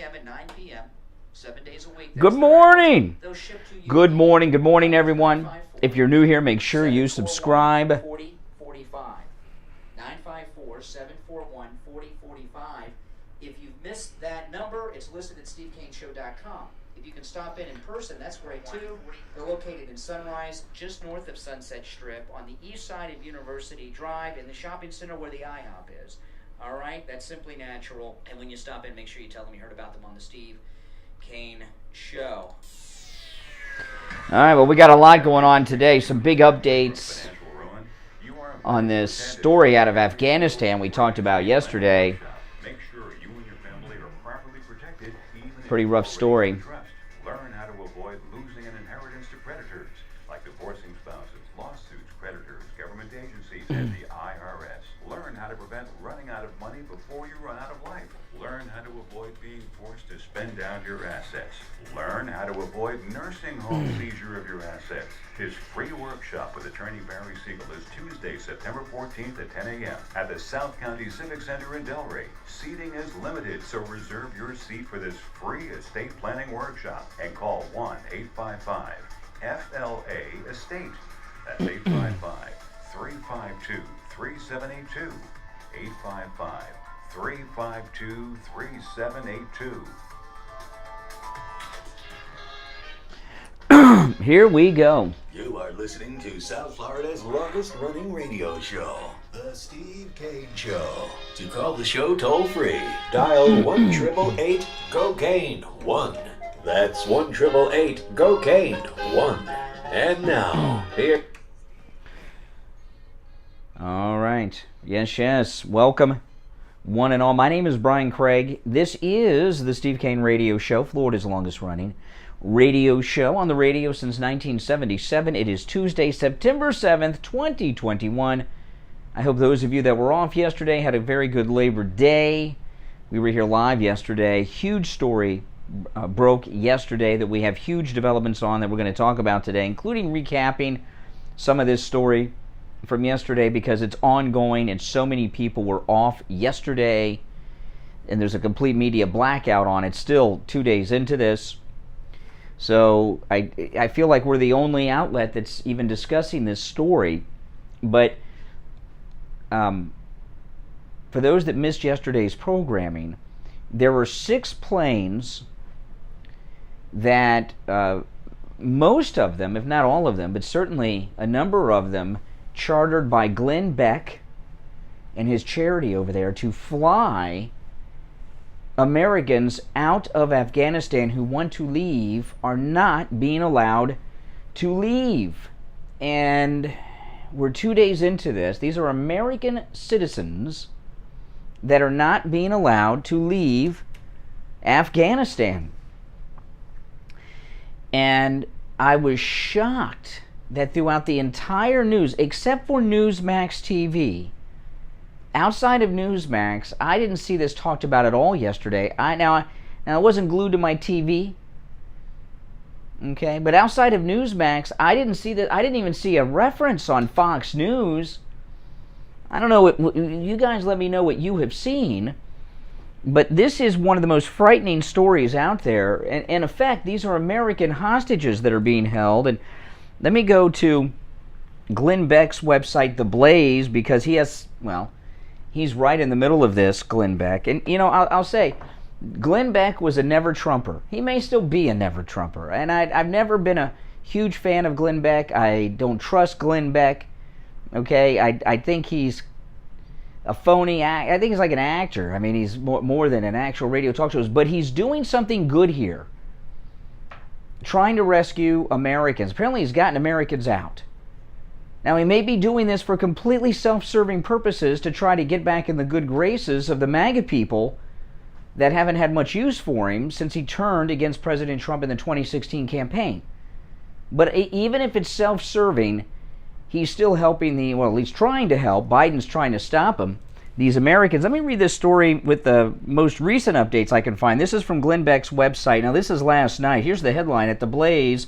a.m. and 9 p.m., 7 days a week. Good morning. Good morning. Good morning, everyone. If you're new here, make sure you subscribe. 4045. 954-741-4045. If you've missed that number, it's listed at SteveKaneShow.com. If you can stop in person, that's great too. They're located in Sunrise, just north of Sunset Strip, on the east side of University Drive, in the shopping center where the IHOP is. All right, that's Simply Natural. And when you stop in, make sure you tell them you heard about them on the Steve Kane Show. All right, well, we got a lot going on today. Some big updates on this story out of Afghanistan we talked about yesterday. Pretty rough story. Learn how to avoid losing an inheritance to predators like divorcing spouses, lawsuits, creditors, government agencies, and the IRS. Learn how to prevent running out of money before you run out of life. Learn how to avoid being forced to spend down your assets. Learn how to avoid nursing home seizure of your assets. His free workshop with attorney Barry Siegel is Tuesday, September 14th at 10 a.m. at the South County Civic Center in Delray. Seating is limited, so reserve your seat for this free estate planning workshop and call 1-855-FLA-ESTATE. That's 855-352-3782. 855-352-3782. Here we go. You are listening to South Florida's longest-running radio show, The Steve Kane Show. To call the show toll-free, dial 1-888-GO-KANE-1. That's 1-888-GO-KANE-1. And now, here... All right. Yes. Welcome, one and all. My name is Brian Craig. This is the Steve Kane Radio Show, Florida's longest-running radio show on the radio since 1977. It is Tuesday, September 7th, 2021. I hope those of you that were off yesterday had a very good Labor Day. We were here live yesterday. Huge story broke yesterday that we have huge developments on that we're going to talk about today, including recapping some of this story from yesterday because it's ongoing and so many people were off yesterday and there's a complete media blackout on it still 2 days into this. So I feel like we're the only outlet that's even discussing this story. But for those that missed yesterday's programming, there were 6 planes that most of them, if not all of them, but certainly a number of them, chartered by Glenn Beck and his charity over there to fly Americans out of Afghanistan who want to leave are not being allowed to leave. And we're 2 days into this. These are American citizens that are not being allowed to leave Afghanistan. And I was shocked that throughout the entire news, except for Newsmax TV, outside of Newsmax, I didn't see this talked about at all yesterday. Now I wasn't glued to my TV, okay? But outside of Newsmax, I didn't see that. I didn't even see a reference on Fox News. I don't know. You guys, let me know what you have seen. But this is one of the most frightening stories out there. And in effect, these are American hostages that are being held. And let me go to Glenn Beck's website, The Blaze, because he has, well, he's right in the middle of this, Glenn Beck. And, you know, I'll say, Glenn Beck was a never-Trumper. He may still be a never-Trumper. And I've never been a huge fan of Glenn Beck. I don't trust Glenn Beck. Okay? I think he's a phony act. I think he's like an actor. I mean, he's more than an actual radio talk shows. But he's doing something good here. Trying to rescue Americans. Apparently he's gotten Americans out. Now, he may be doing this for completely self-serving purposes to try to get back in the good graces of the MAGA people that haven't had much use for him since he turned against President Trump in the 2016 campaign. But even if it's self-serving, he's still helping well, at least trying to help. Biden's trying to stop him. These Americans. Let me read this story with the most recent updates I can find. This is from Glenn Beck's website. Now, this is last night. Here's the headline at The Blaze.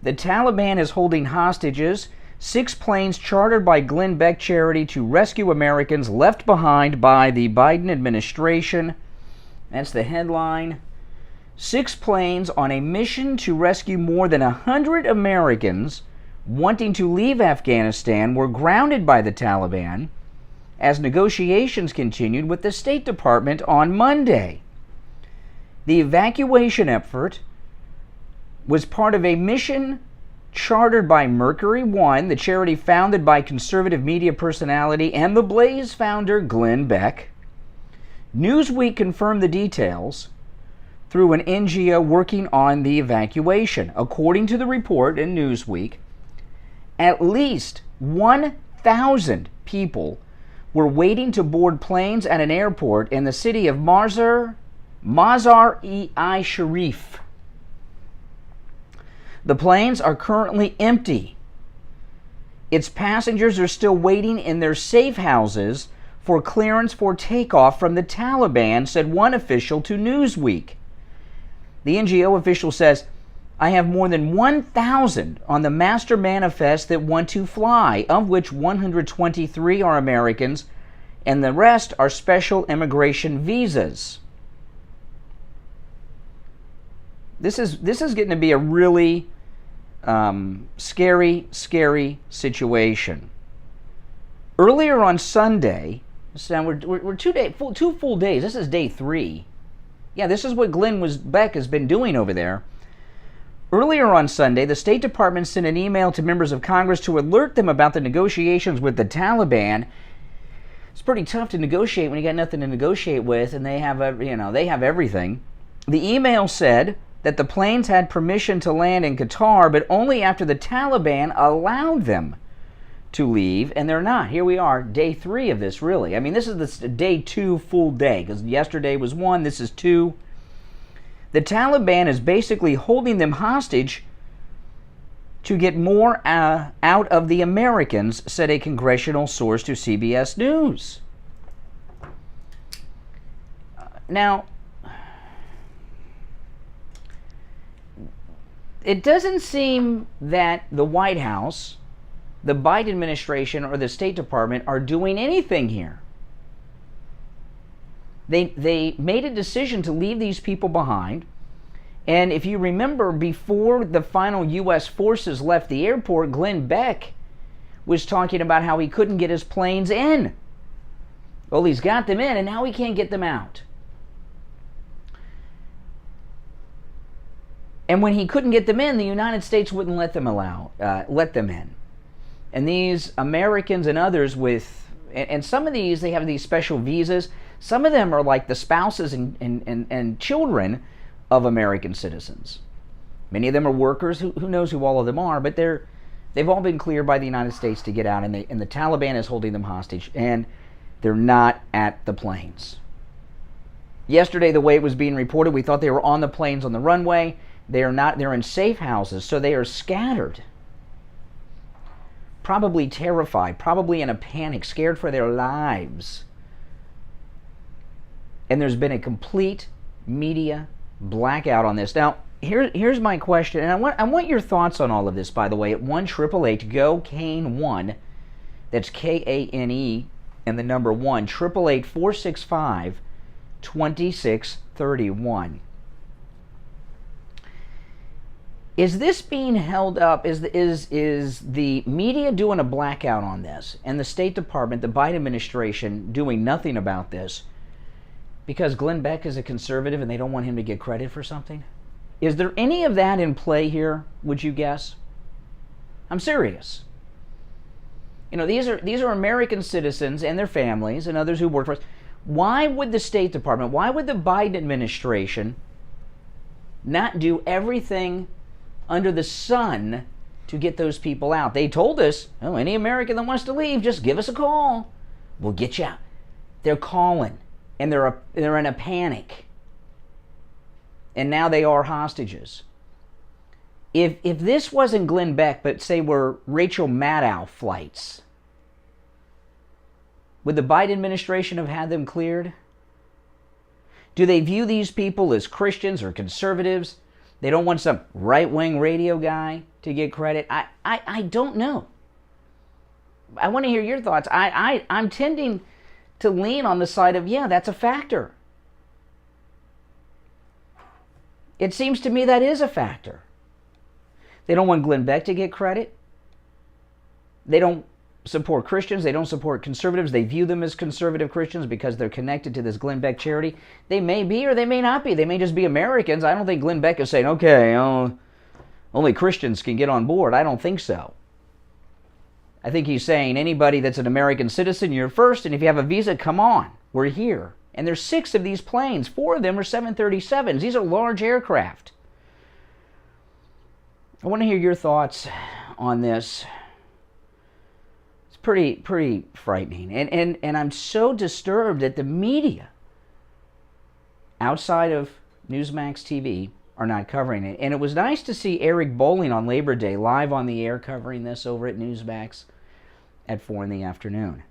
The Taliban is holding hostages. 6 planes chartered by Glenn Beck charity to rescue Americans left behind by the Biden administration. That's the headline. 6 planes on a mission to rescue more than 100 Americans wanting to leave Afghanistan were grounded by the Taliban as negotiations continued with the State Department on Monday. The evacuation effort was part of a mission chartered by Mercury One, the charity founded by conservative media personality and the Blaze founder Glenn Beck. Newsweek confirmed the details through an NGO working on the evacuation. According to the report in Newsweek, at least 1,000 people were waiting to board planes at an airport in the city of Mazar-e-Sharif. The planes are currently empty. Its passengers are still waiting in their safe houses for clearance for takeoff from the Taliban, said one official to Newsweek. The NGO official says, I have more than 1,000 on the master manifest that want to fly, of which 123 are Americans, and the rest are special immigration visas. This is getting to be a really scary situation. Earlier on Sunday, so we're 2 full days. This is day 3. Yeah, this is what Beck has been doing over there. Earlier on Sunday, the State Department sent an email to members of Congress to alert them about the negotiations with the Taliban. It's pretty tough to negotiate when you got nothing to negotiate with, and they have everything. The email said that the planes had permission to land in Qatar, but only after the Taliban allowed them to leave, and they're not. Here we are, day 3 of this, really. I mean, this is the day 2 full day, because yesterday was 1, this is 2. The Taliban is basically holding them hostage to get more out of the Americans, said a congressional source to CBS News. Now, it doesn't seem that the White House, the Biden administration, or the State Department are doing anything here. They made a decision to leave these people behind. And if you remember, before the final U.S. forces left the airport, Glenn Beck was talking about how he couldn't get his planes in. Well, he's got them in, and now he can't get them out. And when he couldn't get them in, the United States wouldn't let them in. And these Americans and others and some of these, they have these special visas. Some of them are like the spouses and children of American citizens. Many of them are workers. Who knows who all of them are? But they've all been cleared by the United States to get out, and the Taliban is holding them hostage, and they're not at the planes. Yesterday, the way it was being reported, we thought they were on the planes on the runway. They are not. They're in safe houses, so they are scattered. Probably terrified, probably in a panic, scared for their lives. And there's been a complete media blackout on this. Now, here's my question, and I want your thoughts on all of this, by the way, at 1-888-GO-KANE-1. That's Kane and the number 1-888-465-2631. Is this being held up? Is the media doing a blackout on this, and the State Department, the Biden administration, doing nothing about this because Glenn Beck is a conservative and they don't want him to get credit for something? Is there any of that in play here, would you guess? I'm serious. You know, these are American citizens and their families and others who work for us. Why would the State Department, why would the Biden administration not do everything under the sun to get those people out? They told us, oh, any American that wants to leave, just give us a call. We'll get you out. They're calling, and they're in a panic. And now they are hostages. If this wasn't Glenn Beck, but say were Rachel Maddow flights, would the Biden administration have had them cleared? Do they view these people as Christians or conservatives? They don't want some right-wing radio guy to get credit. I don't know. I want to hear your thoughts. I'm tending to lean on the side of, yeah, that's a factor. It seems to me that is a factor. They don't want Glenn Beck to get credit. They don't support Christians. They don't support conservatives. They view them as conservative Christians because they're connected to this Glenn Beck charity. They may be or they may not be. They may just be Americans. I don't think Glenn Beck is saying, okay, only Christians can get on board. I don't think so. I think he's saying anybody that's an American citizen, you're first, and if you have a visa, come on. We're here. And there's 6 of these planes. 4 of them are 737s. These are large aircraft. I want to hear your thoughts on this. It's pretty frightening. And I'm so disturbed that the media outside of Newsmax TV are not covering it. And it was nice to see Eric Bolling on Labor Day live on the air covering this over at Newsmax at 4 in the afternoon.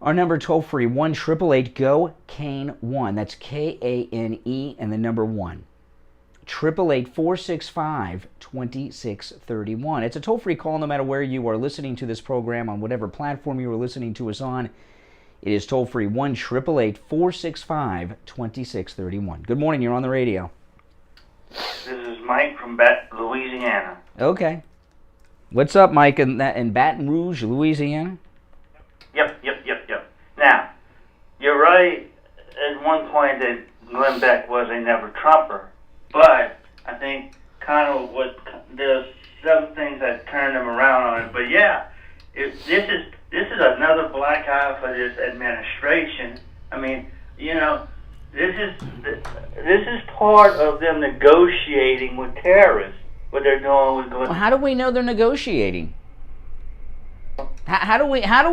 Our number toll-free, 1-888-GO-KANE-1. That's K-A-N-E and the number 1. 888-465-2631. It's a toll-free call no matter where you are listening to this program, on whatever platform you are listening to us on. It is toll-free, 1-888-465-2631. Good morning, you're on the radio. This is Mike from Louisiana. Okay. What's up, Mike, in Baton Rouge, Louisiana? Yep. Now, you're right at one point that Glenn Beck was a never-Trumper, but I think kind of there's some things that turned him around on it. But yeah, this is another black eye for this administration. I mean, this is part of them negotiating with terrorists. What they're doing with Glenn. Well, how do we know they're negotiating? How do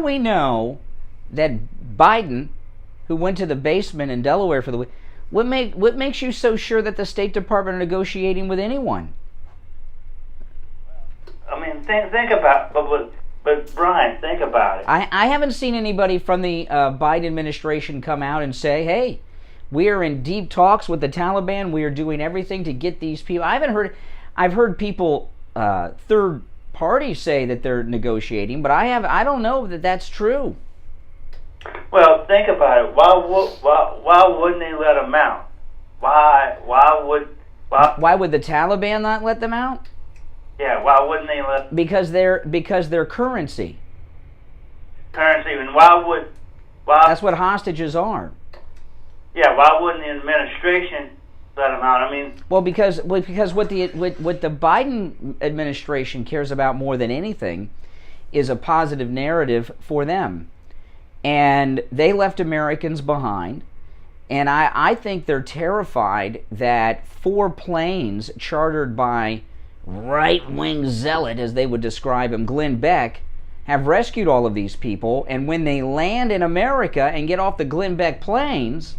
we know that Biden, who went to the basement in Delaware for the week, what makes you so sure that the State Department are negotiating with anyone? I mean, think about, but Brian, think about it. I haven't seen anybody from the Biden administration come out and say, "Hey, we are in deep talks with the Taliban. We are doing everything to get these people." I've heard people, third parties, say that they're negotiating, but I don't know that that's true. Well, think about it. Why wouldn't they let them out? Why would the Taliban not let them out? Yeah, why wouldn't they let? Because they're currency. And That's what hostages are. Yeah, why wouldn't the administration let them out? I mean, because what the Biden administration cares about more than anything is a positive narrative for them. And they left Americans behind, and I think they're terrified that 4 planes chartered by right-wing zealot, as they would describe him, Glenn Beck, have rescued all of these people, and when they land in America and get off the Glenn Beck planes,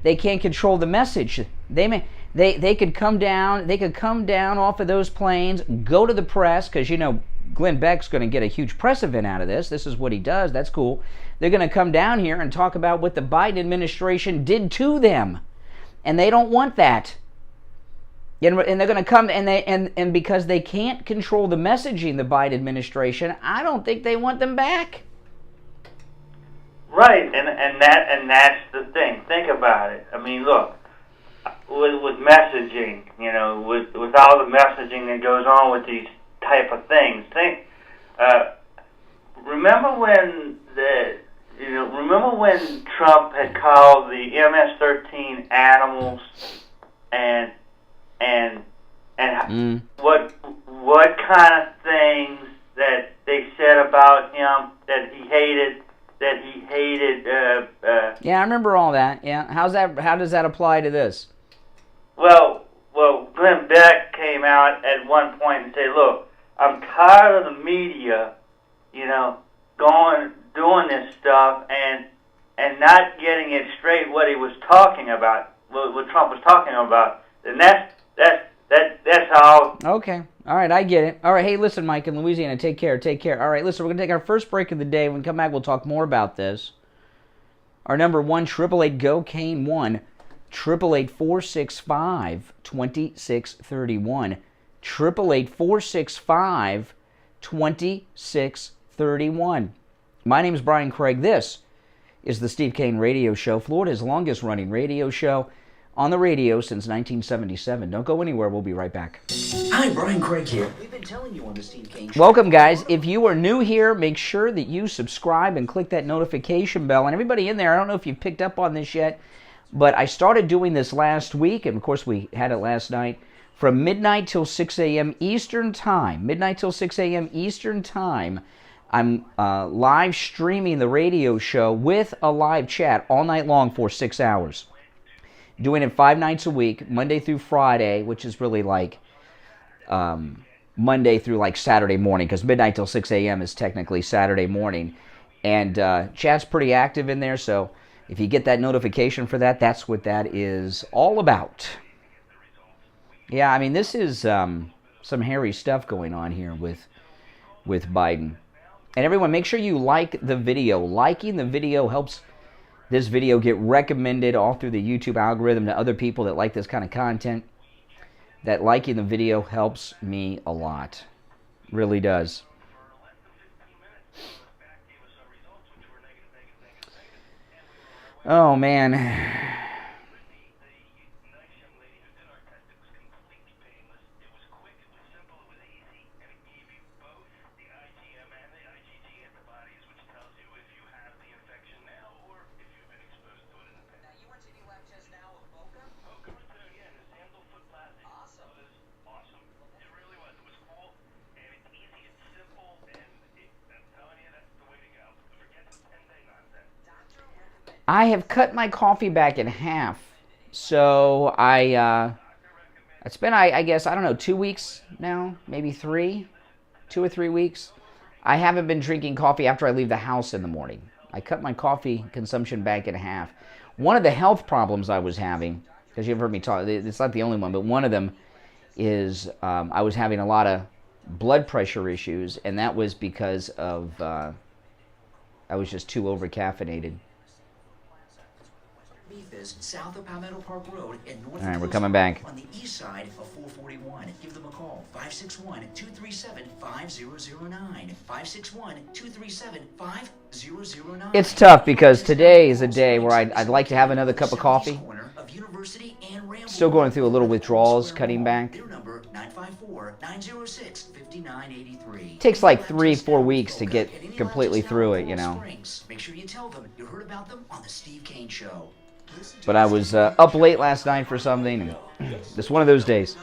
they can't control the message. They could come down off of those planes, go to the press, because Glenn Beck's going to get a huge press event out of this. This is what he does. That's cool. They're going to come down here and talk about what the Biden administration did to them, and they don't want that. And they're going to come and because they can't control the messaging, the Biden administration, I don't think they want them back. Right, and that's the thing. Think about it. I mean, look, with messaging, with all the messaging that goes on with these type of things. Remember when Trump had called the MS-13 animals, and what kind of things that they said about him that he hated. Yeah, I remember all that. Yeah, how does that apply to this? Well, Glenn Beck came out at one point and said, "Look, I'm tired of the media, doing this stuff and not getting it straight what he was talking about, what Trump was talking about." And that's how. Okay. All right, I get it. All right, hey, listen, Mike in Louisiana, take care. All right, listen, we're going to take our first break of the day. When we come back, we'll talk more about this. Our number 1-888-GO-KANE-1, 888-465-2631, 888-465-2631. My name is Brian Craig. This is the Steve Kane Radio Show, Florida's longest-running radio show on the radio since 1977. Don't go anywhere. We'll be right back. Hi, Brian Craig here. We've been telling you on the Steve Kane Show. Welcome, guys. If you are new here, make sure that you subscribe and click that notification bell. And everybody in there, I don't know if you've picked up on this yet, but I started doing this last week, and of course we had it last night, from midnight till 6 a.m. Eastern Time. Midnight till 6 a.m. Eastern Time. I'm live streaming the radio show with a live chat all night long for 6 hours. Doing it 5 nights a week, Monday through Friday, which is really like Monday through like Saturday morning, because midnight till 6 a.m. is technically Saturday morning. And chat's pretty active in there, so if you get that notification for that, that's what that is all about. Yeah, I mean, this is some hairy stuff going on here with Biden. And everyone, make sure you like the video. Liking the video helps this video get recommended all through the YouTube algorithm to other people that like this kind of content. That liking the video helps me a lot. Really does. Oh, man. I have cut my coffee back in half, so it's been, I guess, I don't know, 2 weeks now, maybe 3, 2 or 3 weeks. I haven't been drinking coffee after I leave the house in the morning. I cut my coffee consumption back in half. One of the health problems I was having, because you've heard me talk, it's not the only one, but one of them is I was having a lot of blood pressure issues, and that was because of I was just too over-caffeinated. South of Palmetto Park Road and north All right, we're coming back. On the east side of 441. Give them a call. 561-237-5009. 561-237-5009. It's tough because today is a day where I'd like to have another cup of coffee. Still going through a little withdrawals, cutting back. Their number 954-906-5983. Takes like 3-4 weeks to get completely through it, you know. Make sure you tell them you heard about them on the Steve Kane Show. But I was up late last night for something, and it's one of those days.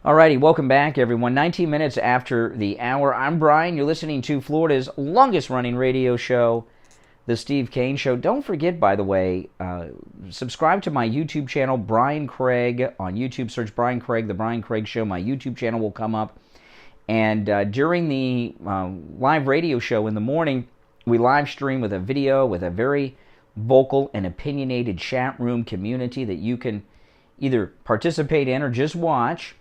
Alrighty, welcome back, everyone. 19 minutes after the hour. I'm Brian. You're listening to Florida's longest-running radio show, The Steve Kane Show. Don't forget, by the way, subscribe to my YouTube channel, Brian Craig. On YouTube, search Brian Craig, The Brian Craig Show. My YouTube channel will come up. And during the live radio show in the morning, we live stream with a video with a very vocal and opinionated chat room community that you can either participate in or just watch.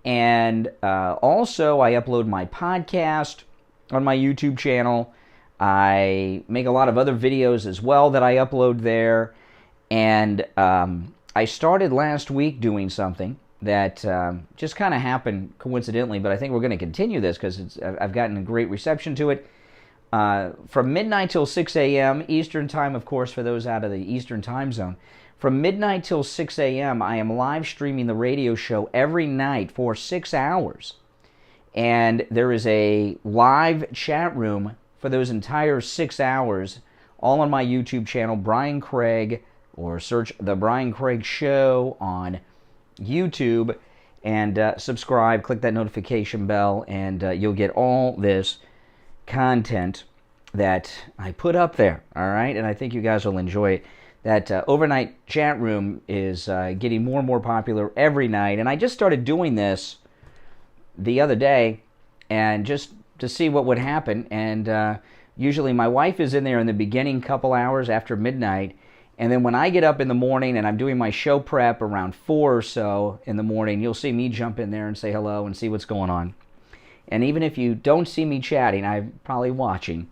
And also, I upload my podcast on my YouTube channel. I make a lot of other videos as well that I upload there. And I started last week doing something that just kind of happened coincidentally, but I think we're going to continue this because I've gotten a great reception to it. From midnight till 6 a.m. Eastern Time, of course, for those out of the Eastern Time Zone. From midnight till 6 a.m., I am live streaming the radio show every night for 6 hours. And there is a live chat room for those entire 6 hours, all on my YouTube channel, Brian Craig, or search The Brian Craig Show on YouTube, and subscribe, click that notification bell, and you'll get all this content that I put up there, all right? And I think you guys will enjoy it. That overnight chat room is getting more and more popular every night, and I just started doing this the other day, and just to see what would happen. And usually my wife is in there in the beginning couple hours after midnight, and then when I get up in the morning and I'm doing my show prep around 4 or so in the morning, you'll see me jump in there and say hello and see what's going on. And even if you don't see me chatting, I'm probably watching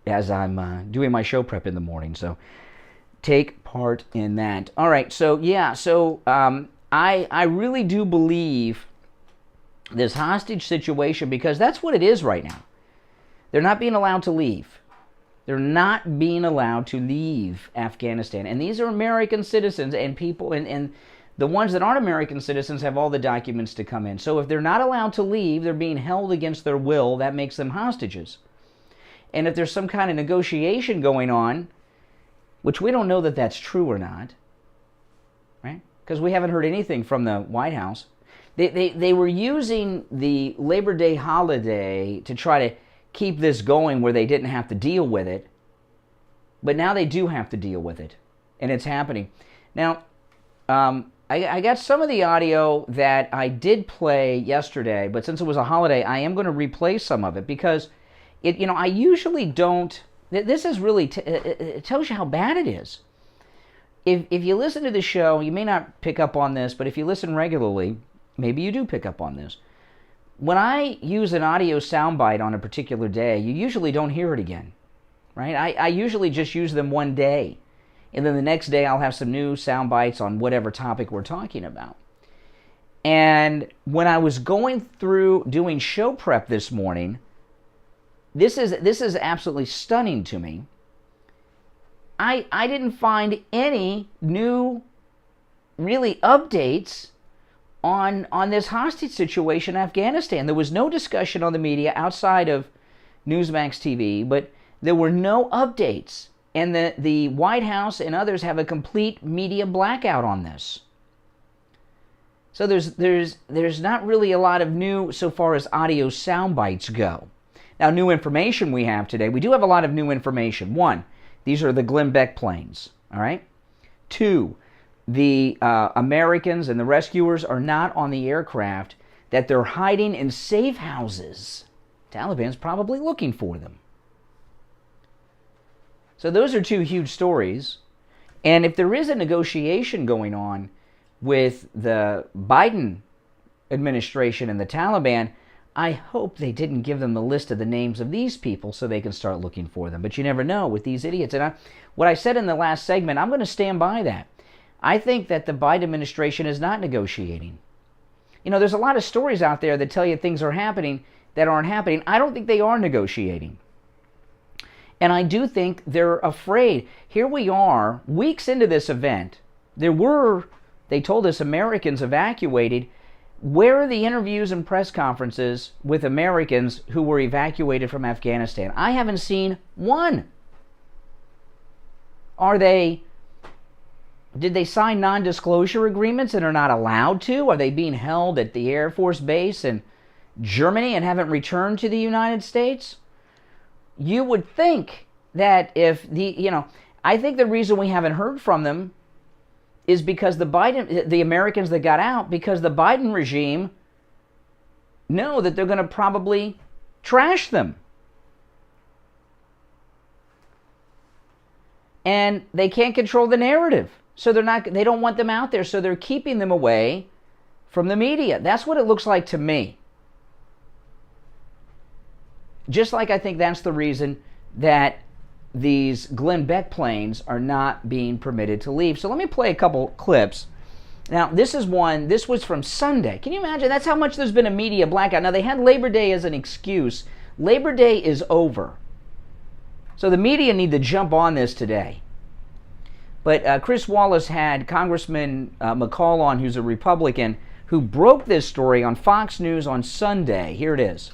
as I'm doing my show prep in the morning. So take part in that. All right, so yeah, I really do believe this hostage situation, because that's what it is right now. They're not being allowed to leave. They're not being allowed to leave Afghanistan. And these are American citizens and people, and the ones that aren't American citizens have all the documents to come in. So if they're not allowed to leave, they're being held against their will. That makes them hostages. And if there's some kind of negotiation going on, which we don't know that that's true or not, right? Because we haven't heard anything from the White House. They were using the Labor Day holiday to try to keep this going where they didn't have to deal with it. But now they do have to deal with it. And it's happening. Now, I got some of the audio that I did play yesterday, but since it was a holiday, I am going to replay some of it because, I usually don't. This is really, it tells you how bad it is. If you listen to the show, you may not pick up on this, but if you listen regularly, maybe you do pick up on this. When I use an audio soundbite on a particular day, you usually don't hear it again, right? I usually just use them one day, and then the next day I'll have some new sound bites on whatever topic we're talking about. And when I was going through doing show prep this morning, this is absolutely stunning to me. I didn't find any new, really, updates on this hostage situation in Afghanistan. There was no discussion on the media outside of Newsmax TV, but there were no updates. And the White House and others have a complete media blackout on this. So there's not really a lot of new so far as audio sound bites go. Now, new information we have today. We do have a lot of new information. One, these are the Beck planes, all right? Two, the Americans and the rescuers are not on the aircraft, that they're hiding in safe houses. Taliban's probably looking for them. So those are two huge stories. And if there is a negotiation going on with the Biden administration and the Taliban, I hope they didn't give them the list of the names of these people so they can start looking for them. But you never know with these idiots. And what I said in the last segment, I'm going to stand by that. I think that the Biden administration is not negotiating. There's a lot of stories out there that tell you things are happening that aren't happening. I don't think they are negotiating. And I do think they're afraid. Here we are, weeks into this event. They told us, Americans evacuated. Where are the interviews and press conferences with Americans who were evacuated from Afghanistan? I haven't seen one. Did they sign non-disclosure agreements and are not allowed to? Are they being held at the Air Force Base in Germany and haven't returned to the United States? You would think that I think the reason we haven't heard from them is because the Americans that got out, because the Biden regime know that they're going to probably trash them. And they can't control the narrative. So they don't want them out there, so they're keeping them away from the media. That's what it looks like to me. Just like I think that's the reason that these Beck planes are not being permitted to leave. So let me play a couple clips. Now, this was from Sunday. Can you imagine? That's how much there's been a media blackout. Now, they had Labor Day as an excuse. Labor Day is over. So the media need to jump on this today. But Chris Wallace had Congressman McCall on, who's a Republican, who broke this story on Fox News on Sunday. Here it is.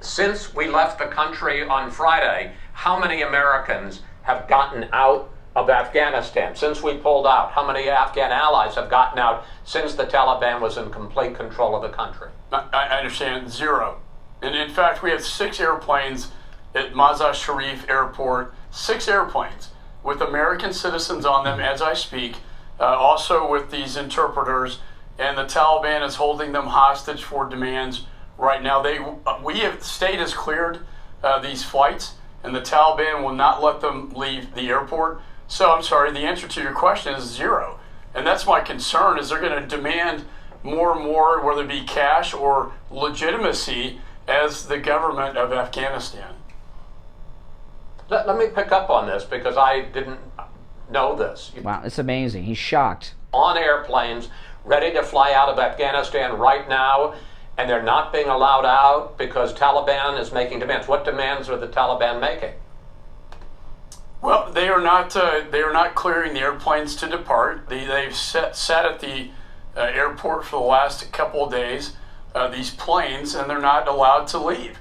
Since we left the country on Friday, how many Americans have gotten out of Afghanistan? Since we pulled out, how many Afghan allies have gotten out since the Taliban was in complete control of the country? I understand, 0. And in fact, we have 6 airplanes at Mazar Sharif Airport, 6 airplanes with American citizens on them as I speak, also with these interpreters, and the Taliban is holding them hostage for demands right now. The state has cleared these flights, and the Taliban will not let them leave the airport. So I'm sorry, the answer to your question is 0. And that's my concern, is they're going to demand more and more, whether it be cash or legitimacy, as the government of Afghanistan. Let me pick up on this because I didn't know this. Wow, it's amazing. He's shocked. On airplanes, ready to fly out of Afghanistan right now, and they're not being allowed out because Taliban is making demands. What demands are the Taliban making? Well, they are not clearing the airplanes to depart. They've sat at the airport for the last couple of days, these planes, and they're not allowed to leave.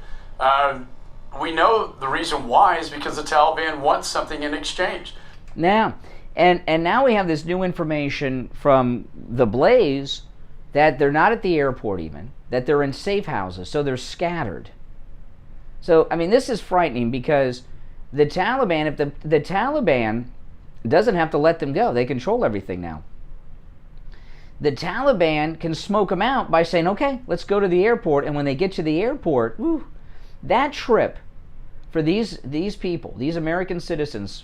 We know the reason why is because the Taliban wants something in exchange. Now, and now we have this new information from the Blaze that they're not at the airport even, that they're in safe houses, so they're scattered. So, I mean, this is frightening because the Taliban, if the Taliban doesn't have to let them go, they control everything now. The Taliban can smoke them out by saying, okay, let's go to the airport, and when they get to the airport, whew, that trip for these people, these American citizens,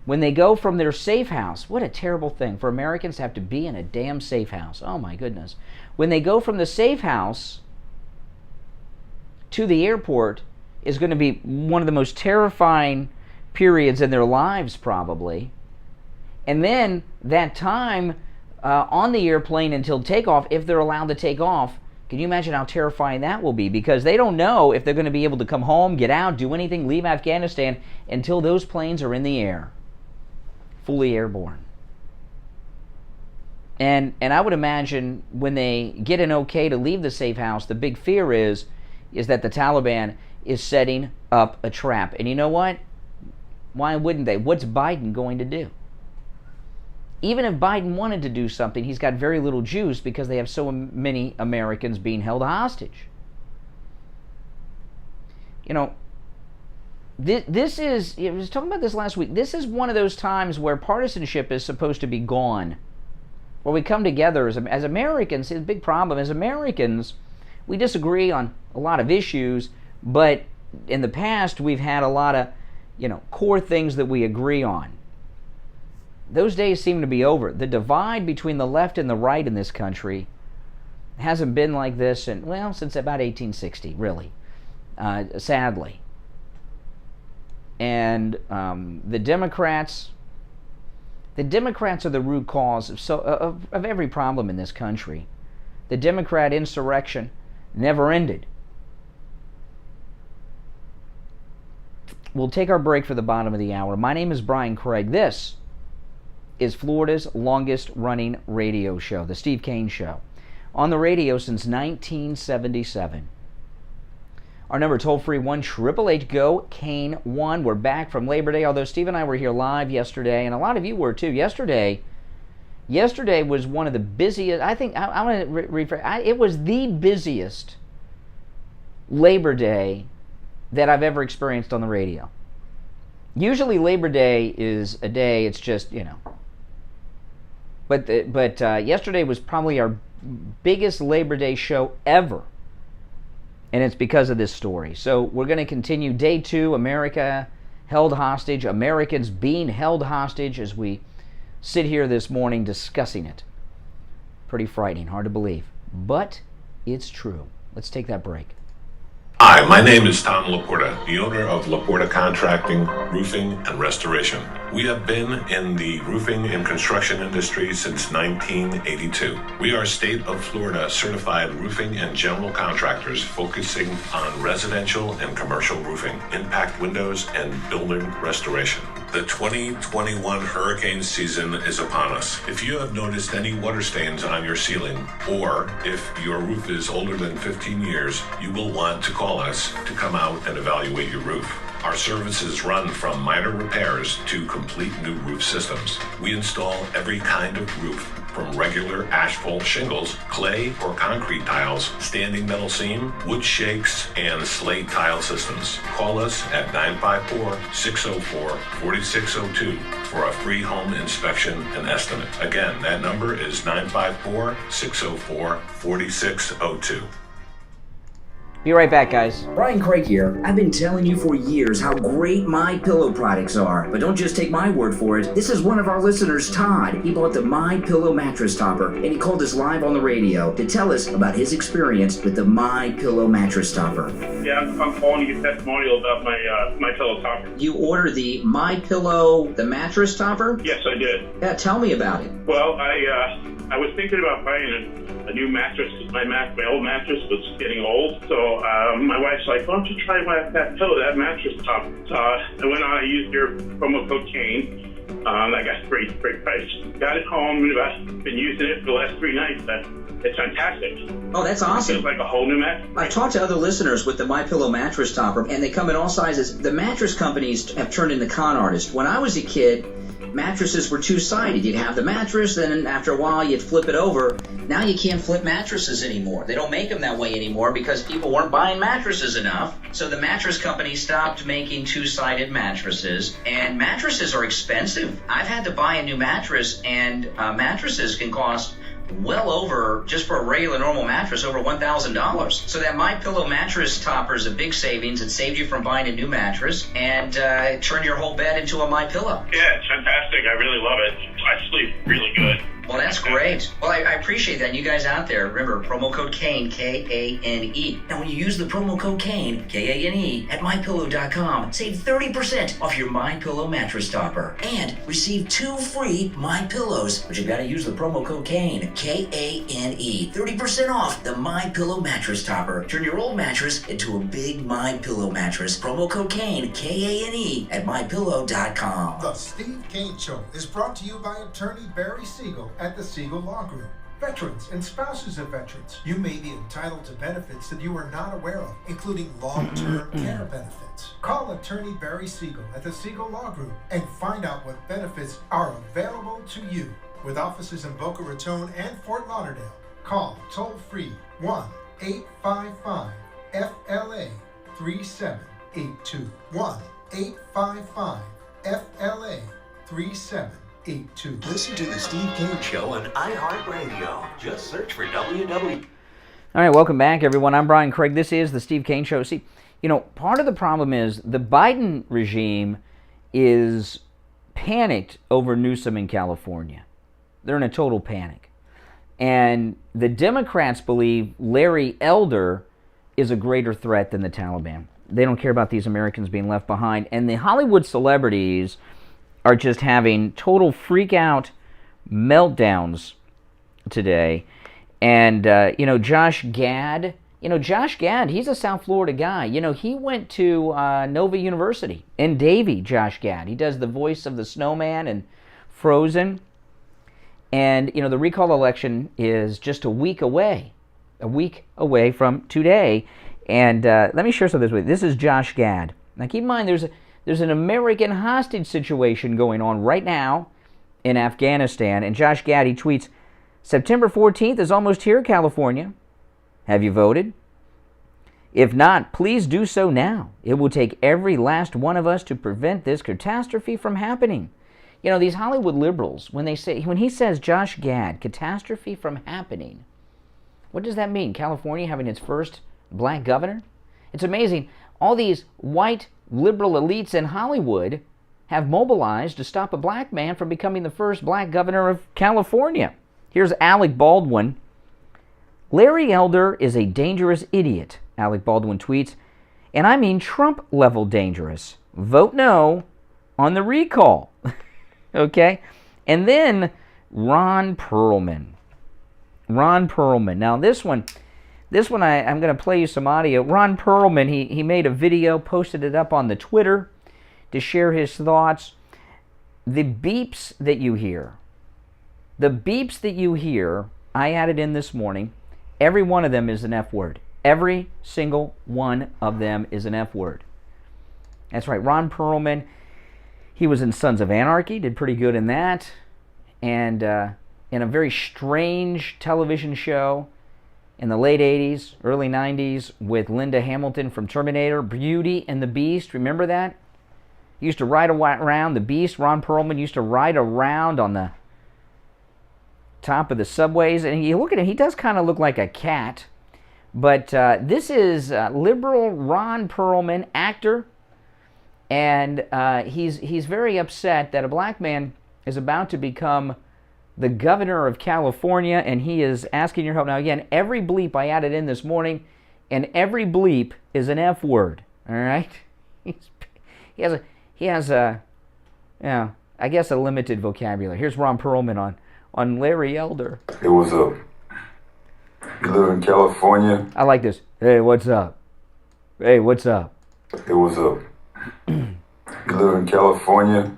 when they go from their safe house, what a terrible thing for Americans to have to be in a damn safe house. Oh my goodness. When they go from the safe house to the airport is going to be one of the most terrifying periods in their lives probably. And then that time on the airplane until takeoff, if they're allowed to take off, can you imagine how terrifying that will be? Because they don't know if they're going to be able to come home, get out, do anything, leave Afghanistan until those planes are in the air, fully airborne. And I would imagine when they get an okay to leave the safe house, the big fear is that the Taliban is setting up a trap. And you know what? Why wouldn't they? What's Biden going to do? Even if Biden wanted to do something, he's got very little juice because they have so many Americans being held hostage. You know, this is, I was talking about this last week, this is one of those times where partisanship is supposed to be gone. Where we come together as Americans. See, the big problem, as Americans, we disagree on a lot of issues, but in the past we've had a lot of, core things that we agree on. Those days seem to be over. The divide between the left and the right in this country hasn't been like this since about 1860, really, sadly. And the Democrats are the root cause of every problem in this country. The Democrat insurrection never ended. We'll take our break for the bottom of the hour. My name is Brian Craig. This is Florida's longest running radio show, the Steve Kane Show, on the radio since 1977. Our number toll-free 1-888-GO-KANE-1. We're back from Labor Day, although Steve and I were here live yesterday, and a lot of you were too. Yesterday was one of the busiest, I think, I want to rephrase, it was the busiest Labor Day that I've ever experienced on the radio. Usually Labor Day is a day, it's just, But yesterday was probably our biggest Labor Day show ever. And it's because of this story. So we're going to continue day 2, America held hostage, Americans being held hostage, as we sit here this morning discussing it. Pretty frightening, hard to believe. But it's true. Let's take that break. Hi, my name is Tom Laporta, the owner of Laporta Contracting, Roofing, and Restoration. We have been in the roofing and construction industry since 1982. We are state of Florida certified roofing and general contractors focusing on residential and commercial roofing, impact windows, and building restoration. The 2021 hurricane season is upon us. If you have noticed any water stains on your ceiling, or if your roof is older than 15 years, you will want to call us to come out and evaluate your roof. Our services run from minor repairs to complete new roof systems. We install every kind of roof, from regular asphalt shingles, clay or concrete tiles, standing metal seam, wood shakes, and slate tile systems. Call us at 954-604-4602 for a free home inspection and estimate. Again, that number is 954-604-4602. Be right back, guys. Brian Craig here. I've been telling you for years how great MyPillow products are, but don't just take my word for it. This is one of our listeners, Todd. He bought the MyPillow mattress topper, and he called us live on the radio to tell us about his experience with the MyPillow mattress topper. Yeah, I'm calling to get testimonial about my pillow topper. You ordered the MyPillow, the mattress topper? Yes, I did. Yeah, tell me about it. Well, I I was thinking about buying a new mattress because my old mattress was getting old. So my wife's like, why don't you try that pillow, that mattress top? So I went on, I used your promo code Kane. I got great price. Got it home, and I've been using it for the last 3 nights. It's fantastic. Oh, that's awesome. It's like a whole new mattress. I've talked to other listeners with the MyPillow mattress topper, and they come in all sizes. The mattress companies have turned into con artists. When I was a kid, mattresses were two-sided. You'd have the mattress, then after a while you'd flip it over. Now you can't flip mattresses anymore. They don't make them that way anymore because people weren't buying mattresses enough. So the mattress company stopped making two-sided mattresses, and mattresses are expensive. I've had to buy a new mattress, and mattresses can cost well over, just for a regular normal mattress, over $1,000. So that MyPillow mattress topper is a big savings. It saved you from buying a new mattress and turned your whole bed into a MyPillow. Yeah, it's fantastic. I really love it. I sleep really good. Well, that's great. Well, I appreciate that. And you guys out there, remember, promo code Kane, K-A-N-E. Now, when you use the promo code Kane, K-A-N-E, at MyPillow.com, save 30% off your MyPillow mattress topper and receive 2 free MyPillows. But you got to use the promo code Kane, K-A-N-E. 30% off the MyPillow mattress topper. Turn your old mattress into a big MyPillow mattress. Promo code Kane, K-A-N-E, at MyPillow.com. The Steve Kane Show is brought to you by attorney Barry Siegel at the Siegel Law Group. Veterans and spouses of veterans, you may be entitled to benefits that you are not aware of, including long-term care benefits. Call attorney Barry Siegel at the Siegel Law Group and find out what benefits are available to you. With offices in Boca Raton and Fort Lauderdale, call toll-free 1-855-FLA-3782. 1-855-FLA-3782. Listen to the Steve Kane Show on iHeartRadio. Just search for WW. All right, welcome back, everyone. I'm Brian Craig. This is the Steve Kane Show. See, part of the problem is the Biden regime is panicked over Newsom in California. They're in a total panic. And the Democrats believe Larry Elder is a greater threat than the Taliban. They don't care about these Americans being left behind. And the Hollywood celebrities are just having total freak-out meltdowns today. And, Josh Gad, he's a South Florida guy. He went to Nova University in Davie, Josh Gad. He does the voice of the snowman and Frozen. And, the recall election is just a week away from today. And let me share something with you. This is Josh Gad. Now, keep in mind, there's an American hostage situation going on right now in Afghanistan. And Josh Gad, he tweets, September 14th is almost here, California. Have you voted? If not, please do so now. It will take every last one of us to prevent this catastrophe from happening. These Hollywood liberals, when he says, Josh Gad, catastrophe from happening, what does that mean? California having its first black governor? It's amazing. All these white liberal elites in Hollywood have mobilized to stop a black man from becoming the first black governor of California. Here's Alec Baldwin. Larry Elder is a dangerous idiot, Alec Baldwin tweets, and I mean Trump-level dangerous. Vote no on the recall. Okay? And then Ron Perlman. Now this one I'm going to play you some audio. Ron Perlman, he made a video, posted it up on the Twitter to share his thoughts. The beeps that you hear, I added in this morning, every one of them is an F word. Every single one of them is an F word. That's right, Ron Perlman, he was in Sons of Anarchy, did pretty good in that, and in a very strange television show in the late 80s, early 90s with Linda Hamilton from Terminator, Beauty and the Beast. Remember that? He used to ride around, the Beast, Ron Perlman, used to ride around on the top of the subways. And you look at him, he does kind of look like a cat. But this is liberal Ron Perlman, actor. And he's very upset that a black man is about to become the governor of California, and he is asking your help. Now, again, every bleep I added in this morning, and every bleep is an F word. All right, he has a I guess a limited vocabulary. Here's Ron Perlman on Larry Elder. It was a... You live in California? I like this. Hey, what's up? Hey, what's up? It was a... You live in California?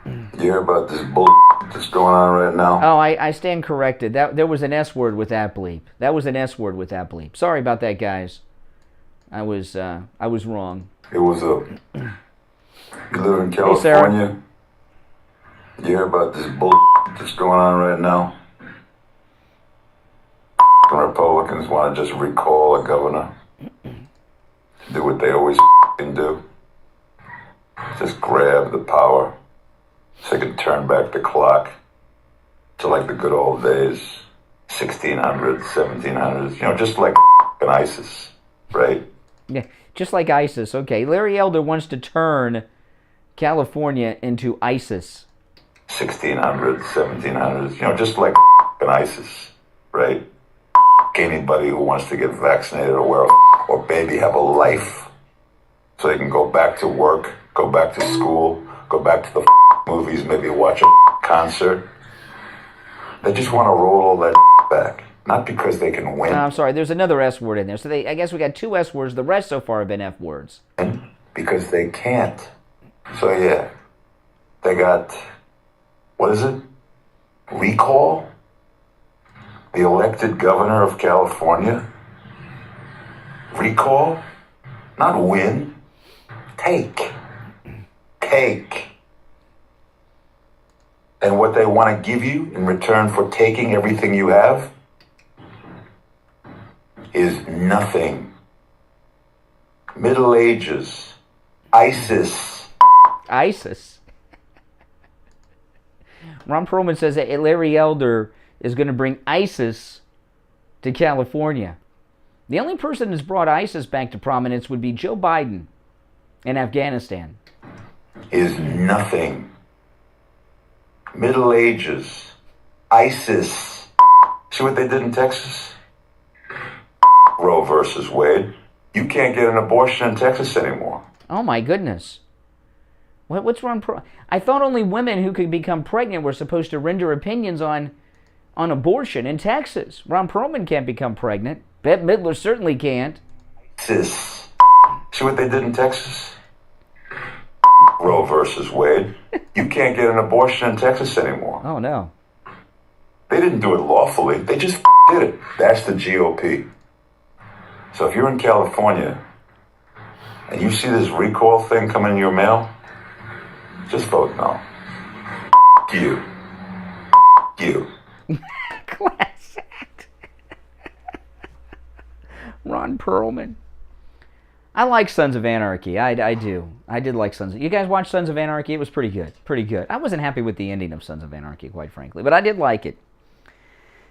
You hear about this bull that's going on right now? Oh, I stand corrected. There was an S word with that bleep. That was an S word with that bleep. Sorry about that, guys. I was wrong. It was a... You live in California? You hear about this bull that's going on right now? Republicans want to just recall a governor. Do what they always do. Just grab the power so they can turn back the clock to like the good old days, 1600s, 1700s, you know, just like ISIS, right? Yeah, just like ISIS. Okay, Larry Elder wants to turn California into ISIS. 1600s, 1700s, you know, just like ISIS, right? Anybody who wants to get vaccinated or wear or baby have a life so they can go back to work, go back to school, go back to the movies, maybe watch a concert. They just want to roll all that back, not because they can win. I'm sorry, there's another S word in there. So I guess we got 2 S words. The rest so far have been F words. Because they can't. So yeah, they got, what is it? Recall? The elected governor of California? Recall? Not win. Take. Take. And what they want to give you in return for taking everything you have is nothing. Middle Ages. ISIS. ISIS. Ron Perlman says that Larry Elder is going to bring ISIS to California. The only person who's brought ISIS back to prominence would be Joe Biden in Afghanistan. Is nothing. Middle Ages. ISIS. See what they did in Texas? Roe versus Wade. You can't get an abortion in Texas anymore. Oh my goodness. What's Ron Perlman? I thought only women who could become pregnant were supposed to render opinions on abortion in Texas. Ron Perlman can't become pregnant. Bette Midler certainly can't. ISIS. See what they did in Texas? Roe versus Wade. You can't get an abortion in Texas anymore. Oh, no. They didn't do it lawfully. They just did it. That's the GOP. So if you're in California and you see this recall thing come in your mail, just vote no. You. You. Class act. Ron Perlman. I like Sons of Anarchy. I do. I did like Sons of... You guys watch Sons of Anarchy? It was pretty good. Pretty good. I wasn't happy with the ending of Sons of Anarchy, quite frankly, but I did like it.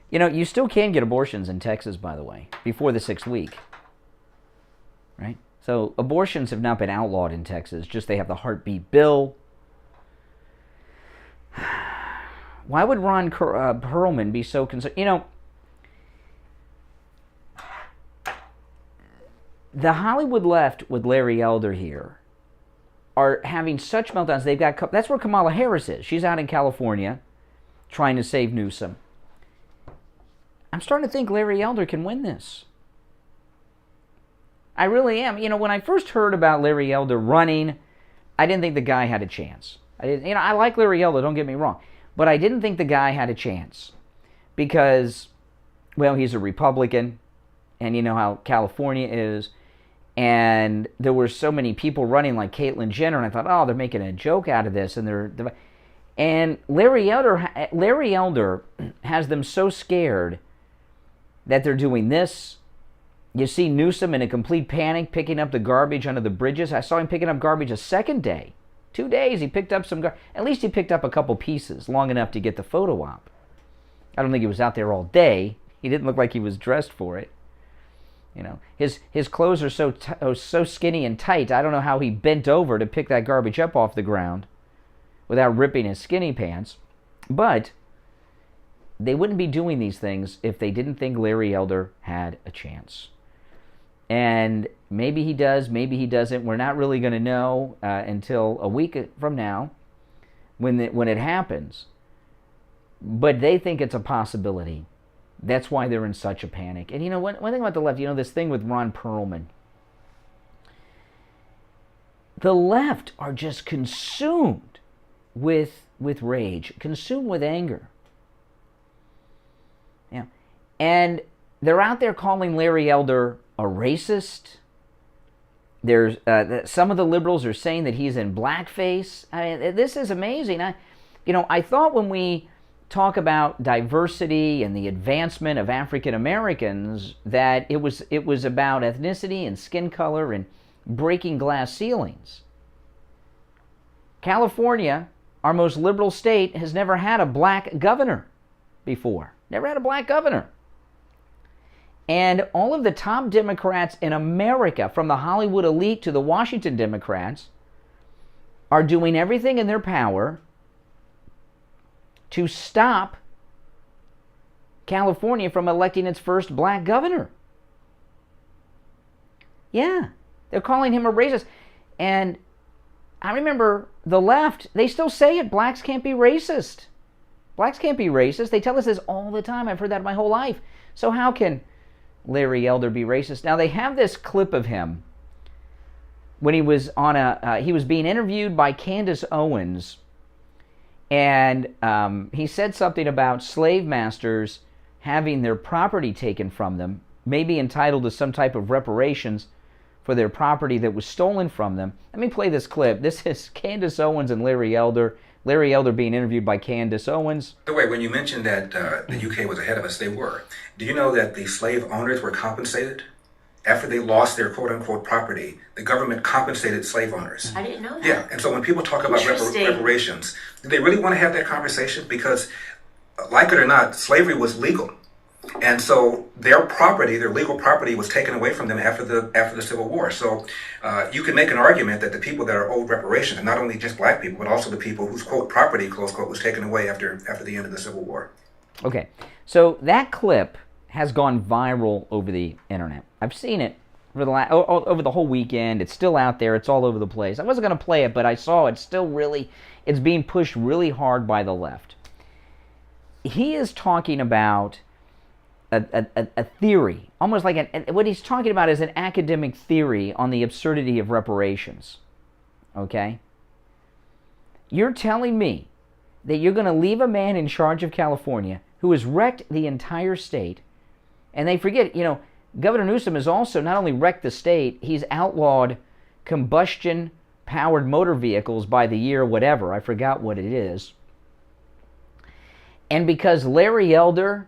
You know, you still can get abortions in Texas, by the way, before the 6th week. Right? So abortions have not been outlawed in Texas, just they have the heartbeat bill. Why would Ron Perlman be so concerned? You know, the Hollywood left with Larry Elder here are having such meltdowns. They've got, that's where Kamala Harris is. She's out in California trying to save Newsom. I'm starting to think Larry Elder can win this. I really am. You know, when I first heard about Larry Elder running, I didn't think the guy had a chance. I like Larry Elder, don't get me wrong, but I didn't think the guy had a chance because, well, he's a Republican, and you know how California is, and there were so many people running like Caitlyn Jenner, and I thought, oh, they're making a joke out of this, and Larry Elder has them so scared that they're doing this. You see Newsom in a complete panic picking up the garbage under the bridges. I saw him picking up garbage a second day. 2 days he picked up some garbage. At least he picked up a couple pieces long enough to get the photo op. I don't think he was out there all day. He didn't look like he was dressed for it. You know, his clothes are so skinny and tight. I don't know how he bent over to pick that garbage up off the ground without ripping his skinny pants. But they wouldn't be doing these things if they didn't think Larry Elder had a chance. And maybe he does, maybe he doesn't. We're not really going to know until a week from now when it happens. but they think it's a possibility. That's why they're in such a panic. And you know, one thing about the left, you know, this thing with Ron Perlman. The left are just consumed with rage, consumed with anger. Yeah. And they're out there calling Larry Elder a racist. There's some of the liberals are saying that he's in blackface. I mean, this is amazing. I thought when we talk about diversity and the advancement of African Americans that it was about ethnicity and skin color and breaking glass ceilings. California, our most liberal state, has never had a black governor before. Never had a black governor. And all of the top Democrats in America, from the Hollywood elite to the Washington Democrats, are doing everything in their power to stop California from electing its first black governor. Yeah, they're calling him a racist. And I remember the left, they still say it, blacks can't be racist. Blacks can't be racist. They tell us this all the time. I've heard that my whole life. So how can Larry Elder be racist? Now they have this clip of him when he was on he was being interviewed by Candace Owens, and he said something about slave masters having their property taken from them, maybe entitled to some type of reparations for their property that was stolen from them. Let me play this clip. This is Candace Owens and Larry Elder. Larry Elder being interviewed by Candace Owens. By the way, when you mentioned that the UK was ahead of us, they were. Do you know that the slave owners were compensated? After they lost their quote-unquote property, the government compensated slave owners. I didn't know that. Yeah, and so when people talk about reparations, do they really want to have that conversation? Because, like it or not, slavery was legal. And so their property, their legal property, was taken away from them after the Civil War. So you can make an argument that the people that are owed reparations are not only just black people, but also the people whose quote property, close quote, was taken away after the end of the Civil War. Okay, so that clip has gone viral over the internet. I've seen it for over the whole weekend. It's still out there. It's all over the place. I wasn't going to play it, but I saw it's being pushed really hard by the left. He is talking about a theory, almost like what he's talking about is an academic theory on the absurdity of reparations. Okay? You're telling me that you're going to leave a man in charge of California who has wrecked the entire state, and they forget, Governor Newsom has also not only wrecked the state, he's outlawed combustion-powered motor vehicles by the year whatever, I forgot what it is. And because Larry Elder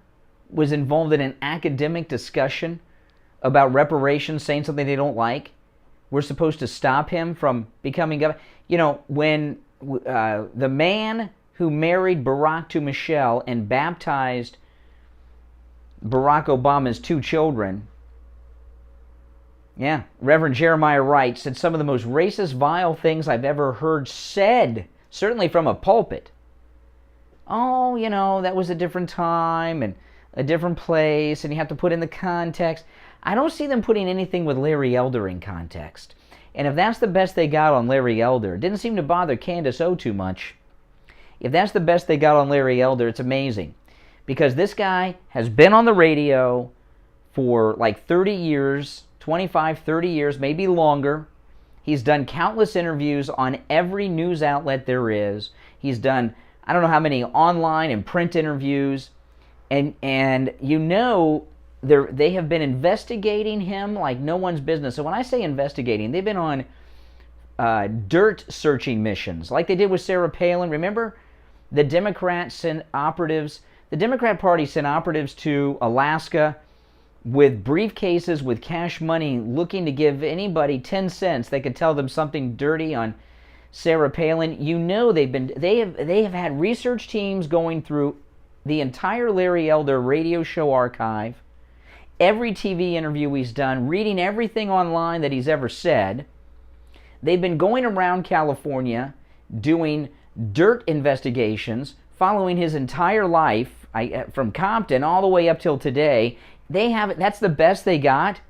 was involved in an academic discussion about reparations, saying something they don't like, we're supposed to stop him from becoming governor. When the man who married Barack to Michelle and baptized Barack Obama's 2 children, Reverend Jeremiah Wright said some of the most racist, vile things I've ever heard said, certainly from a pulpit. Oh, that was a different time and a different place, and you have to put in the context. I don't see them putting anything with Larry Elder in context. And if that's the best they got on Larry Elder, it didn't seem to bother Candace O too much. If that's the best they got on Larry Elder, it's amazing. Because this guy has been on the radio for like 30 years, 25, 30 years, maybe longer. He's done countless interviews on every news outlet there is. He's done, I don't know how many online and print interviews. And they have been investigating him like no one's business. So when I say investigating, they've been on dirt searching missions, like they did with Sarah Palin. Remember, the Democrat Party sent operatives to Alaska with briefcases with cash money, looking to give anybody 10 cents they could tell them something dirty on Sarah Palin. They have had research teams going through the entire Larry Elder radio show archive, every TV interview he's done, reading everything online that he's ever said. They've been going around California doing dirt investigations, following his entire life, from Compton all the way up till today. That's the best they got,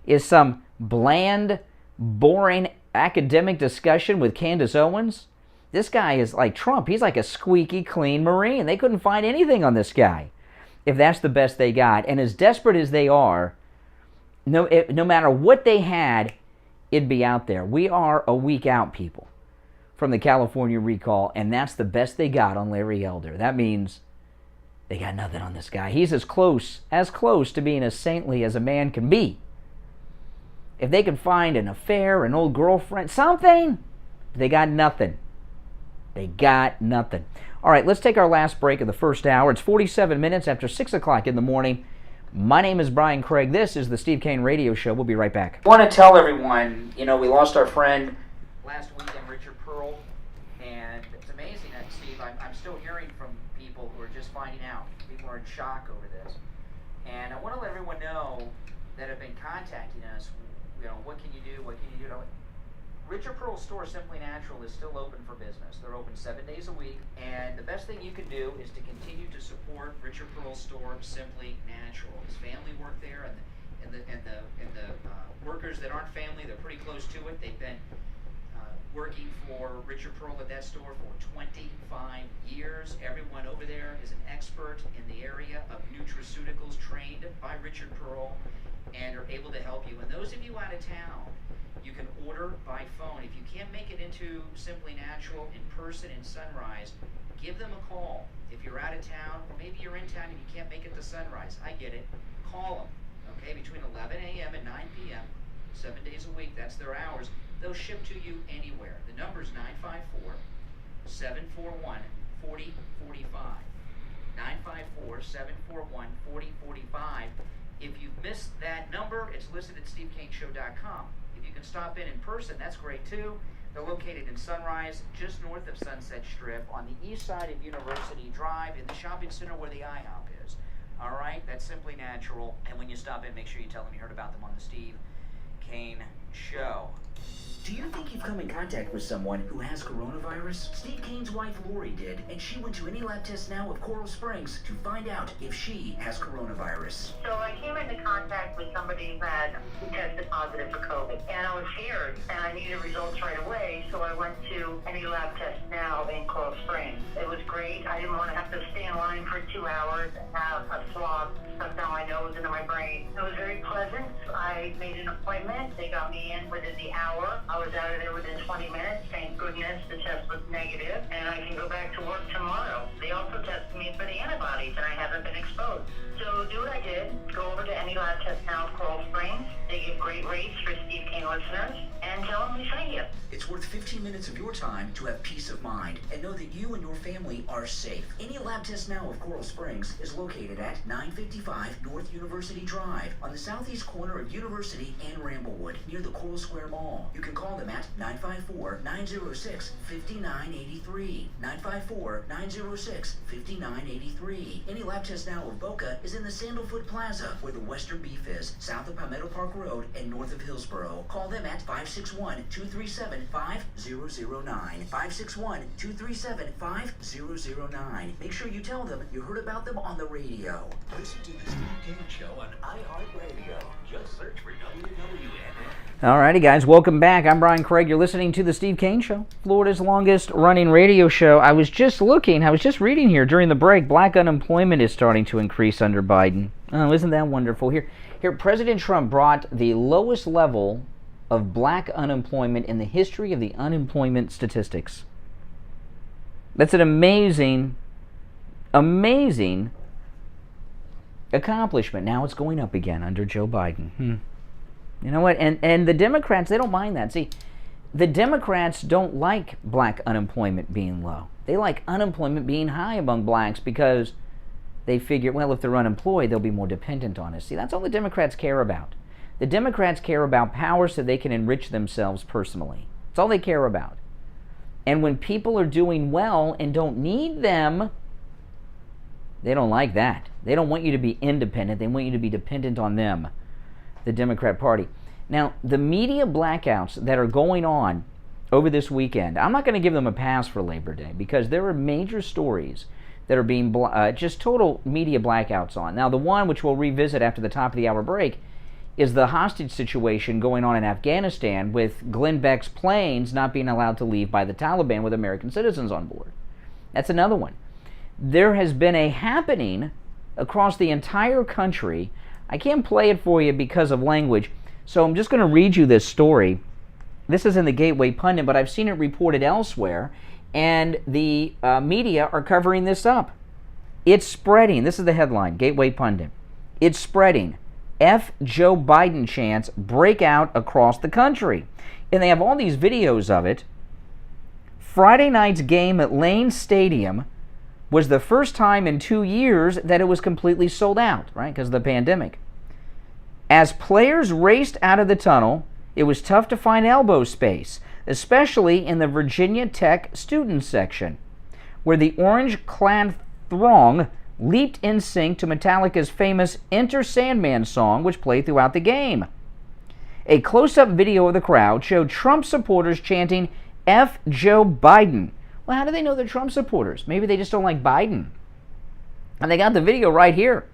is some bland, boring academic discussion with Candace Owens. This guy is like Trump. He's like a squeaky clean Marine. They couldn't find anything on this guy, if that's the best they got. And as desperate as they are, no matter what they had, it'd be out there. We are a week out, people, from the California recall, and that's the best they got on Larry Elder. That means they got nothing on this guy. He's as close to being as saintly as a man can be. If they could find an affair, an old girlfriend, something, they got nothing. They got nothing. All right, let's take our last break of the first hour. It's 47 minutes after 6 o'clock in the morning. My name is Brian Craig. This is the Steve Kane Radio Show. We'll be right back. I want to tell everyone, we lost our friend last weekend, Richard Pearl, and it's amazing that, Steve, I'm still hearing from people who are just finding out. People are in shock over this. And I want to let everyone know that have been contacting us, what can you do, what can you do? Richard Pearl's store, Simply Natural, is still open for business. They're open 7 days a week, and the best thing you can do is to continue to support Richard Pearl's store, Simply Natural. His family work there, and the workers that aren't family, they're pretty close to it. They've been working for Richard Pearl at that store for 25 years. Everyone over there is an expert in the area of nutraceuticals, trained by Richard Pearl, and are able to help you. And those of you out of town, you can order by phone. If you can't make it into Simply Natural in person in Sunrise, give them a call. If you're out of town, or maybe you're in town and you can't make it to Sunrise, I get it. Call them, okay, between 11 a.m. and 9 p.m., 7 days a week, that's their hours. They'll ship to you anywhere. The number's 954-741-4045. 954-741-4045. If you've missed that number, it's listed at SteveKaneShow.com. If you can stop in person, that's great too. They're located in Sunrise, just north of Sunset Strip, on the east side of University Drive, in the shopping center where the IHOP is. All right, that's Simply Natural. And when you stop in, make sure you tell them you heard about them on the Steve Kane Show. Do you think you've come in contact with someone who has coronavirus? Steve Kane's wife Lori did, and she went to Any Lab Test Now of Coral Springs to find out if she has coronavirus. So I came into contact with somebody who tested positive for COVID, and I was scared, and I needed results right away, so I went to Any Lab Test Now in Coral Springs. It was great. I didn't want to have to stay in line for 2 hours and have a swab stuck down my nose into my brain. It was very pleasant. I made an appointment. They got me in within the hour. I was out of there within 20 minutes. Thank goodness the test was negative, and I can go back to work tomorrow. They also tested me for the antibodies, and I haven't been exposed. So do what I did. Go over to Any Lab Test Now of Coral Springs. They give great rates for Steve Kane listeners, and tell them we sent you. It's worth 15 minutes of your time to have peace of mind and know that you and your family are safe. Any Lab Test Now of Coral Springs is located at 955 North University Drive on the southeast corner of University and Ramblewood near the Coral Square Mall. You can call them at 954-906-5983. 954-906-5983. Any Lab Test Now of Boca is in the Sandalfoot Plaza where the Western Beef is, south of Palmetto Park Road and north of Hillsboro. Call them at 561-237-5009. 561-237-5009. Make sure you tell them you heard about them on the radio. Listen to the Steve Kane Show on iHeartRadio. Just search for WWN. Alrighty, guys, welcome back. I'm Brian Craig. You're listening to the Steve Kane Show, Florida's longest running radio show. I was just reading here during the break, black unemployment is starting to increase under Biden. Oh, isn't that wonderful? Here, President Trump brought the lowest level of black unemployment in the history of the unemployment statistics. That's an amazing accomplishment. Now it's going up again under Joe Biden. You know what? And the Democrats, they don't mind that. See, the Democrats don't like black unemployment being low. They like unemployment being high among blacks because they figure, well, if they're unemployed, they'll be more dependent on us. See, that's all the Democrats care about. The Democrats care about power so they can enrich themselves personally. That's all they care about. And when people are doing well and don't need them, they don't like that. They don't want you to be independent. They want you to be dependent on them, the Democrat Party. Now, the media blackouts that are going on over this weekend, I'm not going to give them a pass for Labor Day because there are major stories that are being just total media blackouts on. Now, the one which we'll revisit after the top of the hour break is the hostage situation going on in Afghanistan with Glenn Beck's planes not being allowed to leave by the Taliban with American citizens on board. That's another one. There has been a happening across the entire country. I can't play it for you because of language, so I'm just going to read you this story. This is in the Gateway Pundit, but I've seen it reported elsewhere, and the media are covering this up. It's spreading. This is the headline, Gateway Pundit. It's spreading. F. Joe Biden chants break out across the country. And they have all these videos of it. Friday night's game at Lane Stadium was the first time in 2 years that it was completely sold out, right, because of the pandemic. As players raced out of the tunnel, it was tough to find elbow space, especially in the Virginia Tech student section, where the orange-clad throng leaped in sync to Metallica's famous Enter Sandman song, which played throughout the game. A close-up video of the crowd showed Trump supporters chanting, F. Joe Biden. Well, how do they know they're Trump supporters? Maybe they just don't like Biden. And they got the video right here.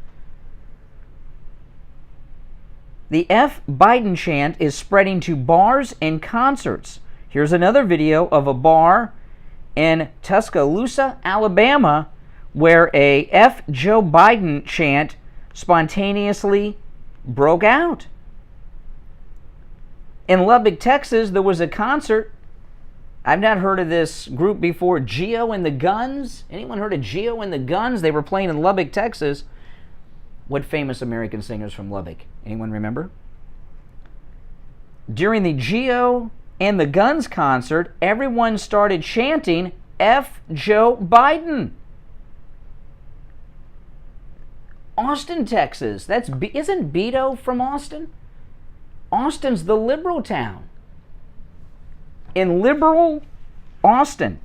The F. Biden chant is spreading to bars and concerts. Here's another video of a bar in Tuscaloosa, Alabama, where a F. Joe Biden chant spontaneously broke out. In Lubbock, Texas, there was a concert. I've not heard of this group before, Geo and the Guns. Anyone heard of Geo and the Guns? They were playing in Lubbock, Texas. What famous American singers from Lubbock? Anyone remember? During the Geo and the Guns concert, everyone started chanting F. Joe Biden. Austin, Texas. Isn't Beto from Austin? Austin's the liberal town. In liberal Austin,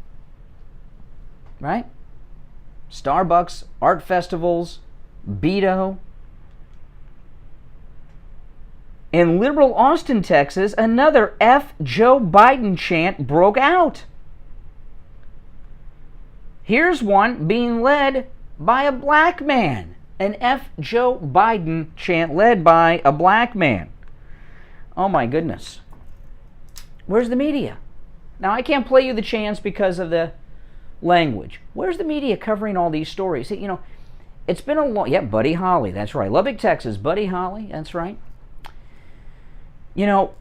right? Starbucks, art festivals, Beto. In liberal Austin, Texas, another F. Joe Biden chant broke out. Here's one being led by a black man. An F. Joe Biden chant led by a black man. Oh my goodness. Where's the media? Now, I can't play you the chants because of the language. Where's the media covering all these stories? You know, it's been a long... Yeah, Buddy Holly, that's right. Lubbock, Texas, Buddy Holly, that's right. You know,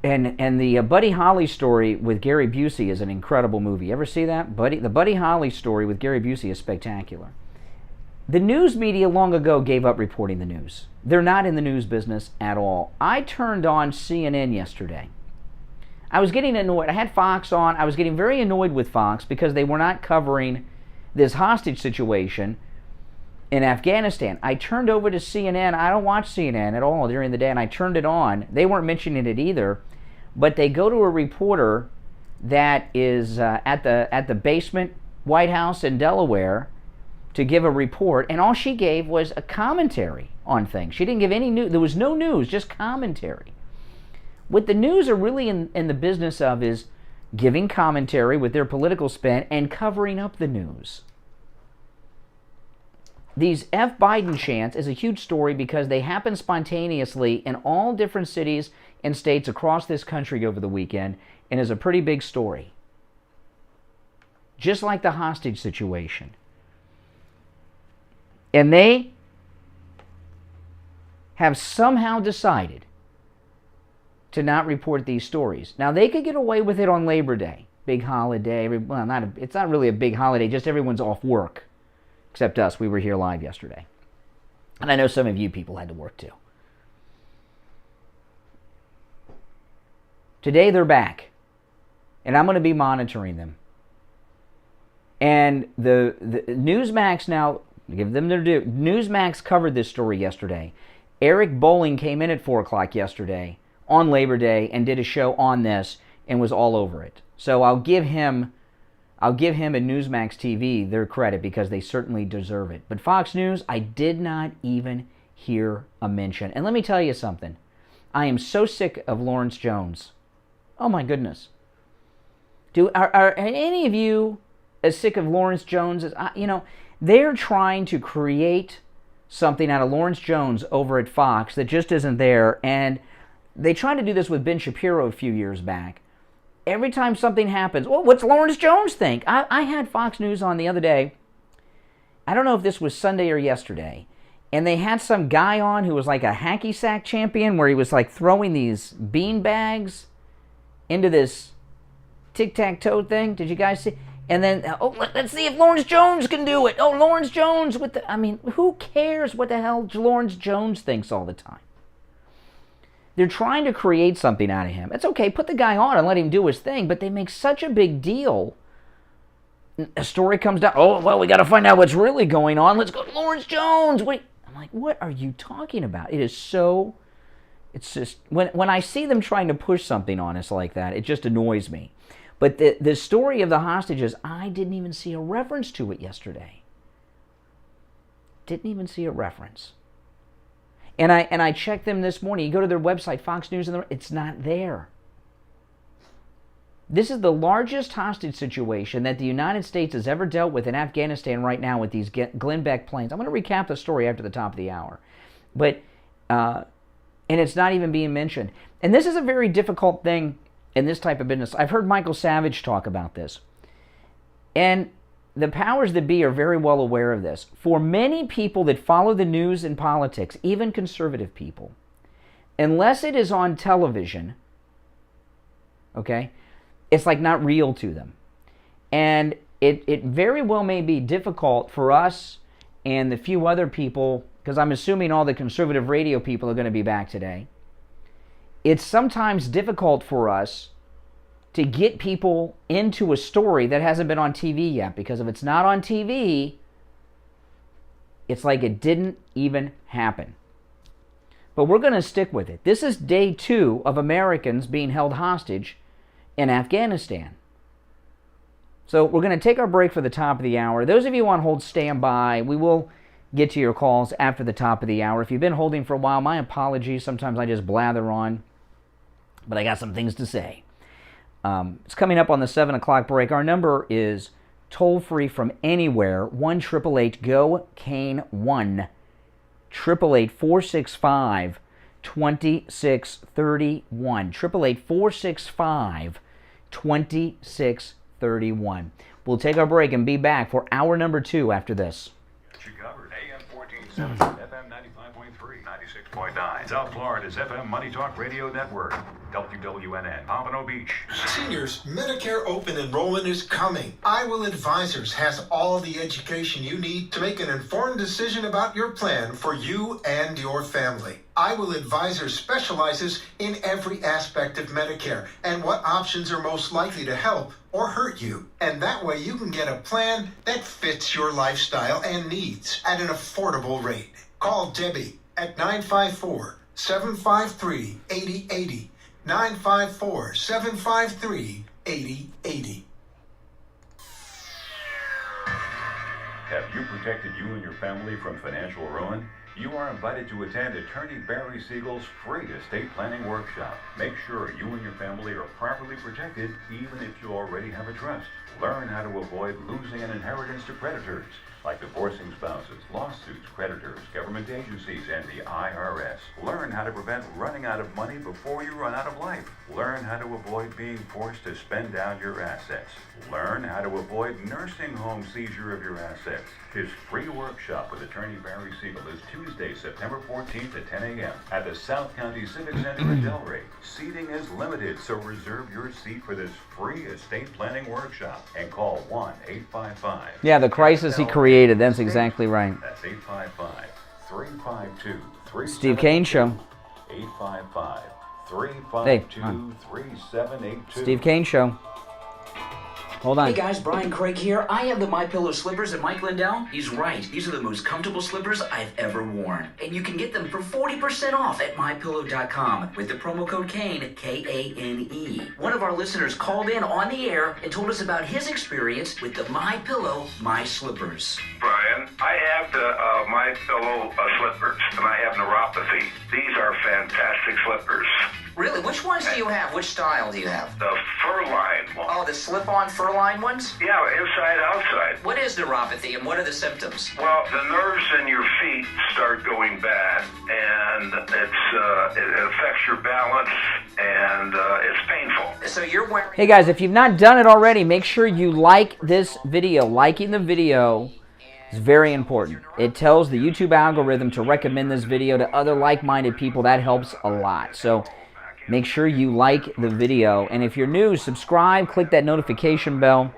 and the Buddy Holly story with Gary Busey is an incredible movie. You ever see that? The Buddy Holly story with Gary Busey is spectacular. The news media long ago gave up reporting the news. They're not in the news business at all. I turned on CNN yesterday. I was getting annoyed. I had Fox on. I was getting very annoyed with Fox because they were not covering this hostage situation in Afghanistan. I turned over to CNN. I don't watch CNN at all during the day, and I turned it on. They weren't mentioning it either, but they go to a reporter that is at the basement White House in Delaware to give a report, and all she gave was a commentary on things. She didn't give any news. There was no news, just commentary. What the news are really in the business of is giving commentary with their political spin and covering up the news. These F. Biden chants is a huge story because they happen spontaneously in all different cities and states across this country over the weekend and is a pretty big story. Just like the hostage situation. And they have somehow decided to not report these stories. Now, they could get away with it on Labor Day, big holiday. It's not really a big holiday, just everyone's off work, except us. We were here live yesterday. And I know some of you people had to work too. Today, they're back, and I'm going to be monitoring them. And the Newsmax now... Give them their due. Newsmax covered this story yesterday. Eric Bolling came in at 4 o'clock yesterday on Labor Day and did a show on this and was all over it. So I'll give him and Newsmax TV their credit because they certainly deserve it. But Fox News, I did not even hear a mention. And let me tell you something. I am so sick of Lawrence Jones. Oh my goodness. Are any of you as sick of Lawrence Jones as they're trying to create something out of Lawrence Jones over at Fox that just isn't there. And they tried to do this with Ben Shapiro a few years back. Every time something happens, well, what's Lawrence Jones think? I had Fox News on the other day. I don't know if this was Sunday or yesterday. And they had some guy on who was like a hacky sack champion where he was like throwing these bean bags into this tic-tac-toe thing. Did you guys see? And then, let's see if Lawrence Jones can do it. Oh, Lawrence Jones with the... I mean, who cares what the hell Lawrence Jones thinks all the time? They're trying to create something out of him. It's okay, put the guy on and let him do his thing, but they make such a big deal. A story comes down, oh, well, we got to find out what's really going on. Let's go to Lawrence Jones. Wait. I'm like, what are you talking about? It is so... It's just... When I see them trying to push something on us like that, it just annoys me. But the story of the hostages, I didn't even see a reference to it yesterday. Didn't even see a reference. And I checked them this morning. You go to their website, Fox News, and it's not there. This is the largest hostage situation that the United States has ever dealt with in Afghanistan right now with these Glenn Beck planes. I'm going to recap the story after the top of the hour. But, and it's not even being mentioned. And this is a very difficult thing in this type of business. I've heard Michael Savage talk about this. And the powers that be are very well aware of this. For many people that follow the news and politics, even conservative people, unless it is on television, okay, it's like not real to them. And it very well may be difficult for us and the few other people, because I'm assuming all the conservative radio people are going to be back today. It's sometimes difficult for us to get people into a story that hasn't been on TV yet, because if it's not on TV, it's like it didn't even happen. But we're going to stick with it. This is day 2 of Americans being held hostage in Afghanistan. So we're going to take our break for the top of the hour. Those of you on hold, stand by. We will get to your calls after the top of the hour. If you've been holding for a while, my apologies. Sometimes I just blather on, but I got some things to say. It's coming up on the 7 o'clock break. Our number is toll-free from anywhere, 1-888-GO-KANE 1, 888-465-2631, 888-465-2631. We'll take our break and be back for hour number 2 after this. You covered AM 1470, FM 95.3, 96.9. South Florida's FM Money Talk Radio Network. WWNN, Pompano Beach. Seniors, Medicare open enrollment is coming. I Will Advisors has all the education you need to make an informed decision about your plan for you and your family. I Will Advisors specializes in every aspect of Medicare and what options are most likely to help or hurt you. And that way you can get a plan that fits your lifestyle and needs at an affordable rate. Call Debbie at 954-753-8080. 954-753-8080. Have you protected you and your family from financial ruin? You are invited to attend Attorney Barry Siegel's free estate planning workshop. Make sure you and your family are properly protected, even if you already have a trust. Learn how to avoid losing an inheritance to predators, like divorcing spouses, lawsuits, creditors, government agencies, and the IRS. Learn how to prevent running out of money before you run out of life. Learn how to avoid being forced to spend down your assets. Learn how to avoid nursing home seizure of your assets. His free workshop with Attorney Barry Siegel is Tuesday, September 14th at 10 a.m. at the South County Civic Center in Delray. Seating is limited, so reserve your seat for this free estate planning workshop and call 1-855. Yeah, the crisis he created. That's exactly right. That's 855-352-3782. Steve Kane Show. 855-352-3782. Steve Kane Show. Hold on. Hey guys, Brian Craig here. I have the MyPillow slippers, and Mike Lindell, he's right. These are the most comfortable slippers I've ever worn. And you can get them for 40% off at MyPillow.com with the promo code KANE, K-A-N-E. One of our listeners called in on the air and told us about his experience with the MyPillow My Slippers. Brian, I have the MyPillow slippers, and I have neuropathy. These are fantastic slippers. Really? Which ones do you have? Which style do you have? The fur-lined one. Oh, the slip-on fur-lined ones? Yeah, inside, outside. What is neuropathy and what are the symptoms? Well, the nerves in your feet start going bad, and it affects your balance, and it's painful. So you're wearing... Hey guys, if you've not done it already, make sure you like this video. Liking the video is very important. It tells the YouTube algorithm to recommend this video to other like-minded people. That helps a lot. So make sure you like the video. And if you're new, subscribe, click that notification bell.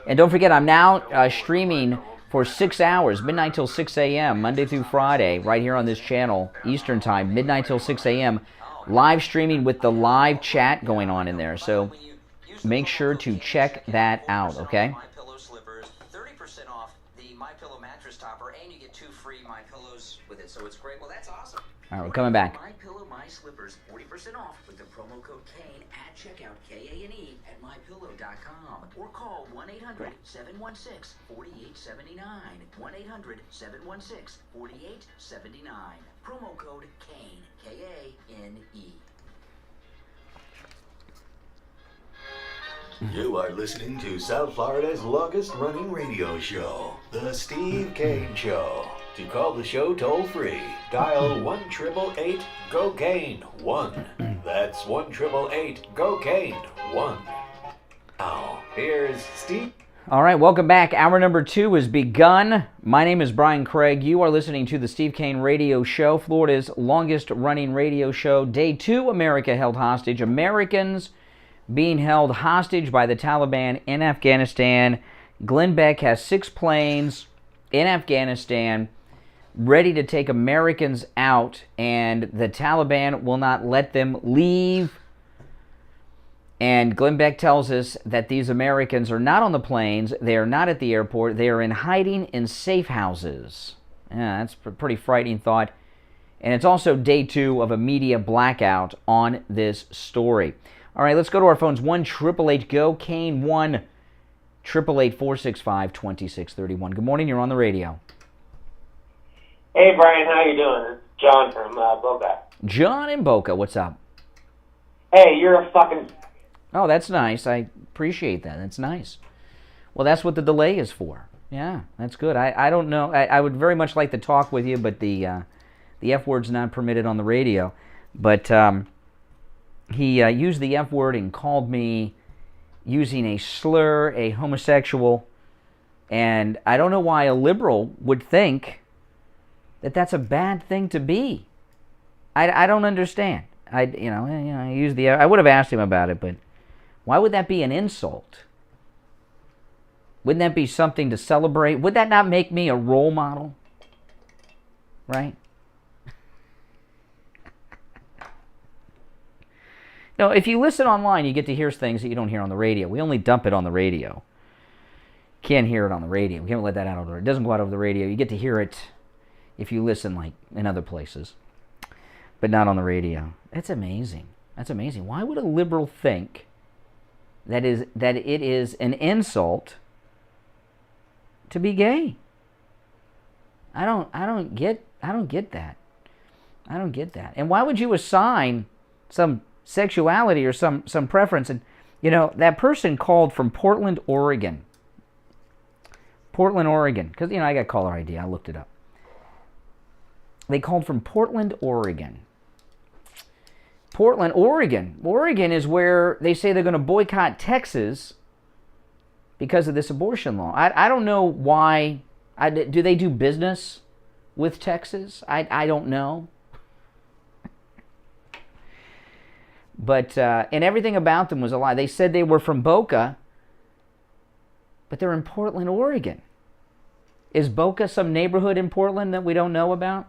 And don't forget, I'm now streaming for 6 hours, midnight till 6 a.m., Monday through Friday, right here on this channel, Eastern Time, midnight till 6 a.m., live streaming with the live chat going on in there. So make sure to check that out, okay? So it's great. Well, that's awesome. All right, we're coming back. My Pillow, My Slippers, 40% off with the promo code KANE at checkout, K-A-N-E, at mypillow.com. Or call 1-800-716-4879. 1-800-716-4879. Promo code KANE, K-A-N-E. You are listening to South Florida's longest-running radio show, The Steve Kane Show. To call the show toll-free, dial 1-888-GO-KANE-1. That's 1-888-GO-KANE-1. Now, here's Steve. All right, welcome back. Hour number 2 has begun. My name is Brian Craig. You are listening to the Steve Kane Radio Show, Florida's longest-running radio show. Day 2, America held hostage. Americans being held hostage by the Taliban in Afghanistan. Glenn Beck has 6 planes in Afghanistan ready to take Americans out, and the Taliban will not let them leave. And Glenn Beck tells us that these Americans are not on the planes, they are not at the airport, they are in hiding in safe houses. Yeah, that's a pretty frightening thought. And it's also day 2 of a media blackout on this story. All right, let's go to our phones. 1-888-GO-KANE, 1-888-465-2631. Good morning, you're on the radio. Hey, Brian, how you doing? It's John from Boca. John in Boca, what's up? Hey, you're a fucking... Oh, that's nice. I appreciate that. That's nice. Well, that's what the delay is for. Yeah, that's good. I don't know. I would very much like to talk with you, but the F word's not permitted on the radio. But he used the F word and called me using a slur, a homosexual, and I don't know why a liberal would think that that's a bad thing to be. I don't understand. I use the... I would have asked him about it, but why would that be an insult? Wouldn't that be something to celebrate? Would that not make me a role model? Right? No, if you listen online, you get to hear things that you don't hear on the radio. We only dump it on the radio. Can't hear it on the radio. We can't let that out over. It doesn't go out over the radio. You get to hear it if you listen, like, in other places, but not on the radio. That's amazing. That's amazing. Why would a liberal think that it is an insult to be gay? I don't get that. I don't get that. And why would you assign some sexuality or some preference? And that person called from Portland, Oregon. Portland, Oregon, because I got caller ID. I looked it up. They called from Portland, Oregon. Portland, Oregon. Oregon is where they say they're going to boycott Texas because of this abortion law. I don't know why. Do they do business with Texas? I don't know. But, and everything about them was a lie. They said they were from Boca, but they're in Portland, Oregon. Is Boca some neighborhood in Portland that we don't know about?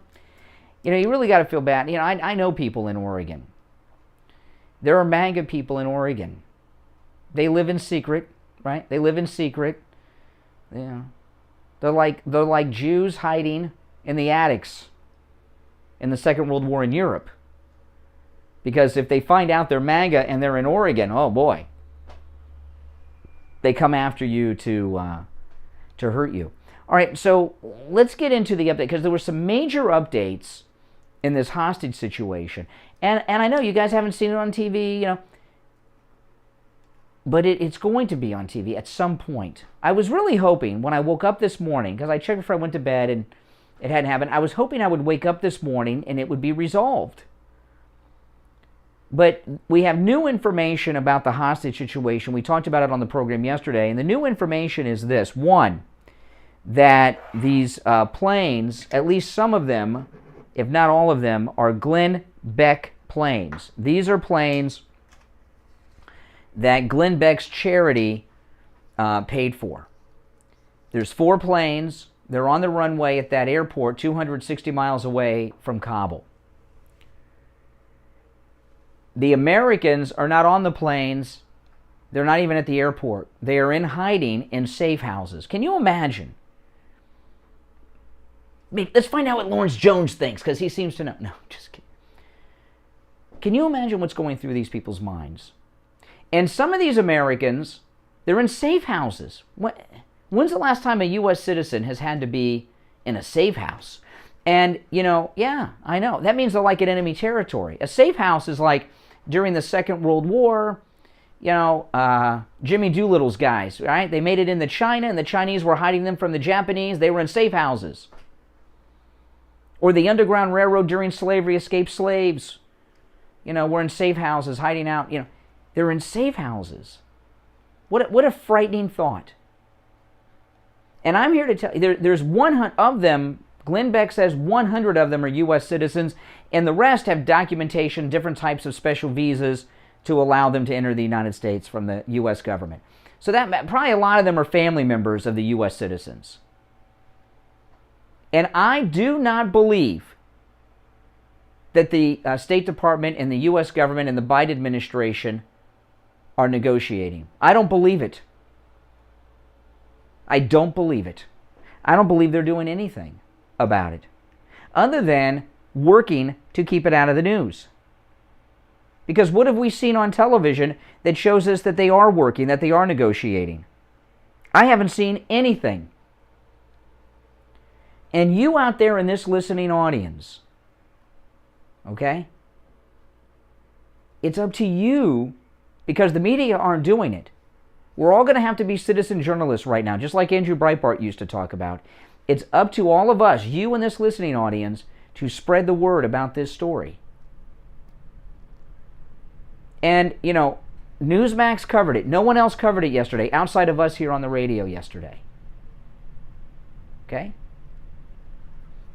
You really got to feel bad. I know people in Oregon. There are MAGA people in Oregon. They live in secret, right? They live in secret. Yeah. They're like Jews hiding in the attics in the Second World War in Europe. Because if they find out they're MAGA and they're in Oregon, oh boy, they come after you to hurt you. All right, so let's get into the update, because there were some major updates in this hostage situation. And I know you guys haven't seen it on TV, you know, but it's going to be on TV at some point. I was really hoping when I woke up this morning, because I checked before I went to bed and it hadn't happened, I was hoping I would wake up this morning and it would be resolved. But we have new information about the hostage situation. We talked about it on the program yesterday, and the new information is this. One, that these planes, at least some of them, if not all of them, are Glenn Beck planes. These are planes that Glenn Beck's charity paid for. There's 4 planes. They're on the runway at that airport 260 miles away from Kabul. The Americans are not on the planes. They're not even at the airport. They are in hiding in safe houses. Can you imagine? I mean, let's find out what Lawrence Jones thinks, because he seems to know. No, just kidding. Can you imagine what's going through these people's minds? And some of these Americans, they're in safe houses. When's the last time a U.S. citizen has had to be in a safe house? And, you know, yeah, I know. That means they're like in enemy territory. A safe house is like during the Second World War, you know, Jimmy Doolittle's guys, right? They made it into China, and the Chinese were hiding them from the Japanese. They were in safe houses. Or the Underground Railroad during slavery, escaped slaves, you know, were in safe houses, hiding out, you know. They're in safe houses. What a frightening thought. And I'm here to tell you, there's 100 of them. Glenn Beck says 100 of them are U.S. citizens, and the rest have documentation, different types of special visas to allow them to enter the United States from the U.S. government. So that probably a lot of them are family members of the U.S. citizens. And I do not believe that the State Department and the U.S. government and the Biden administration are negotiating. I don't believe it. I don't believe it. I don't believe they're doing anything about it, other than working to keep it out of the news. Because what have we seen on television that shows us that they are working, that they are negotiating? I haven't seen anything. And you out there in this listening audience, okay? It's up to you, because the media aren't doing it. We're all going to have to be citizen journalists right now, just like Andrew Breitbart used to talk about. It's up to all of us, you and this listening audience, to spread the word about this story. And, you know, Newsmax covered it. No one else covered it yesterday, outside of us here on the radio yesterday. Okay?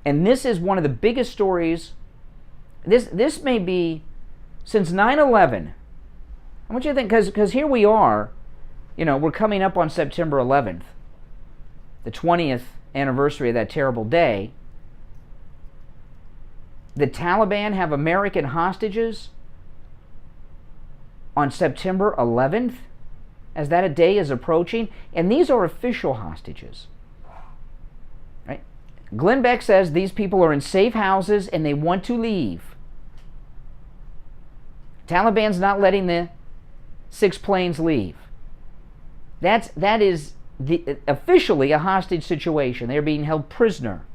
And this is one of the biggest stories. This may be, since 9/11, I want you to think, because here we are, you know, we're coming up on September 11th, the 20th anniversary of that terrible day. The Taliban have American hostages on September 11th, as that a day is approaching, and these are official hostages. Right? Glenn Beck says these people are in safe houses and they want to leave. Taliban's not letting the 6 planes leave. That is officially a hostage situation. They're being held prisoner.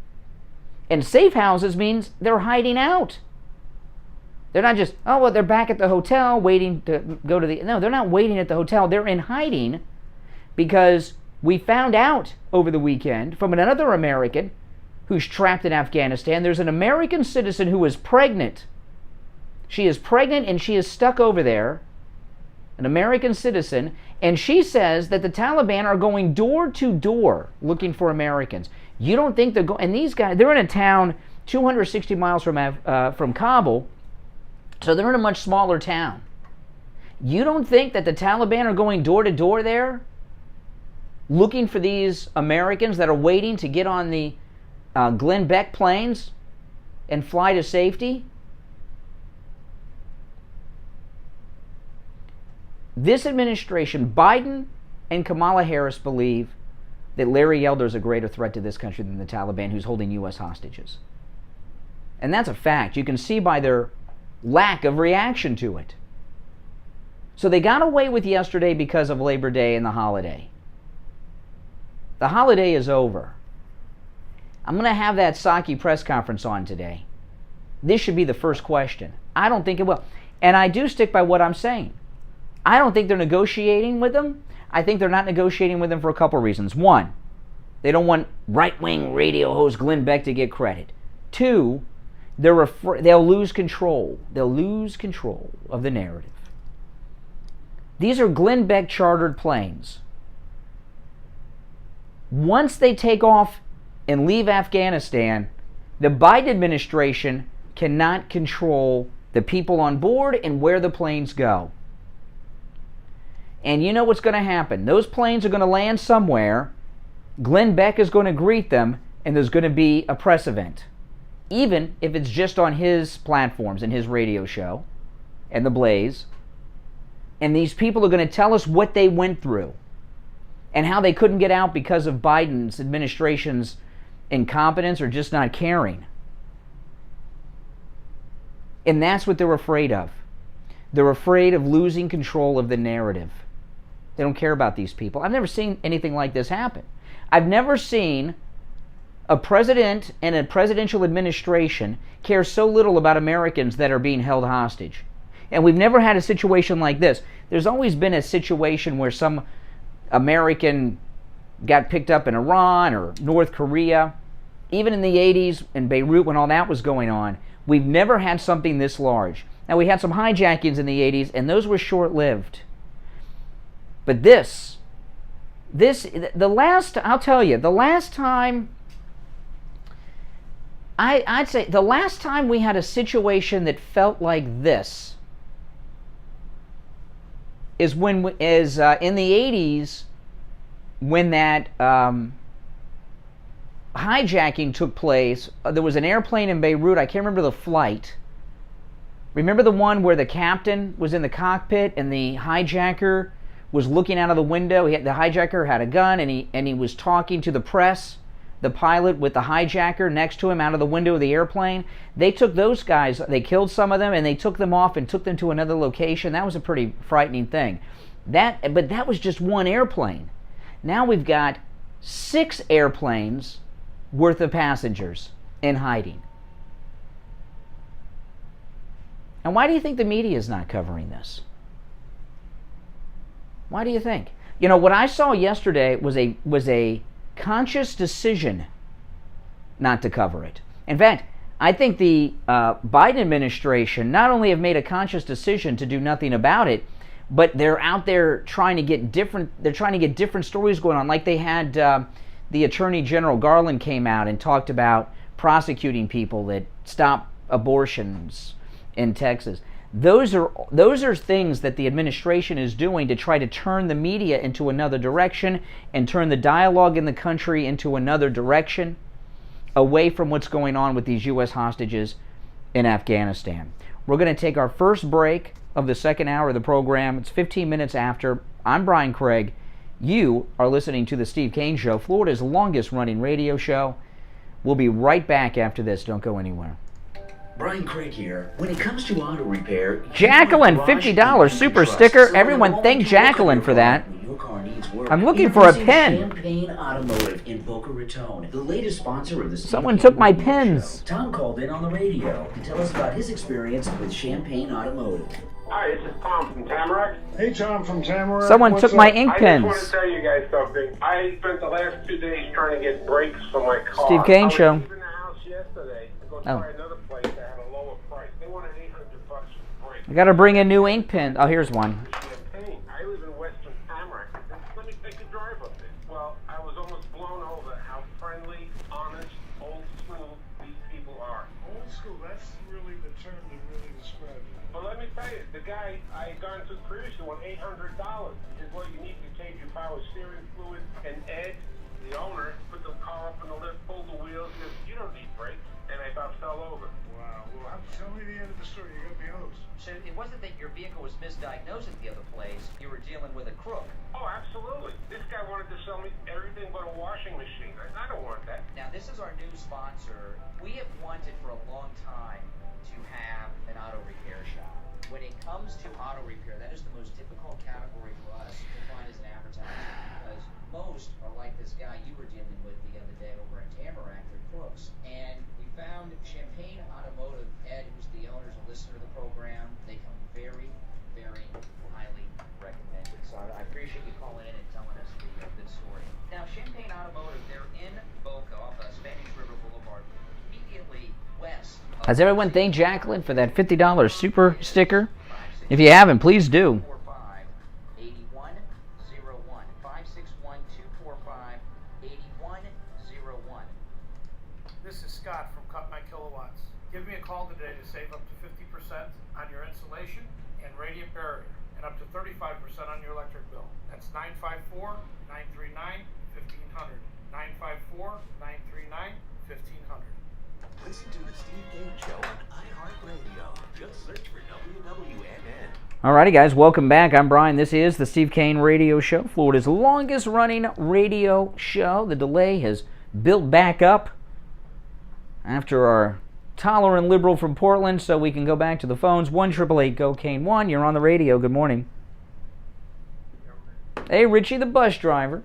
And safe houses means they're hiding out. They're not just, oh, well, they're back at the hotel waiting to go to the... No, they're not waiting at the hotel. They're in hiding because we found out over the weekend from another American who's trapped in Afghanistan. There's an American citizen who is pregnant. She is pregnant and she is stuck over there, an American citizen, and she says that the Taliban are going door to door looking for Americans. You don't think they're going... And these guys, they're in a town 260 miles from Kabul, so they're in a much smaller town. You don't think that the Taliban are going door to door there looking for these Americans that are waiting to get on the Glenn Beck planes and fly to safety? This administration, Biden and Kamala Harris, believe that Larry Elder is a greater threat to this country than the Taliban, who's holding U.S. hostages. And that's a fact. You can see by their lack of reaction to it. So they got away with yesterday because of Labor Day and the holiday. The holiday is over. I'm going to have that Psaki press conference on today. This should be the first question. I don't think it will. And I do stick by what I'm saying. I don't think they're negotiating with them. I think they're not negotiating with them for a couple reasons. One, they don't want right-wing radio host Glenn Beck to get credit. Two, they'll lose control. They'll lose control of the narrative. These are Glenn Beck chartered planes. Once they take off and leave Afghanistan, the Biden administration cannot control the people on board and where the planes go. And you know what's going to happen. Those planes are going to land somewhere. Glenn Beck is going to greet them, and there's going to be a press event. Even if it's just on his platforms and his radio show and The Blaze. And these people are going to tell us what they went through and how they couldn't get out because of Biden's administration's incompetence or just not caring. And that's what they're afraid of. They're afraid of losing control of the narrative. They don't care about these people. I've never seen anything like this happen. I've never seen a president and a presidential administration care so little about Americans that are being held hostage. And we've never had a situation like this. There's always been a situation where some American got picked up in Iran or North Korea. Even in the 80s in Beirut when all that was going on, we've never had something this large. Now, we had some hijackings in the 80s, and those were short-lived. But I'll tell you, the last time, I'd say the last time we had a situation that felt like this is in the 80s when that hijacking took place. There was an airplane in Beirut. I can't remember the flight. Remember the one where the captain was in the cockpit and the hijacker was looking out of the window? The hijacker had a gun and he was talking to the press, the pilot with the hijacker next to him out of the window of the airplane. They took those guys, they killed some of them, and they took them off and took them to another location. That was a pretty frightening thing. But that was just one airplane. Now we've got 6 airplanes worth of passengers in hiding. And why do you think the media is not covering this? Why do you think? You know, what I saw yesterday was a conscious decision not to cover it. In fact, I think the Biden administration not only have made a conscious decision to do nothing about it, but they're out there trying to get different stories going on. Like they had the Attorney General Garland came out and talked about prosecuting people that stop abortions in Texas. Those are things that the administration is doing to try to turn the media into another direction and turn the dialogue in the country into another direction, away from what's going on with these U.S. hostages in Afghanistan. We're going to take our first break of the second hour of the program. It's 15 minutes after. I'm Brian Craig. You are listening to The Steve Kane Show, Florida's longest-running radio show. We'll be right back after this. Don't go anywhere. Brian Craig here. When it comes to auto repair, Jacqueline, $50 super sticker. Everyone thank Jacqueline for that. I'm looking for a pen. Champagne Automotive in Boca Raton, the latest sponsor of the Someone took my pens. Tom called in on the radio to tell us about his experience with Champagne Automotive. Hi, this is Tom from Tamarack. Hey, Tom from Tamarack. Someone took my ink pens. I just want to tell you guys something. I spent the last 2 days trying to get brakes for my car. Steve Kane Show. I was leaving the house yesterday to go try another place that had a lower price. They wanted $800 for brakes. I got to bring a new ink pen. Oh, here's one. Champagne. I live in Western Tamarack. Let me take a drive up there. Well, I was almost blown over how friendly, honest, old school these people are. Old school, that's really the term that really describes it. Well, let me tell you, the guy I had gone to previously won $800. He said, well, you need to change your power steering fluid. And Ed, the owner, put the car up in the lift, pulled the wheels, says, you don't need brakes. And I about fell over. Wow. Well, tell me the end of the story. You got me hosed. So it wasn't that your vehicle was misdiagnosed at the other place. You were dealing with a crook. Oh, absolutely. This guy wanted to sell me everything but a washing machine. I don't want that. Now, this is our new sponsor. We have wanted for a long time to have an auto repair shop. When it comes to auto repair, that is the most difficult category for us to find as an advertiser, because most are like this guy you were dealing with the other day over in Tamarack. They're crooks. And we found Champagne Automotive. Ed, who's the owner, is a listener to the program. Has everyone thanked Jacqueline for that $50 super sticker? If you haven't, please do. 8101 561-245-8101. This is Scott from Cut My Kilowatts. Give me a call today to save up to 50% on your insulation and radiant barrier, and up to 35% on your electric bill. That's 954-939-1500. 954-939-1500. Listen to the Steve Kane Show on iHeartRadio. Just search for WWNN. Alrighty, guys, welcome back. I'm Brian. This is the Steve Kane Radio Show, Florida's longest-running radio show. The delay has built back up after our tolerant liberal from Portland, so we can go back to the phones. 1-888-GO-KANE-1. You're on the radio. Good morning. Hey, Richie, the bus driver.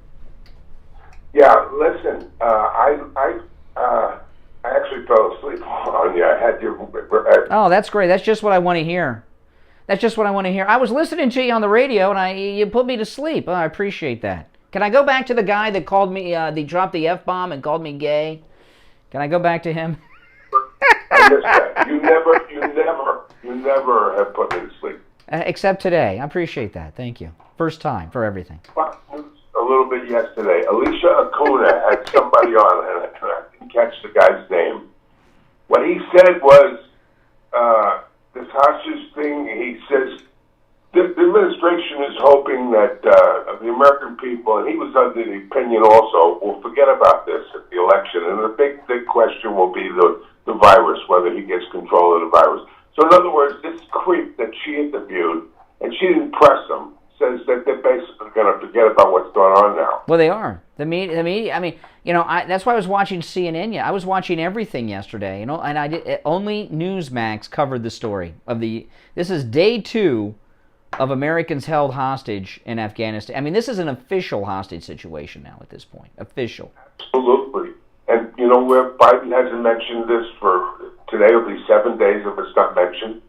Yeah, listen, I actually fell asleep on you. I had you. Oh, that's great. That's just what I want to hear. That's just what I want to hear. I was listening to you on the radio, and you put me to sleep. Oh, I appreciate that. Can I go back to the guy that called me, they dropped the F-bomb and called me gay? Can I go back to him? I missed that. You never have put me to sleep. Except today. I appreciate that. Thank you. First time for everything. A little bit yesterday. Alicia Acuna had somebody on, and I didn't catch the guy's name. What he said was, this hostage thing, he says, the administration is hoping that the American people, and he was under the opinion also, will forget about this at the election. And the big question will be the virus, whether he gets control of the virus. So in other words, this creep that she interviewed, and she didn't press him, says that they're basically going to forget about what's going on now. Well, they are. The media. I mean, that's why I was watching CNN. Yeah, I was watching everything yesterday. And I did. Only Newsmax covered the story of the. This is day 2 of Americans held hostage in Afghanistan. I mean, this is an official hostage situation now at this point. Official. Absolutely. And where Biden hasn't mentioned this for today will be 7 days if it's not mentioned.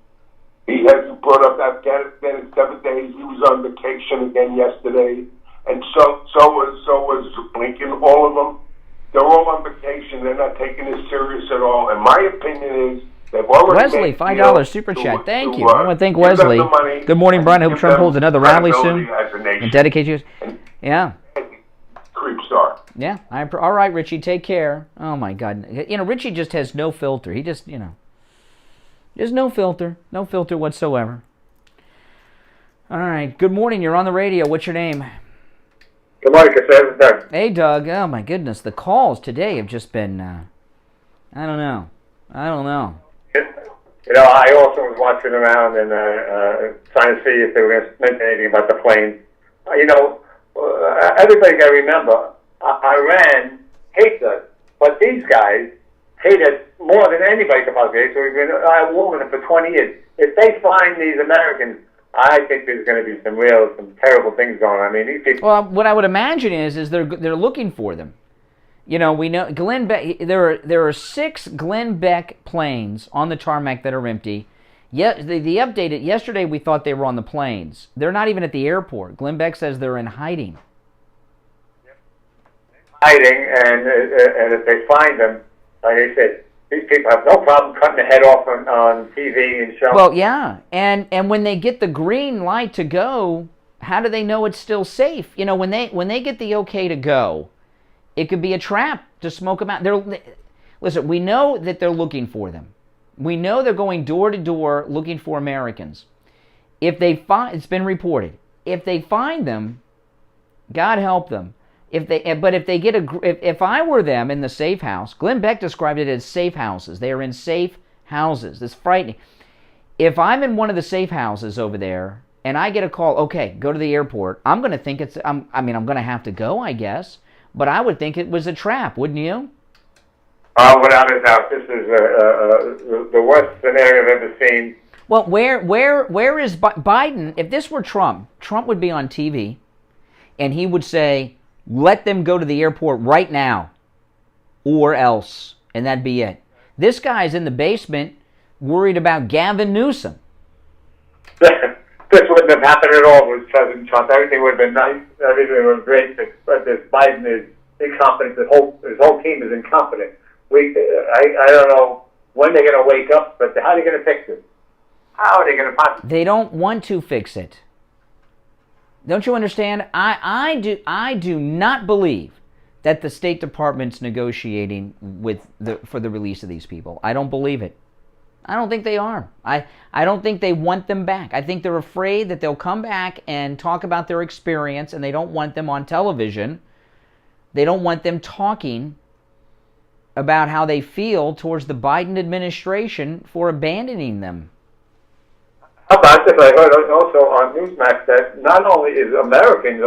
He hasn't brought up Afghanistan in 7 days. He was on vacation again yesterday, and so was Blinken. All of them, they're all on vacation. They're not taking this serious at all. And my opinion is they've already Wesley, $5 super chat. Thank you. I want to thank Wesley. Good morning, Brian. I hope Trump holds another rally soon and dedicates you. Yeah. Creep star. Yeah. All right, Richie. Take care. Oh my God. Richie just has no filter. He just There's no filter whatsoever. All right. Good morning. You're on the radio. What's your name? Good morning, Cassandra. Doug. Hey, Doug. Oh, my goodness. The calls today have just been, I don't know. I also was watching around and trying to see if they were going to mention anything about the plane. Everybody got to remember, Iran hates us, but these guys hate us more than anybody could possibly hate. So we've been warning them for 20 years. If they find these Americans, I think there's going to be some terrible things going on. I mean, these people. Well, what I would imagine is they're looking for them. We know Glenn Beck. There are 6 Glenn Beck planes on the tarmac that are empty. Yet the updated yesterday, we thought they were on the planes. They're not even at the airport. Glenn Beck says they're in hiding. Hiding, and if they find them, like I said, these people have no problem cutting the head off on TV and showing. Well, yeah, and when they get the green light to go, how do they know it's still safe? When they get the okay to go, it could be a trap to smoke them out. Listen, we know that they're looking for them. We know they're going door to door looking for Americans. If they find, it's been reported, if they find them, God help them. If I were them in the safe house, Glenn Beck described it as safe houses. They are in safe houses. It's frightening. If I'm in one of the safe houses over there and I get a call, okay, go to the airport, I'm going to think I'm going to have to go, I guess. But I would think it was a trap, wouldn't you? Without a doubt, this is the worst scenario I've ever seen. Well, where is Biden? If this were Trump would be on TV, and he would say, let them go to the airport right now, or else, and that'd be it. This guy's in the basement worried about Gavin Newsom. This wouldn't have happened at all with President Trump. Everything would have been nice. Everything would have been great. But this Biden is incompetent. His whole team is incompetent. I don't know when they're going to wake up, but how are they going to fix it? How are they going to possibly? They don't want to fix it. Don't you understand? I do not believe that the State Department's negotiating for the release of these people. I don't believe it. I don't think they are. I don't think they want them back. I think they're afraid that they'll come back and talk about their experience, and they don't want them on television. They don't want them talking about how they feel towards the Biden administration for abandoning them. How about this? I heard also on Newsmax that not only is Americans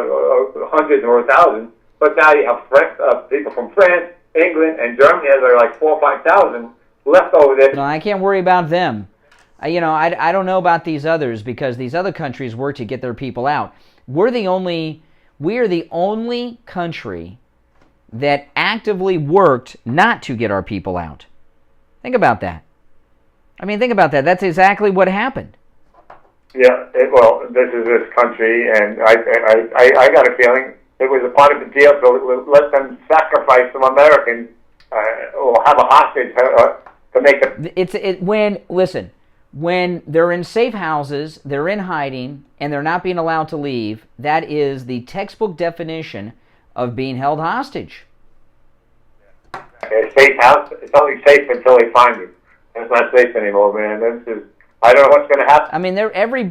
hundreds or thousands, but now you have people from France, England, and Germany. There are like 4,000 or 5,000 left over there. No, I can't worry about them. I don't know about these others because these other countries work to get their people out. We are the only country that actively worked not to get our people out. Think about that. Think about that. That's exactly what happened. Yeah, well, this is this country, and I got a feeling it was a part of the deal, so let them sacrifice some Americans or have a hostage to make them. When they're in safe houses, they're in hiding, and they're not being allowed to leave, that is the textbook definition of being held hostage. A safe house, it's only safe until they find you. It's not safe anymore, man. I don't know what's going to happen. Every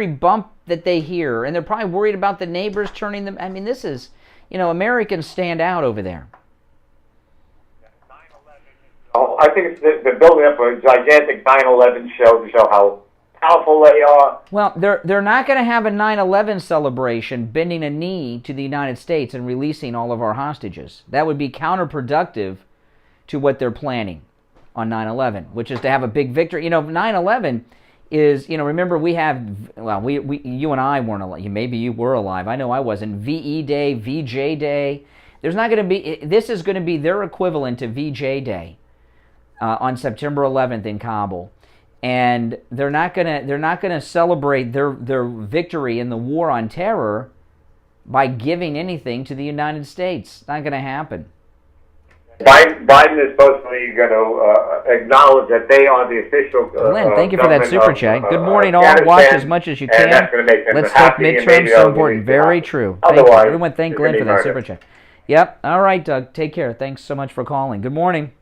bump that they hear, and they're probably worried about the neighbors turning them. This is, Americans stand out over there. Oh, I think they're building up a gigantic 9/11 show to show how powerful they are. Well, they're not going to have a 9/11 celebration bending a knee to the United States and releasing all of our hostages. That would be counterproductive to what they're planning on 9/11, which is to have a big victory. 9/11 is, remember we you and I weren't alive. Maybe you were alive. I know I wasn't. VE Day, VJ Day. There's not going to be, this is going to be their equivalent to VJ Day on September 11th in Kabul. And they're not going to celebrate their victory in the war on terror by giving anything to the United States. It's not going to happen. Biden is supposedly going to acknowledge that they are the official Glenn, thank you for that super chat. Good morning, all. Watch as much as you can. Let's take midterms, so important. Very true. Thank you. Everyone, thank Glenn for that super chat. Yep. All right, Doug. Take care. Thanks so much for calling. Good morning.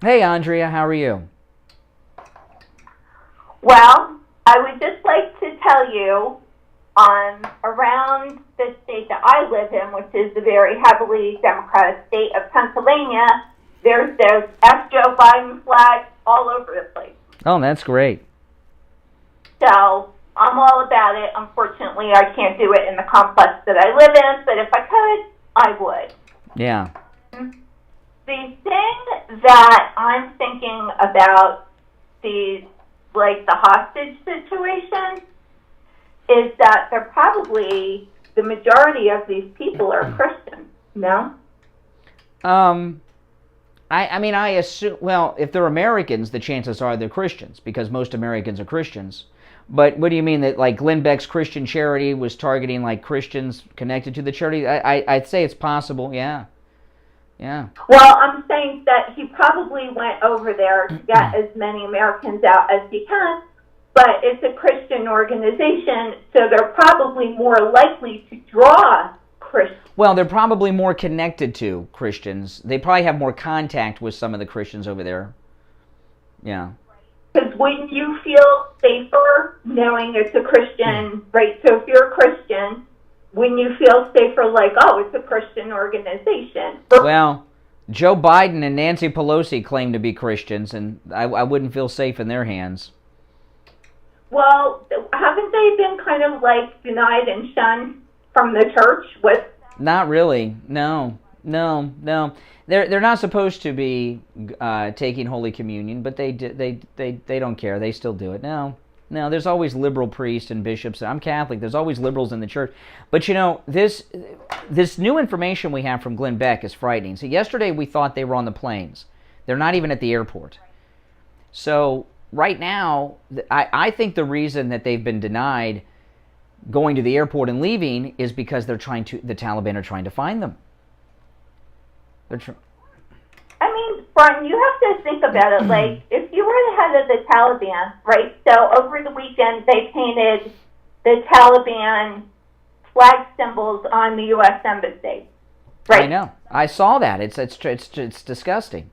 Hey, Andrea. How are you? Well, I would just like to tell you, around the state that I live in, which is the very heavily Democratic state of Pennsylvania, there's F. Joe Biden flags all over the place. Oh, that's great. So I'm all about it. Unfortunately, I can't do it in the complex that I live in, but if I could, I would. Yeah. The thing that I'm thinking about the hostage situation is that they're probably, the majority of these people are Christian, no? I assume, well, if they're Americans, the chances are they're Christians, because most Americans are Christians. But what do you mean that, Glenn Beck's Christian charity was targeting, Christians connected to the charity? I'd say it's possible, yeah. Yeah. Well, I'm saying that he probably went over there to get as many Americans out as he can, but it's a Christian organization, so they're probably more likely to draw Christians. Well, they're probably more connected to Christians. They probably have more contact with some of the Christians over there. Yeah. Because wouldn't you feel safer knowing it's a Christian, right? So if you're a Christian, wouldn't you feel safer it's a Christian organization? Well, Joe Biden and Nancy Pelosi claim to be Christians, and I wouldn't feel safe in their hands. Well, haven't they been kind of denied and shunned from the church? Not really. No. They're not supposed to be taking Holy Communion, but they don't care. They still do it. No. There's always liberal priests and bishops. I'm Catholic. There's always liberals in the church. But this new information we have from Glenn Beck is frightening. So yesterday we thought they were on the planes. They're not even at the airport. So right now, I think the reason that they've been denied going to the airport and leaving is because the Taliban are trying to find them. Brian, you have to think about it. Like, if you were the head of the Taliban, right? So over the weekend, they painted the Taliban flag symbols on the U.S. Embassy. Right? I know. I saw that. It's disgusting.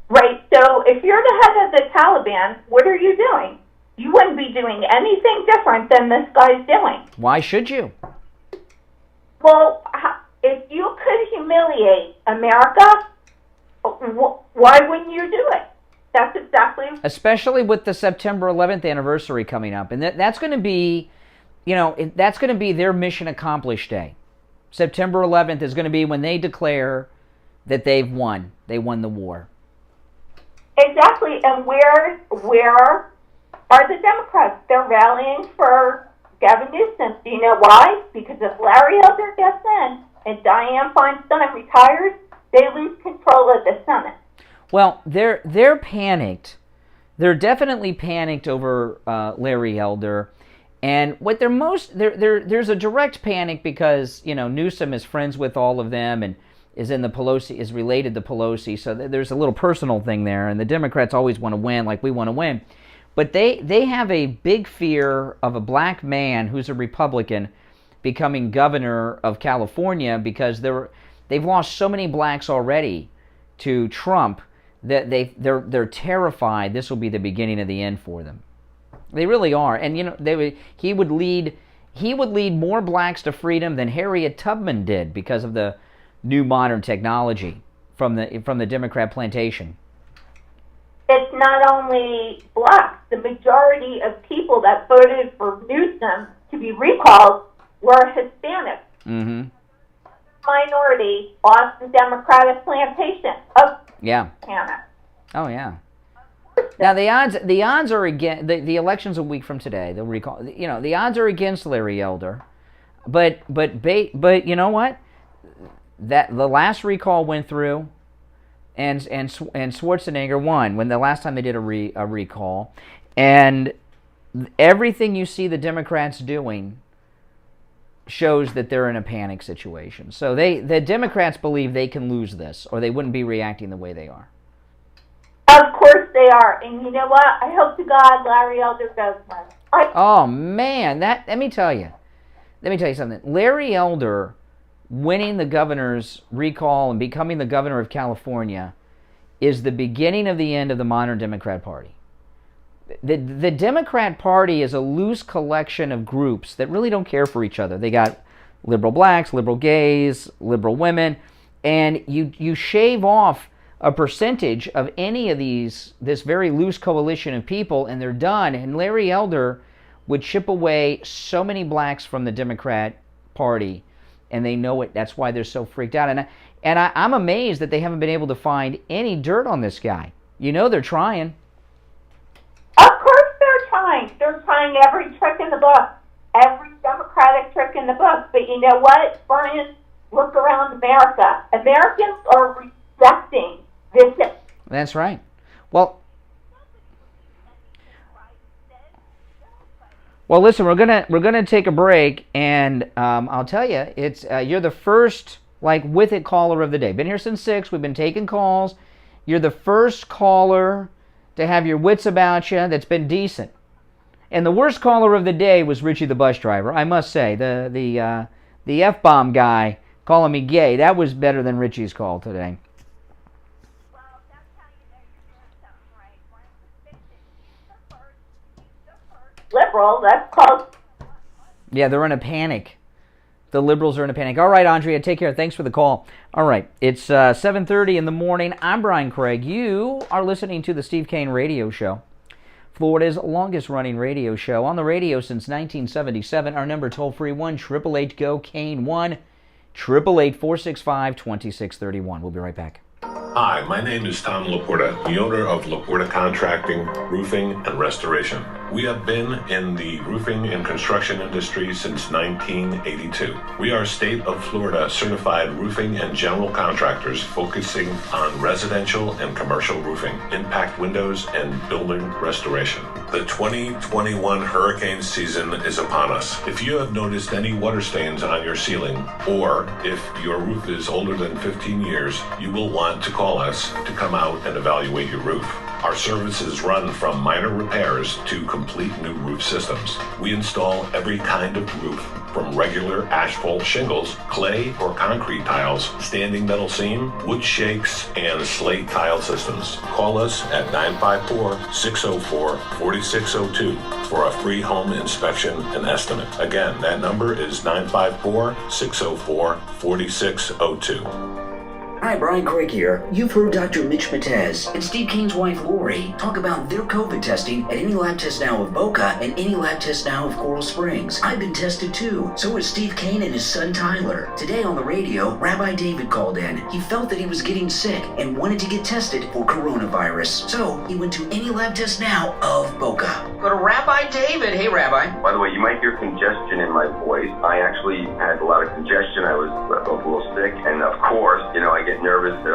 Right. So if you're the head of the Taliban, what are you doing? You wouldn't be doing anything different than this guy's doing. Why should you? Well, if you could humiliate America, why wouldn't you do it? That's exactly... Especially with the September 11th anniversary coming up. And that's going to be, that's going to be their mission accomplished day. September 11th is going to be when they declare that they've won. They won the war. Exactly. And where are the Democrats? They're rallying for Gavin Newsom. Do you know why? Because if Larry Elder gets in and Dianne Feinstein retires, they lose control of the Senate. Well, they're panicked. They're definitely panicked over Larry Elder, and what there's a direct panic because Newsom is friends with all of them and is related to Pelosi, so there's a little personal thing there. And the Democrats always want to win, like we want to win, but they have a big fear of a black man who's a Republican becoming governor of California because they've lost so many blacks already to Trump that they're terrified this will be the beginning of the end for them. They really are. And he would lead more blacks to freedom than Harriet Tubman did because of the new modern technology from the Democrat plantation. It's not only blacks. The majority of people that voted for Newsom to be recalled were Hispanic. Mm-hmm. Minority lost the Democratic plantation of Hannah. Oh yeah. Now the odds are against the election's a week from today. They'll recall. The odds are against Larry Elder, but you know what? That the last recall went through, and Schwarzenegger won when the last time they did a recall, and everything you see the Democrats doing shows that they're in a panic situation. So the Democrats believe they can lose this, or they wouldn't be reacting the way they are. Of course they are, and you know what? I hope to God Larry Elder goes one. Oh man, let me tell you something. Larry Elder winning the governor's recall and becoming the governor of California is the beginning of the end of the modern Democrat Party. The Democrat Party is a loose collection of groups that really don't care for each other. They got liberal blacks, liberal gays, liberal women, and you shave off a percentage of any of this very loose coalition of people, and they're done. And Larry Elder would chip away so many blacks from the Democrat Party, and they know it. That's why they're so freaked out. And I'm amazed that they haven't been able to find any dirt on this guy. They're trying. Of course they're trying. They're trying every trick in the book, every Democratic trick in the book. But you know what, Brian? Look around America. Americans are rejecting this. That's right. Well, listen, we're gonna take a break, and I'll tell you, it's you're the first with it caller of the day. Been here since 6. We've been taking calls. You're the first caller to have your wits about you that's been decent. And the worst caller of the day was Richie the bus driver, I must say. The F-bomb guy calling me gay, that was better than Richie's call today. Liberal, that's called... Yeah, they're in a panic. The liberals are in a panic. All right, Andrea, take care. Thanks for the call. All right, it's 7:30 in the morning. I'm Brian Craig. You are listening to the Steve Kane Radio Show, Florida's longest-running radio show. On the radio since 1977. Our number toll-free, 1-888-GO-KANE, 1-888-465-2631. We'll be right back. Hi, my name is Tom Laporta, the owner of Laporta Contracting, Roofing, and Restoration. We have been in the roofing and construction industry since 1982. We are state of Florida certified roofing and general contractors focusing on residential and commercial roofing, impact windows, and building restoration. The 2021 hurricane season is upon us. If you have noticed any water stains on your ceiling, or if your roof is older than 15 years, you will want to call us to come out and evaluate your roof. Our services run from minor repairs to complete new roof systems. We install every kind of roof, from regular asphalt shingles, clay or concrete tiles, standing metal seam, wood shakes, and slate tile systems. Call us at 954-604-4602 for a free home inspection and estimate. Again, that number is 954-604-4602. Hi, Brian Craig here. You've heard Dr. Mitch Matez and Steve Kane's wife Lori talk about their COVID testing at Any Lab Test Now of Boca and Any Lab Test Now of Coral Springs. I've been tested too. So has Steve Kane and his son Tyler. Today on the radio, Rabbi David called in. He felt that he was getting sick and wanted to get tested for coronavirus. So he went to Any Lab Test Now of Boca. Go to Rabbi David. Hey, Rabbi. By the way, you might hear congestion in my voice. I actually had a lot of congestion. I was a little sick, and of course, I get nervous that,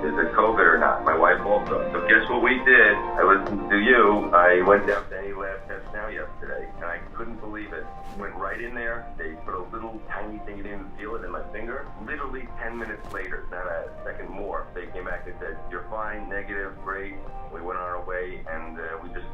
is it COVID or not? My wife also. So guess what we did? I listened to you. I went down to Any Lab Test Now yesterday, and I couldn't believe it. Went right in there. They put a little tiny thing, you didn't feel it in my finger. Literally 10 minutes later, not a second more, they came back and said, you're fine, negative, great. We went on our way, and we just,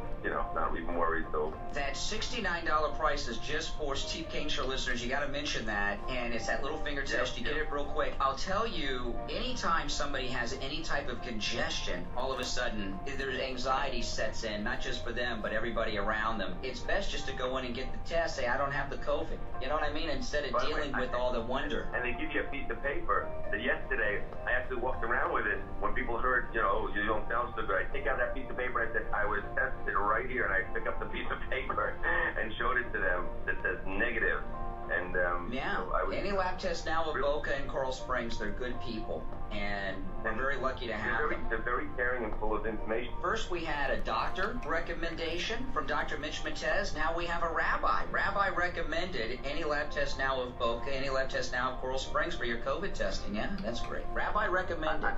not even worried. So that $69 price is just for Steve Kane Show listeners. You got to mention that, and it's that little finger test. You get it real quick. I'll tell you, anytime somebody has any type of congestion, all of a sudden there's anxiety sets in, not just for them, but everybody around them. It's best just to go in and get the test. Say, I don't have the COVID. You know what I mean? Instead of dealing with all the wonder. And they give you a piece of paper. That yesterday, I actually walked around with it. When people heard, you don't sound so good, I take out that piece of paper. I said, I was tested right here, and I pick up the piece of paper and showed it to them that says negative. And Any Lab Test Now of Boca and Coral Springs, they're good people, and we're very lucky to have them. They're very caring and full of information. First, we had a doctor recommendation from Dr. Mitch Matez. Now we have a rabbi. Rabbi recommended Any Lab Test Now of Boca, Any Lab Test Now of Coral Springs for your COVID testing. Yeah, that's great. Rabbi recommended.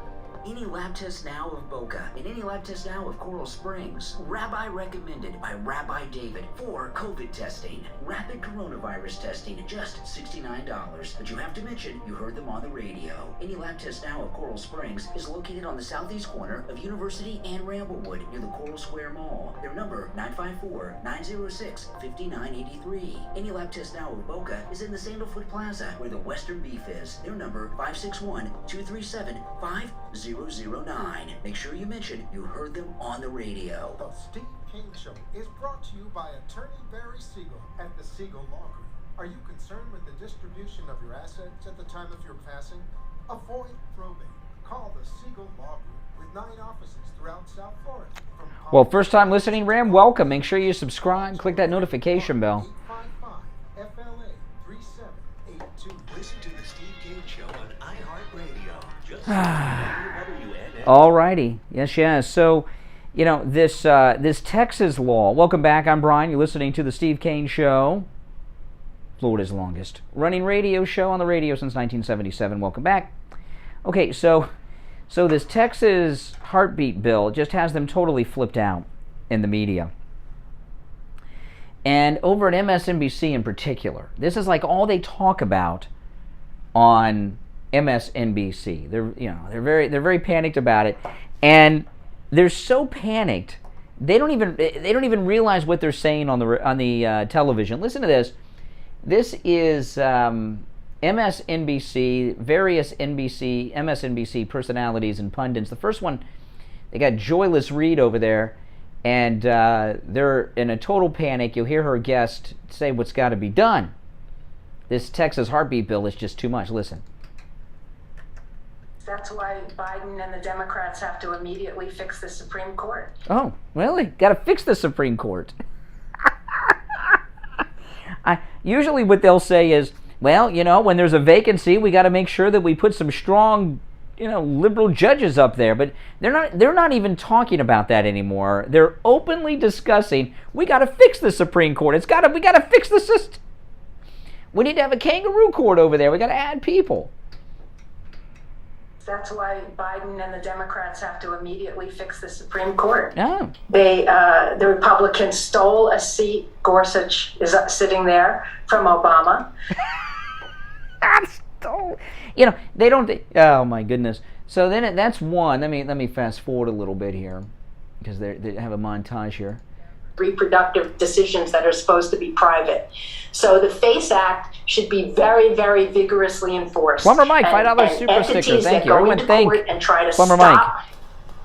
Any Lab Test Now of Boca and Any Lab Test Now of Coral Springs. Rabbi recommended by Rabbi David for COVID testing. Rapid coronavirus testing, just $69. But you have to mention you heard them on the radio. Any Lab Test Now of Coral Springs is located on the southeast corner of University and Ramblewood near the Coral Square Mall. Their number, 954-906-5983. Any Lab Test Now of Boca is in the Sandalfoot Plaza where the Western Beef is. Their number, 561-237-5009. Make sure you mention you heard them on the radio. The Steve Kane Show is brought to you by Attorney Barry Siegel at the Siegel Law Group. Are you concerned with the distribution of your assets at the time of your passing? Avoid probate. Call the Siegel Law Group with 9 offices throughout South Florida. Well, first time listening, Ram, welcome. Make sure you subscribe. Click that notification bell. 855-FLA-3782. Listen to the Steve Kane Show on iHeartRadio. Just Alrighty. Yes. So, this Texas law. Welcome back. I'm Brian. You're listening to the Steve Kane Show, Florida's longest running radio show on the radio since 1977. Welcome back. Okay, so this Texas heartbeat bill just has them totally flipped out in the media. And over at MSNBC in particular, this is like all they talk about on MSNBC. They're very panicked about it, and they're so panicked they don't even realize what they're saying on the television. Listen to this. This is MSNBC, various MSNBC personalities and pundits. The first one, they got Joyless Reed over there, and they're in a total panic. You'll hear her guest say what's got to be done. This Texas heartbeat bill is just too much. Listen. That's why Biden and the Democrats have to immediately fix the Supreme Court. Oh, really? Got to fix the Supreme Court. Usually what they'll say is, well, when there's a vacancy, we got to make sure that we put some strong liberal judges up there, but they're not even talking about that anymore. They're openly discussing, we got to fix the Supreme Court. We got to fix the system. We need to have a kangaroo court over there. We got to add people. That's why Biden and the Democrats have to immediately fix the Supreme Court. Oh. The Republicans stole a seat. Gorsuch is sitting there from Obama. They don't. Oh my goodness. So then that's one. Let me fast forward a little bit here, because they have a montage here. Reproductive decisions that are supposed to be private. So the FACE Act should be very, very vigorously enforced. Plumber Mike, $5 super sticker. Thank you. Everyone thank and try to Plumber stop Mike.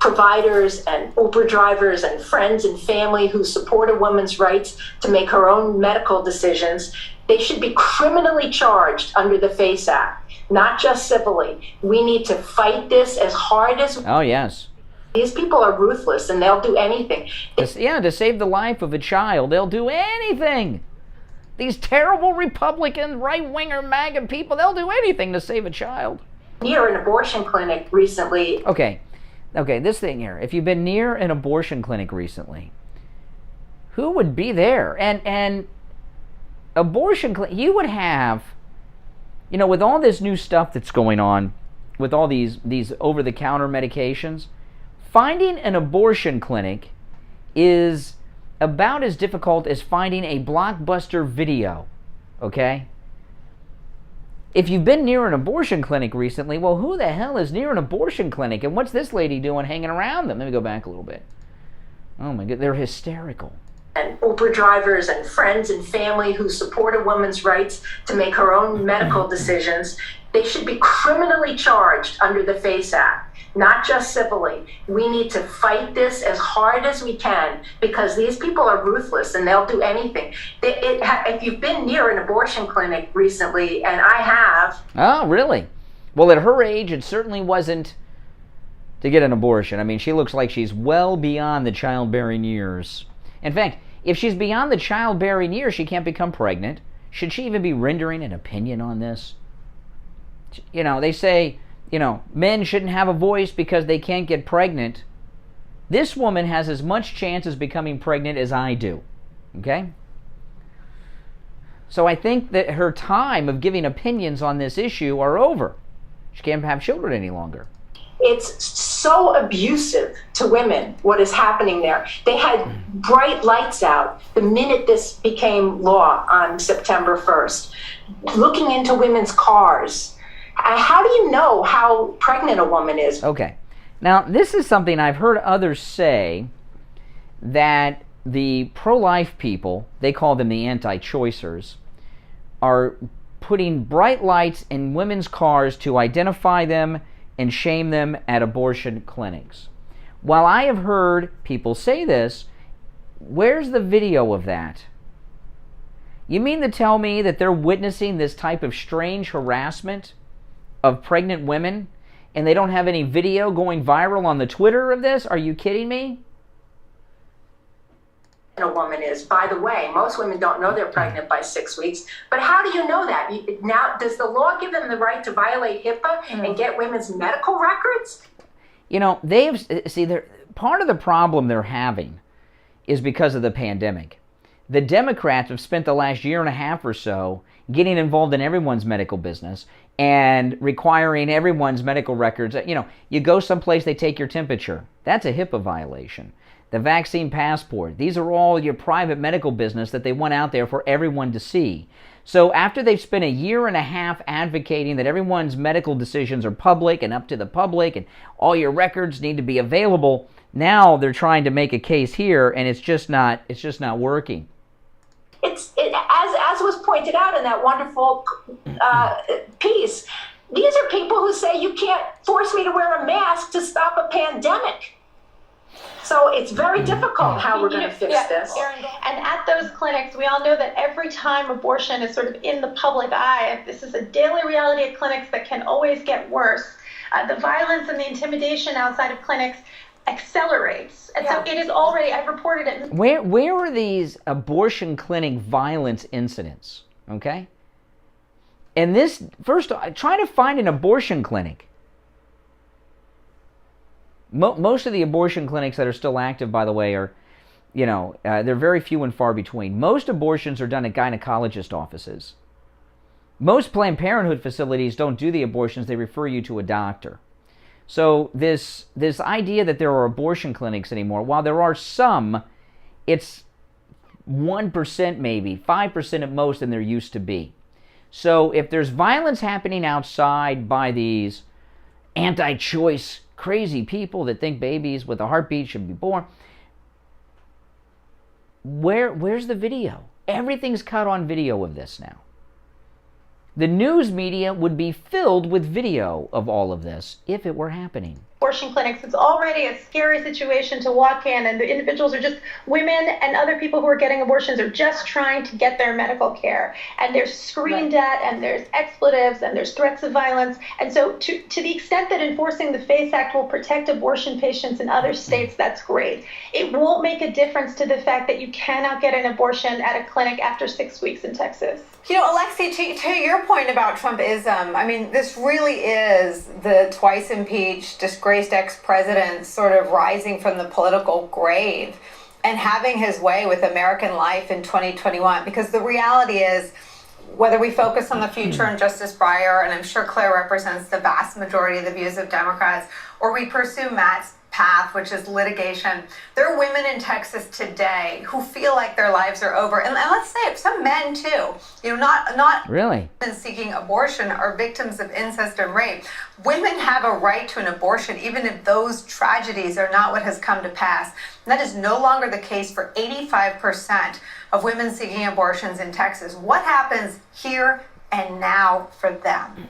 Providers and Uber drivers and friends and family who support a woman's rights to make her own medical decisions. They should be criminally charged under the FACE Act, not just civilly. We need to fight this as hard as. Oh yes. These people are ruthless, and they'll do anything. To save the life of a child, they'll do anything. These terrible Republican, right-winger, MAGA people, they'll do anything to save a child. Near an abortion clinic recently. Okay, this thing here. If you've been near an abortion clinic recently, who would be there? And abortion clinic, you would have, with all this new stuff that's going on, with all these over-the-counter medications, finding an abortion clinic is about as difficult as finding a blockbuster video, okay? If you've been near an abortion clinic recently, well, who the hell is near an abortion clinic? And what's this lady doing hanging around them? Let me go back a little bit. Oh my God, they're hysterical. And Uber drivers and friends and family who support a woman's rights to make her own medical decisions, they should be criminally charged under the FACE Act, not just civilly. We need to fight this as hard as we can, because these people are ruthless and they'll do anything. If you've been near an abortion clinic recently, and I have. Oh, really? Well, at her age, it certainly wasn't to get an abortion. I mean, she looks like she's well beyond the childbearing years. In fact, if she's beyond the childbearing years, she can't become pregnant. Should she even be rendering an opinion on this? They say, men shouldn't have a voice because they can't get pregnant. This woman has as much chance of becoming pregnant as I do. Okay? So I think that her time of giving opinions on this issue are over. She can't have children any longer. It's so abusive to women, what is happening there. They had bright lights out the minute this became law on September 1st, looking into women's cars. How do you know how pregnant a woman is? Okay. Now, this is something I've heard others say, that the pro-life people, they call them the anti-choicers, are putting bright lights in women's cars to identify them and shame them at abortion clinics. While I have heard people say this, where's the video of that? You mean to tell me that they're witnessing this type of strange harassment of pregnant women, and they don't have any video going viral on the Twitter of this? Are you kidding me? A woman is. By the way, most women don't know they're pregnant by 6 weeks. But how do you know that? Now, does the law give them the right to violate HIPAA and get women's medical records? Part of the problem they're having is because of the pandemic. The Democrats have spent the last year and a half or so getting involved in everyone's medical business and requiring everyone's medical records. You go someplace, they take your temperature. That's a HIPAA violation. The vaccine passport. These are all your private medical business that they want out there for everyone to see. So after they've spent a year and a half advocating that everyone's medical decisions are public and up to the public and all your records need to be available, now they're trying to make a case here, and it's just not working. As was pointed out in that wonderful piece, these are people who say you can't force me to wear a mask to stop a pandemic. So it's very difficult how we're going to fix this. And at those clinics, we all know that every time abortion is sort of in the public eye, this is a daily reality at clinics that can always get worse. The violence and the intimidation outside of clinics accelerates. And so it is already, I've reported it. Where are these abortion clinic violence incidents? Okay? And this, first, try to find an abortion clinic Most of the abortion clinics that are still active, by the way, are, they're very few and far between. Most abortions are done at gynecologist offices. Most Planned Parenthood facilities don't do the abortions. They refer you to a doctor. So this idea that there are abortion clinics anymore, while there are some, it's 1% maybe, 5% at most than there used to be. So if there's violence happening outside by these anti-choice crazy people that think babies with a heartbeat should be born, where's the video? Everything's caught on video of this now. The news media would be filled with video of all of this if it were happening. Abortion clinics, it's already a scary situation to walk in, and the individuals are just women and other people who are getting abortions are just trying to get their medical care. And there's screamed at, and there's expletives, and there's threats of violence. And so to the extent that enforcing the FACE Act will protect abortion patients in other states, that's great. It won't make a difference to the fact that you cannot get an abortion at a clinic after 6 weeks in Texas. Alexi, to your point about Trumpism, I mean, this really is the twice impeached, disgraced ex-president sort of rising from the political grave and having his way with American life in 2021. Because the reality is, whether we focus on the future and Justice Breyer, and I'm sure Claire represents the vast majority of the views of Democrats, or we pursue Matt's path, which is litigation, there are women in Texas today who feel like their lives are over. And let's say it, some men too, not really women seeking abortion are victims of incest and rape. Women have a right to an abortion, even if those tragedies are not what has come to pass. And that is no longer the case for 85% of women seeking abortions in Texas. What happens here and now for them?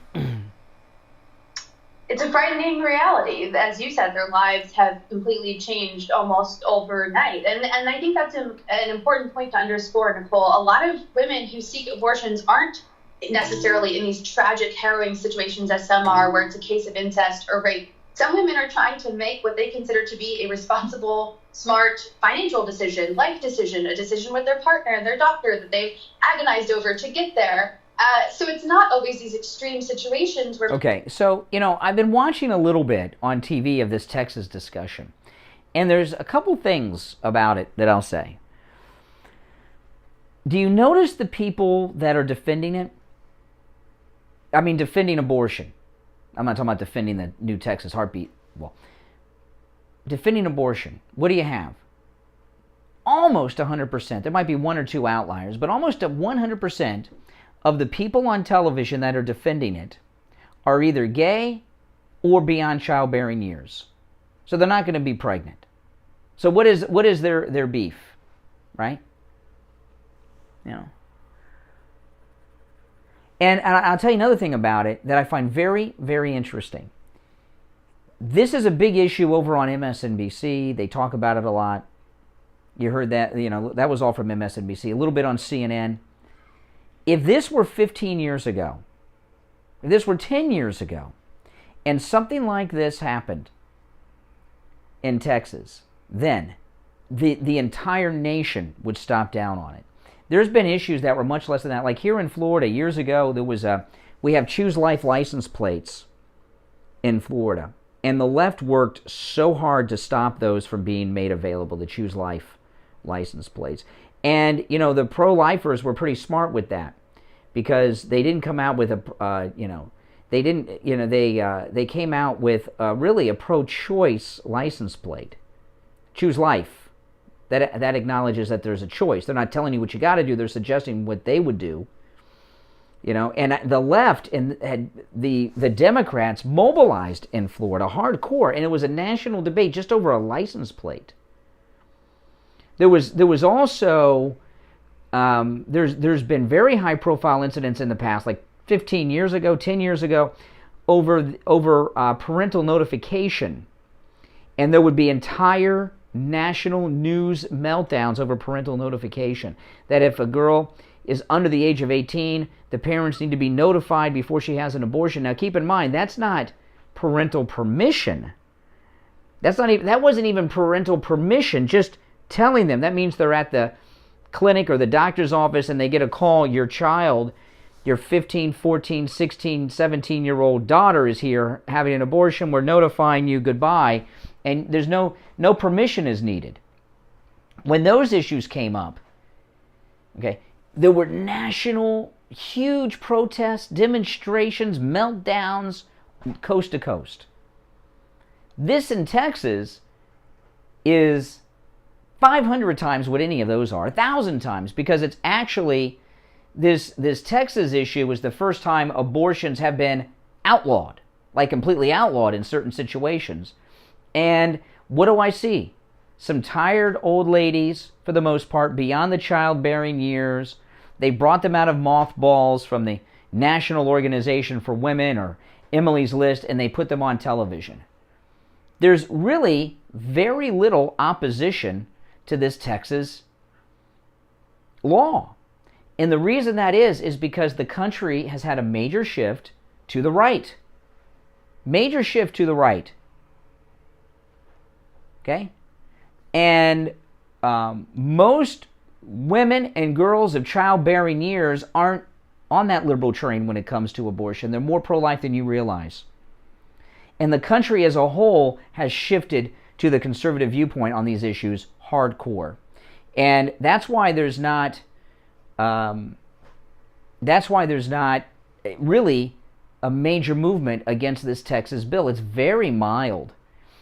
It's a frightening reality. As you said, their lives have completely changed almost overnight. And I think that's an important point to underscore, Nicole. A lot of women who seek abortions aren't necessarily in these tragic, harrowing situations as some are, where it's a case of incest or rape. Some women are trying to make what they consider to be a responsible, smart financial decision, life decision, a decision with their partner and their doctor that they've agonized over to get there. So it's not always these extreme situations where... Okay, so, I've been watching a little bit on TV of this Texas discussion, and there's a couple things about it that I'll say. Do you notice the people that are defending it? I mean, defending abortion. I'm not talking about defending the new Texas heartbeat. Well, defending abortion. What do you have? Almost 100%. There might be one or two outliers, but almost 100% of the people on television that are defending it are either gay or beyond childbearing years. So they're not going to be pregnant. So what is their beef, right? And I'll tell you another thing about it that I find very, very interesting. This is a big issue over on MSNBC. They talk about it a lot. You heard that, that was all from MSNBC. A little bit on CNN. If this were 15 years ago, if this were 10 years ago, and something like this happened in Texas, then the entire nation would stop down on it. There's been issues that were much less than that. Like here in Florida, years ago, there was we have Choose Life license plates in Florida. And the left worked so hard to stop those from being made available, the Choose Life license plates. And, the pro-lifers were pretty smart with that because they didn't come out with they came out with really a pro-choice license plate. Choose Life. That acknowledges that there's a choice. They're not telling you what you got to do. They're suggesting what they would do. And the left and the Democrats mobilized in Florida hardcore, and it was a national debate just over a license plate. There was also there's been very high profile incidents in the past, like 15 years ago, 10 years ago, over parental notification, and there would be entire national news meltdowns over parental notification. That if a girl is under the age of 18, the parents need to be notified before she has an abortion. Now, keep in mind, that's not parental permission. That wasn't even parental permission. Just telling them. That means they're at the clinic or the doctor's office and they get a call, your child, your 15, 14, 16, 17-year-old daughter is here having an abortion. We're notifying you, goodbye. and there's no permission is needed. When those issues came up, okay, there were national huge protests, demonstrations, meltdowns, coast to coast. This in Texas is 500 times what any of those are, 1,000 times, because it's actually this Texas issue was the first time abortions have been outlawed, like completely outlawed in certain situations. And what do I see? Some tired old ladies, for the most part, beyond the childbearing years. They brought them out of mothballs from the National Organization for Women or Emily's List, and they put them on television. There's really very little opposition to this Texas law. And the reason that is because the country has had a major shift to the right. Major shift to the right. Okay? And most women and girls of childbearing years aren't on that liberal train when it comes to abortion. They're more pro-life than you realize. And the country as a whole has shifted to the conservative viewpoint on these issues hardcore. And that's why there's not really a major movement against this Texas bill. It's very mild.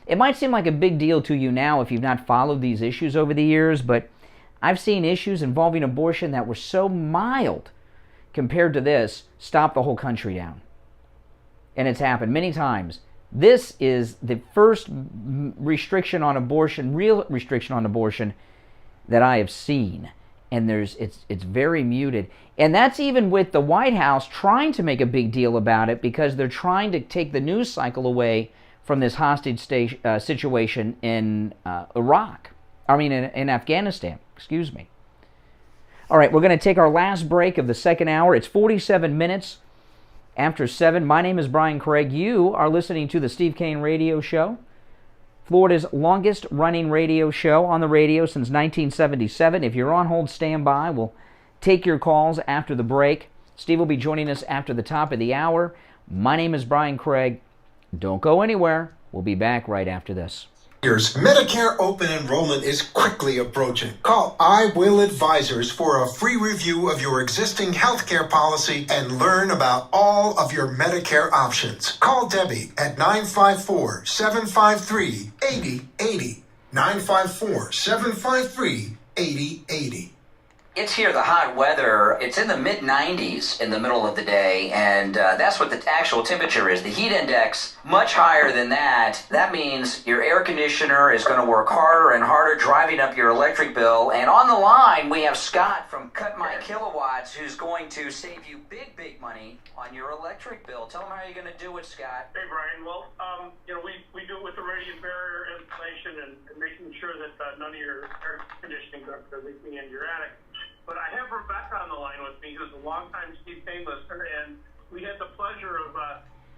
It might seem like a big deal to you now if you've not followed these issues over the years, but I've seen issues involving abortion that were so mild compared to this stop the whole country down. And it's happened many times. This is the first restriction on abortion, real restriction on abortion, that I have seen. And it's very muted. And that's even with the White House trying to make a big deal about it because they're trying to take the news cycle away from this hostage situation in in Afghanistan. Excuse me. All right, we're going to take our last break of the second hour. It's 47 minutes after 7. My name is Brian Craig. You are listening to the Steve Kane Radio Show, Florida's longest running radio show on the radio since 1977. If you're on hold, stand by. We'll take your calls after the break. Steve will be joining us after the top of the hour. My name is Brian Craig. Don't go anywhere. We'll be back right after this. Medicare open enrollment is quickly approaching. Call I Will Advisors for a free review of your existing healthcare policy and learn about all of your Medicare options. Call Debbie at 954-753-8080. 954-753-8080. It's here, the hot weather. It's in the mid-90s in the middle of the day, and that's what the actual temperature is. The heat index, much higher than that. That means your air conditioner is going to work harder and harder, driving up your electric bill. And on the line, we have Scott from Cut My Kilowatts, who's going to save you big, big money on your electric bill. Tell them how you're going to do it, Scott. Hey, Brian. Well, we do it with the radiant barrier installation and making sure that none of your air conditioning ducts are leaking into your attic. But I have Rebecca on the line with me, who's a longtime Steve Kane listener, and we had the pleasure of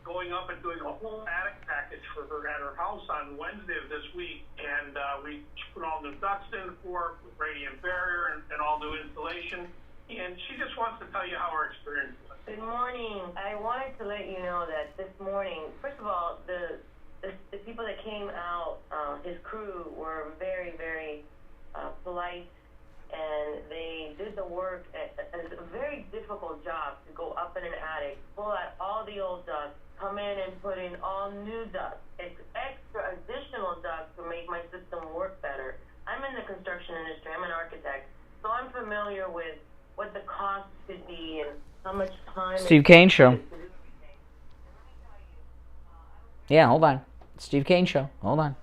going up and doing a whole attic package for her at her house on Wednesday of this week. And we put all new ducts in for radiant barrier and all new insulation. And she just wants to tell you how her experience was. Good morning. I wanted to let you know that this morning, first of all, the people that came out, his crew, were very, very polite. And they did the work. It's a very difficult job to go up in an attic, pull out all the old ducts, come in and put in all new ducts, extra additional ducts to make my system work better. I'm in the construction industry. I'm an architect, so I'm familiar with what the cost could be and how much time. Steve Kane Show. Yeah, hold on. Steve Kane Show. Hold on.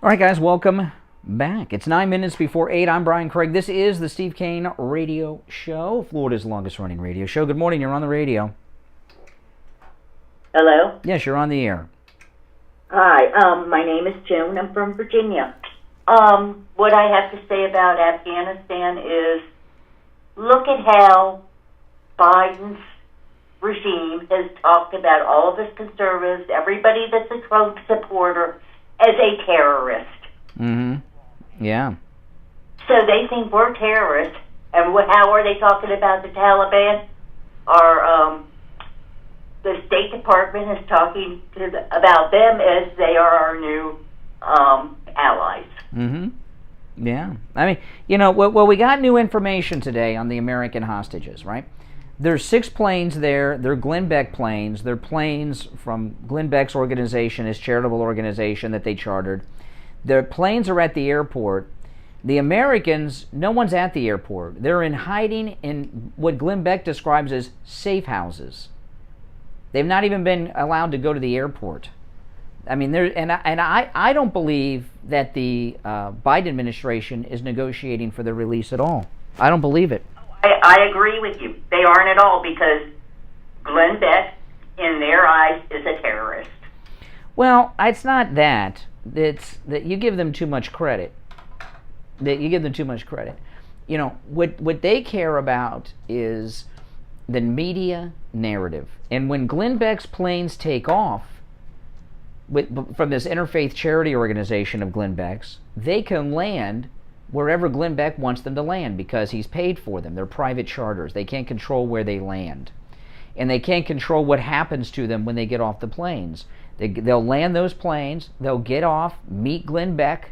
All right, guys, welcome back. It's 9 minutes before 8. I'm Brian Craig. This is the Steve Kane Radio Show, Florida's longest-running radio show. Good morning. You're on the radio. Hello? Yes, you're on the air. Hi, my name is June. I'm from Virginia. What I have to say about Afghanistan is look at how Biden's regime has talked about all of his conservatives, everybody that's a Trump supporter, as a terrorist. Mm-hmm. Yeah. So they think we're terrorists. And how are they talking about the Taliban? The State Department is talking about them as they are our new allies. Mm-hmm. Yeah. I mean, you know, well, we got new information today on the American hostages, right? There's 6 planes there. They're Glenn Beck planes. They're planes from Glenn Beck's organization, his charitable organization that they chartered. Their planes are at the airport. The Americans, no one's at the airport. They're in hiding in what Glenn Beck describes as safe houses. They've not even been allowed to go to the airport. I mean, I don't believe that the Biden administration is negotiating for their release at all. I don't believe it. I agree with you. They aren't at all, because Glenn Beck, in their eyes, is a terrorist. Well, it's not that. It's that you give them too much credit. You know, what they care about is the media narrative. And when Glenn Beck's planes take off from this interfaith charity organization of Glenn Beck's, they can land wherever Glenn Beck wants them to land because he's paid for them. They're private charters. They can't control where they land. And they can't control what happens to them when they get off the planes. They'll land those planes, they'll get off, meet Glenn Beck,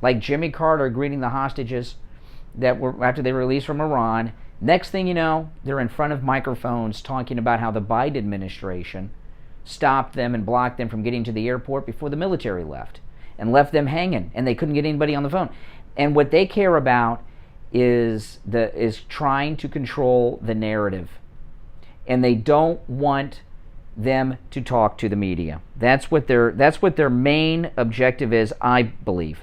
like Jimmy Carter greeting the hostages that were after they were released from Iran. Next thing you know, they're in front of microphones talking about how the Biden administration stopped them and blocked them from getting to the airport before the military left and left them hanging, and they couldn't get anybody on the phone. And what they care about is trying to control the narrative. And they don't want them to talk to the media. That's what their main objective is, I believe.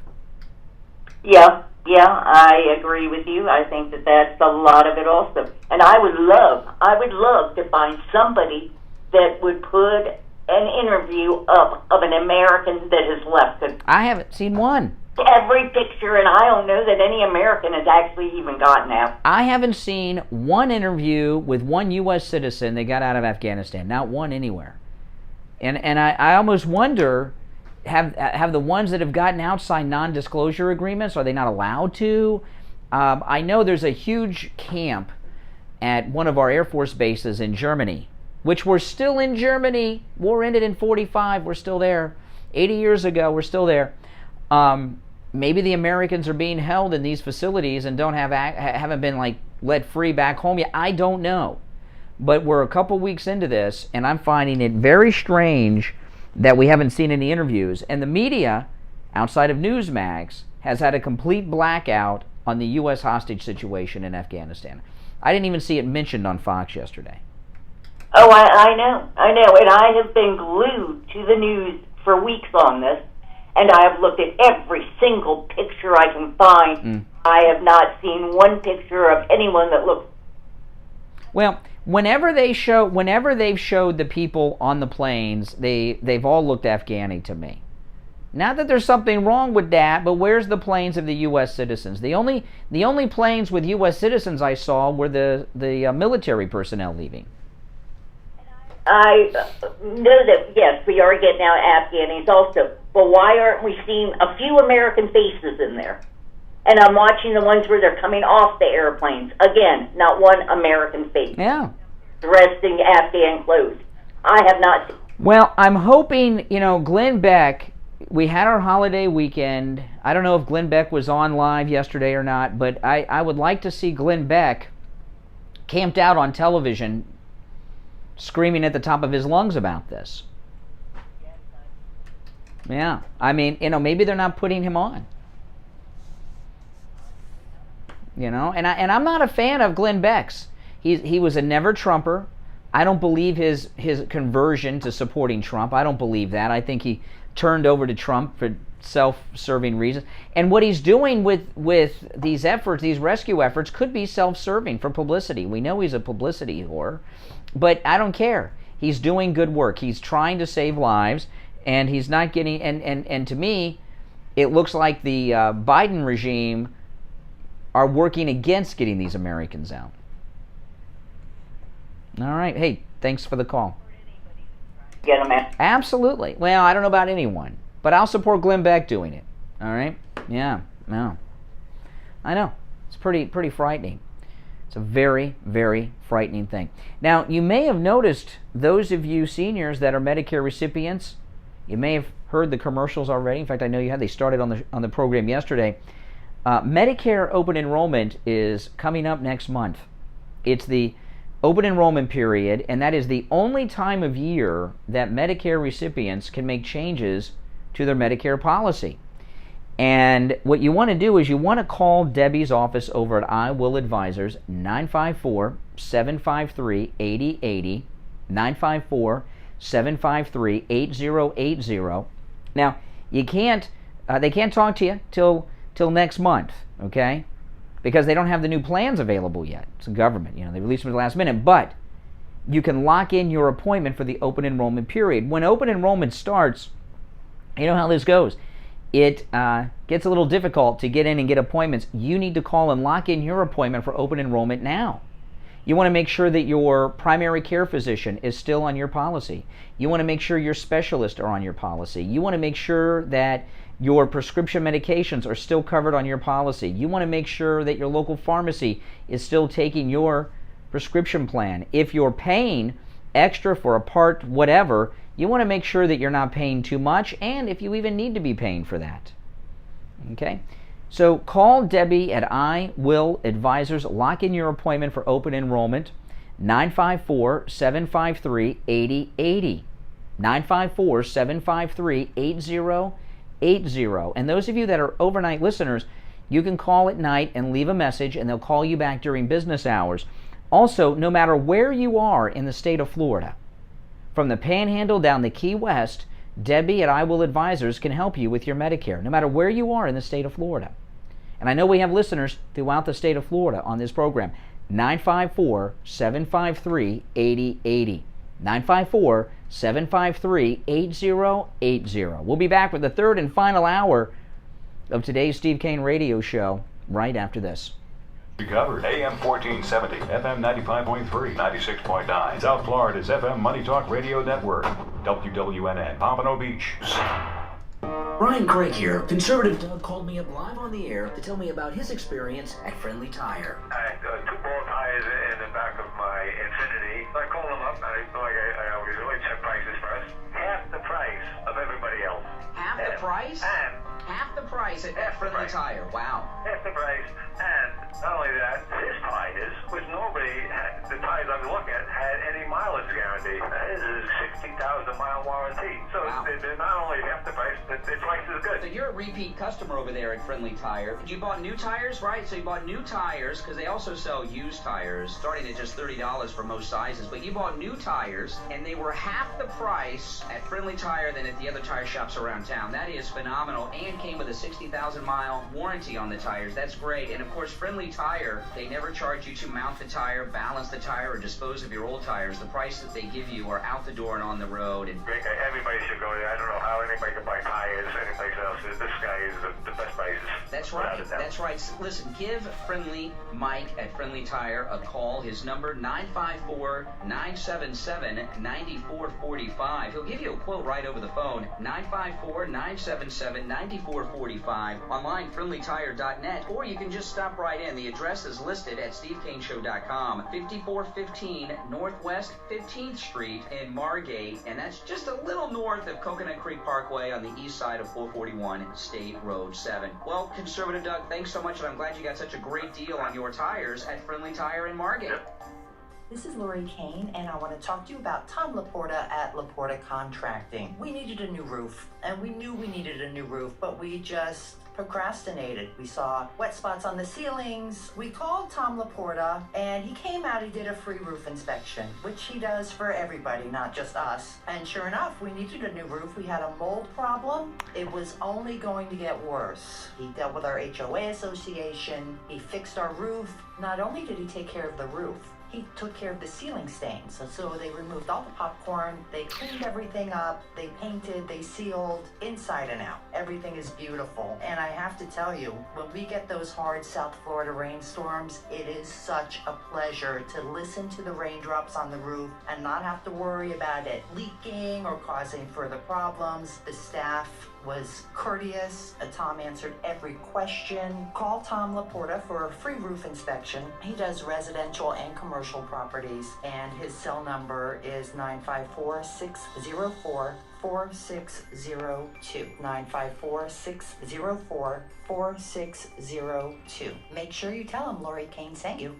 Yeah, I agree with you. I think that that's a lot of it also. And I would love to find somebody that would put an interview up of an American that has left it. I haven't seen one. Every picture, and I don't know that any American has actually even gotten out. I haven't seen one interview with one U.S. citizen that got out of Afghanistan. Not one anywhere. And I almost wonder, have the ones that have gotten out signed non-disclosure agreements? Are they not allowed to? I know there's a huge camp at one of our Air Force bases in Germany, which we're still in Germany. War ended in 1945. We're still there. 80 years ago, we're still there. Maybe the Americans are being held in these facilities and haven't been like let free back home yet. I don't know. But we're a couple weeks into this, and I'm finding it very strange that we haven't seen any interviews. And the media, outside of Newsmax, has had a complete blackout on the U.S. hostage situation in Afghanistan. I didn't even see it mentioned on Fox yesterday. Oh, I know. And I have been glued to the news for weeks on this. And I have looked at every single picture I can find. I have not seen one picture of anyone that looks... Well, whenever they've showed the people on the planes, they've all looked Afghani to me. Not that there's something wrong with that, but where's the planes of the U.S. citizens? The only planes with U.S. citizens I saw were the military personnel leaving. I know that, yes, we are getting out Afghanis also. But why aren't we seeing a few American faces in there? And I'm watching the ones where they're coming off the airplanes. Again, not one American face. Yeah. Dressed in Afghan clothes. I have not seen. Well, I'm hoping, Glenn Beck, we had our holiday weekend. I don't know if Glenn Beck was on live yesterday or not, but I would like to see Glenn Beck camped out on television screaming at the top of his lungs about this. Yeah, I mean, maybe they're not putting him on. And I'm not a fan of Glenn Beck's. He was a never Trumper. I don't believe his conversion to supporting Trump. I don't believe that. I think he turned over to Trump self-serving reasons. And what he's doing with these efforts, these rescue efforts, could be self-serving for publicity. We know he's a publicity whore, but I don't care. He's doing good work. He's trying to save lives, and he's not getting, and to me, it looks like the Biden regime are working against getting these Americans out. All right. Hey, thanks for the call. Get them out. Absolutely. Well, I don't know about anyone, but I'll support Glenn Beck doing it. All right? Yeah. No. I know. It's pretty frightening. It's a very, very frightening thing. Now, you may have noticed, those of you seniors that are Medicare recipients, you may have heard the commercials already. In fact, I know you had. They started on the program yesterday. Medicare open enrollment is coming up next month. It's the open enrollment period, and that is the only time of year that Medicare recipients can make changes to their Medicare policy. And what you want to do is you want to call Debbie's office over at I Will Advisors, 954-753-8080, 954-753-8080. Now, you can't, they can't talk to you till next month, okay? Because they don't have the new plans available yet. It's the government, they released them at the last minute. But you can lock in your appointment for the open enrollment period. When open enrollment starts, you know how this goes. It gets a little difficult to get in and get appointments. You need to call and lock in your appointment for open enrollment now. You want to make sure that your primary care physician is still on your policy. You want to make sure your specialists are on your policy. You want to make sure that your prescription medications are still covered on your policy. You want to make sure that your local pharmacy is still taking your prescription plan. If you're paying extra for a part whatever, you want to make sure that you're not paying too much, and if you even need to be paying for that. Okay? So call Debbie at I Will Advisors. Lock in your appointment for open enrollment, 954-753-8080. 954-753-8080. And those of you that are overnight listeners, you can call at night and leave a message, and they'll call you back during business hours. Also, no matter where you are in the state of Florida, from the Panhandle down to Key West, Debbie at I Will Advisors can help you with your Medicare, no matter where you are in the state of Florida. And I know we have listeners throughout the state of Florida on this program. 954-753-8080. 954-753-8080. We'll be back with the third and final hour of today's Steve Kane Radio Show right after this. Covered AM 1470, FM 95.3, 96.9. South Florida's FM Money Talk Radio Network. WWNN, Pompano Beach. Brian Craig here. Conservative Doug called me up live on the air to tell me about his experience at Friendly Tire. I had two ball tires in the back of my Infiniti. I called them up, and I always really check prices first. Half the price of everybody else. Half the price? And half the price at Friendly Tire. Wow. Half the price, and not only that, his tires, which nobody had, the tires I was looking at had any mileage guarantee. His is 60,000 mile warranty. So they're not only half the price, they're twice as good. So you're a repeat customer over there at Friendly Tire. You bought new tires, right? So you bought new tires, because they also sell used tires, starting at just $30 for most sizes. But you bought new tires, and they were half the price at Friendly Tire than at the other tire shops around town. That is phenomenal, and came with a 60,000 mile warranty on the tires. That's great. And of course, Friendly Tire, they never charge you to mount the tire, balance the tire, or dispose of your old tires. The price that they give you are out the door and on the road. And everybody should go there. I don't know how anybody can buy tires anyplace else. This guy is the best prices. That's right. That's right. Listen, give Friendly Mike at Friendly Tire a call. His number, 954-977-9445. He'll give you a quote right over the phone, 954-977-9445. Online, friendlytire.net, or you can just stop right in. The address is listed at stevekaneshow.com. 5415 Northwest 15th Street in Margate, and that's just a little north of Coconut Creek Parkway on the east side of 441 State Road 7. Well, Conservative Doug, thanks so much, and I'm glad you got such a great deal on your tires at Friendly Tire in Margate. This is Lori Kane, and I want to talk to you about Tom Laporta at Laporta Contracting. We needed a new roof, and we knew we needed a new roof, but we just procrastinated. We saw wet spots on the ceilings. We called Tom Laporta, and he came out. He did a free roof inspection, which he does for everybody, not just us. And sure enough, we needed a new roof. We had a mold problem. It was only going to get worse. He dealt with our HOA association. He fixed our roof. Not only did he take care of the roof, he took care of the ceiling stains. So they removed all the popcorn, they cleaned everything up, they painted, they sealed, inside and out. Everything is beautiful. And I have to tell you, when we get those hard South Florida rainstorms, it is such a pleasure to listen to the raindrops on the roof and not have to worry about it leaking or causing further problems. The staff was courteous. Tom answered every question. Call Tom Laporta for a free roof inspection. He does residential and commercial properties, and his cell number is 954-604-4602. 954-604-4602. Make sure you tell him Lori Kane sent you.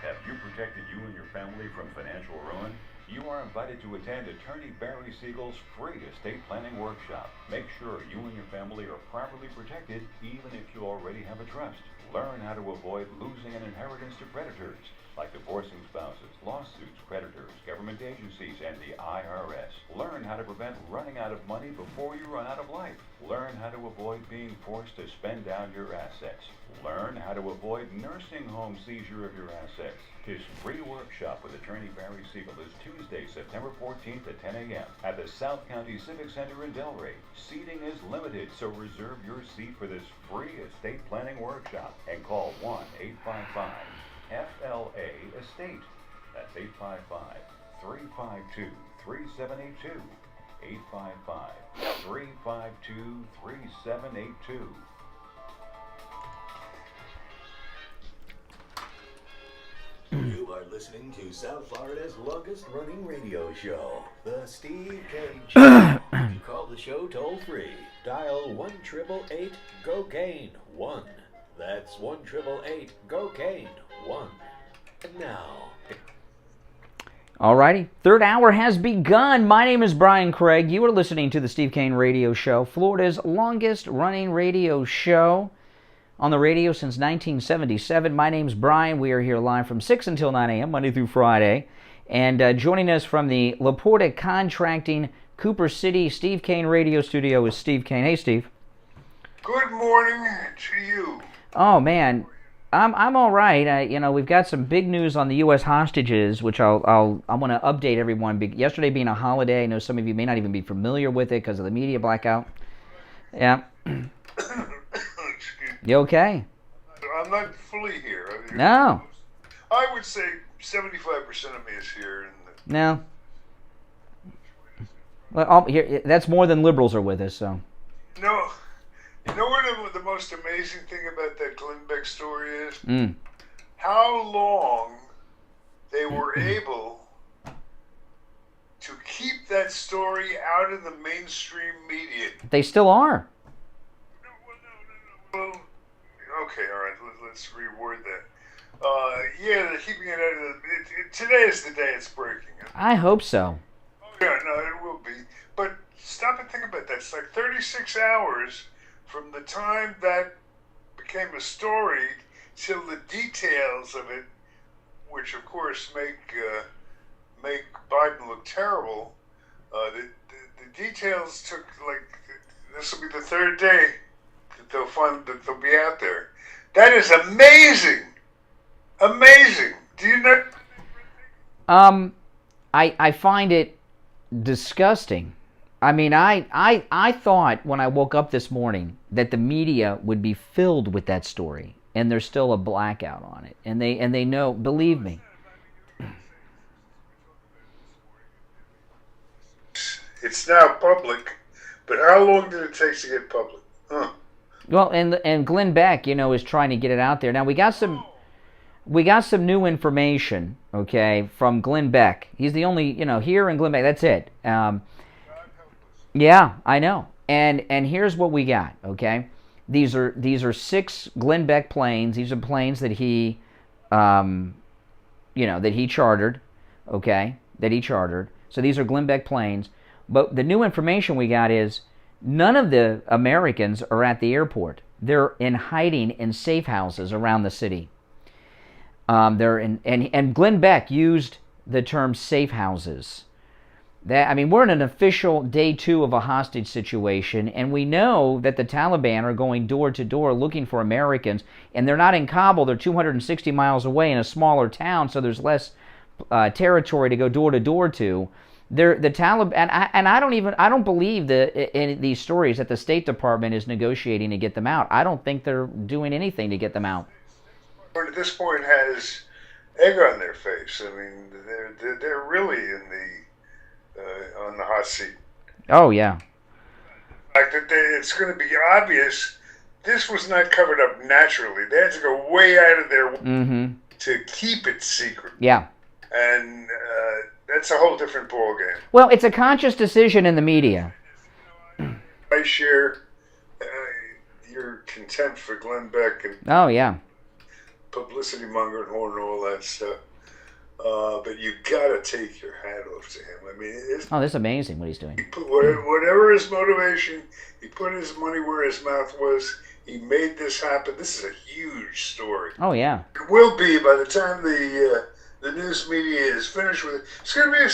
Have you protected you and your family from financial ruin? You are invited to attend Attorney Barry Siegel's free estate planning workshop. Make sure you and your family are properly protected, even if you already have a trust. Learn how to avoid losing an inheritance to predators, like divorcing spouses, lawsuits, creditors, government agencies, and the IRS. Learn how to prevent running out of money before you run out of life. Learn how to avoid being forced to spend down your assets. Learn how to avoid nursing home seizure of your assets. His free workshop with Attorney Barry Siegel is Tuesday, September 14th at 10 a.m. at the South County Civic Center in Delray. Seating is limited, so reserve your seat for this free estate planning workshop and call 1-855-FLA-ESTATE. That's 855-352-3782. 855-352-3782. You are listening to South Florida's longest-running radio show, The Steve Kane Show. To call the show toll-free, dial 1-888-GO-KANE-1. That's 1-888-GO-KANE-1. And now... Alrighty, third hour has begun. My name is Brian Craig. You are listening to the Steve Kane Radio Show, Florida's longest-running radio show. On the radio since 1977. My name's Brian. We are here live from 6 until 9 a.m., Monday through Friday. And joining us from the Laporta Contracting Cooper City Steve Kane Radio Studio is Steve Kane. Hey, Steve. Good morning to you. Oh, man. I'm all right. We've got some big news on the U.S. hostages, which I want to update everyone. Yesterday being a holiday, I know some of you may not even be familiar with it because of the media blackout. Yeah. You okay? I'm not fully here. No. I would say 75% of me is here. No. Well, here, that's more than liberals are with us, so. No. You know what the most amazing thing about that Glenn Beck story is? How long they were able to keep that story out of the mainstream media. They still are. Well, okay, all right, let's reword that. Yeah, they're keeping it out of today is the day it's breaking. I hope so. Oh, yeah, no, it will be. But stop and think about that. It's like 36 hours from the time that became a story till the details of it, which of course make Biden look terrible. The details took this will be the third day that they'll be out there. That is amazing. Amazing. Do you know? I find it disgusting. I mean, I thought when I woke up this morning that the media would be filled with that story, and there's still a blackout on it, and they know. Believe me. It's now public, but how long did it take to get public? Huh. Well, and Glenn Beck, is trying to get it out there. Now we got some new information, okay, from Glenn Beck. He's the only, here in Glenn Beck. That's it. Yeah, I know. And here's what we got, okay? These are 6 Glenn Beck planes. These are planes that he that he chartered, okay, that he chartered. So these are Glenn Beck planes. But the new information we got is none of the Americans are at the airport. They're in hiding in safe houses around the city. And Glenn Beck used the term safe houses. We're in an official day 2 of a hostage situation, and we know that the Taliban are going door to door looking for Americans, and they're not in Kabul. They're 260 miles away in a smaller town, so there's less territory to go door to door to. The Taliban, and I don't believe in these stories that the State Department is negotiating to get them out. I don't think they're doing anything to get them out. At this point, has egg on their face. I mean, they're really on the hot seat. Oh yeah. The fact that it's going to be obvious, this was not covered up naturally. They had to go way out of their way to keep it secret. Yeah. And that's a whole different ballgame. Well, it's a conscious decision in the media. I share your contempt for Glenn Beck and oh yeah, publicity monger and all that stuff. But you gotta take your hat off to him. I mean, this is amazing what he's doing. Whatever his motivation, he put his money where his mouth was. He made this happen. This is a huge story. Oh yeah. It will be by the time the news media is finished with it. It's going to be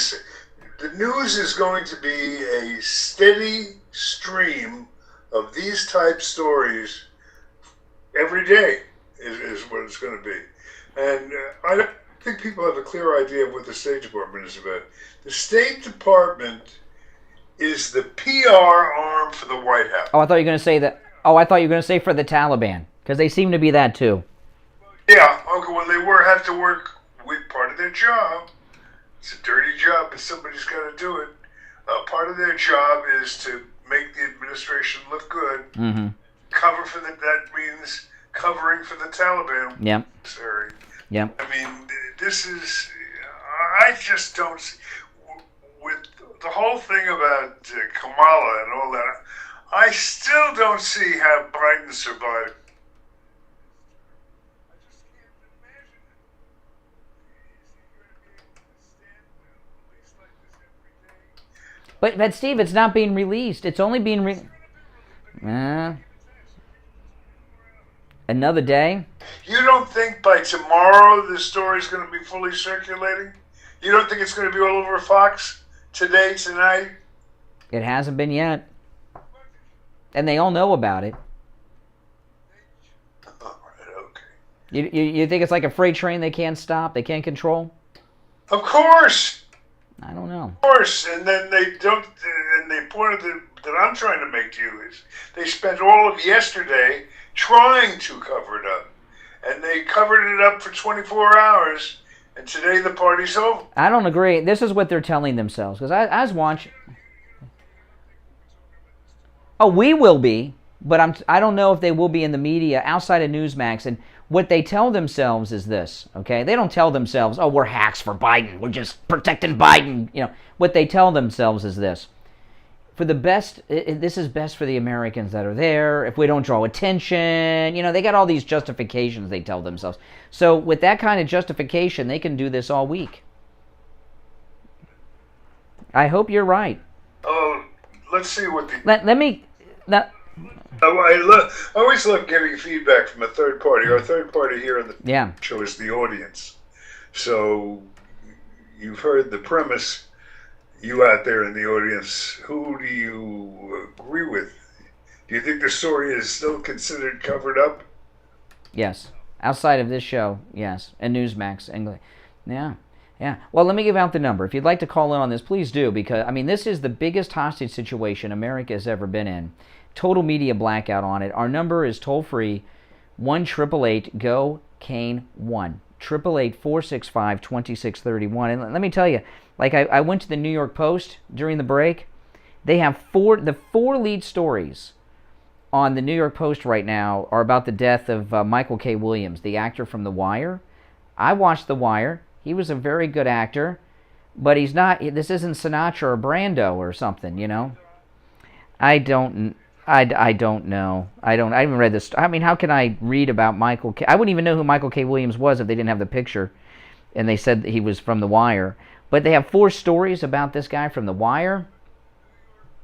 the news is going to be a steady stream of these type stories every day. Is what it's going to be, and I don't think people have a clear idea of what the State Department is about. The State Department is the PR arm for the White House. Oh, I thought you were going to say that. Oh, I thought you were going to say for the Taliban, because they seem to be that too. Yeah, okay, well, they have to work with part of their job. It's a dirty job, but somebody's got to do it. Part of their job is to make the administration look good. Mm-hmm. Cover for that means covering for the Taliban. Yep. Sorry. Yep. I mean, this is, I just don't see, with the whole thing about Kamala and all that, I still don't see how Biden survived. But Steve, it's not being released. It's only being another day. You don't think by tomorrow this story is going to be fully circulating? You don't think it's going to be all over Fox today, tonight? It hasn't been yet. And they all know about it. All right, okay. You think it's like a freight train they can't stop, they can't control? Of course. I don't know. Of course, and then they don't, and the point that I'm trying to make to you is they spent all of yesterday trying to cover it up, and they covered it up for 24 hours, and today the party's over. I don't agree. This is what they're telling themselves, because I was watching. Oh, we will be, but I don't know if they will be in the media outside of Newsmax. And what they tell themselves is this, okay? They don't tell themselves, oh, we're hacks for Biden. We're just protecting Biden. You know, what they tell themselves is this. For the best, this is best for the Americans that are there. If we don't draw attention, they got all these justifications they tell themselves. So with that kind of justification, they can do this all week. I hope you're right. Oh, let's see what the... Let me... I always love getting feedback from a third party. Our third party here on the show is the audience. So you've heard the premise. You out there in the audience, who do you agree with? Do you think the story is still considered covered up? Yes. Outside of this show, yes. And Newsmax. Yeah. Well, let me give out the number. If you'd like to call in on this, please do, because, this is the biggest hostage situation America has ever been in. Total media blackout on it. Our number is toll-free, 1-888-GO-CANE-1. 888-465-2631. And let me tell you, I went to the New York Post during the break. They have the four lead stories on the New York Post right now are about the death of Michael K. Williams, the actor from The Wire. I watched The Wire. He was a very good actor, but he's not. This isn't Sinatra or Brando or something, I don't. I don't know. I haven't read this. I mean, how can I read about Michael K? I wouldn't even know who Michael K. Williams was if they didn't have the picture, and they said that he was from The Wire. But they have 4 stories about this guy from The Wire.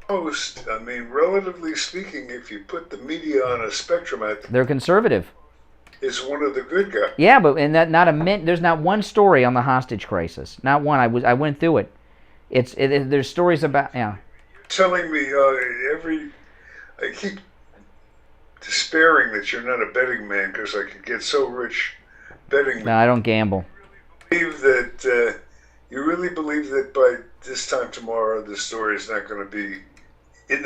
Most, I mean, relatively speaking, if you put the media on a spectrum, They're conservative. is one of the good guys. Yeah, but there's not one story on the hostage crisis. Not one. I went through it. There's stories about Telling me I keep despairing that you're not a betting man because I could get so rich betting. No, I don't gamble. You really believe that by this time tomorrow the story is not going to be in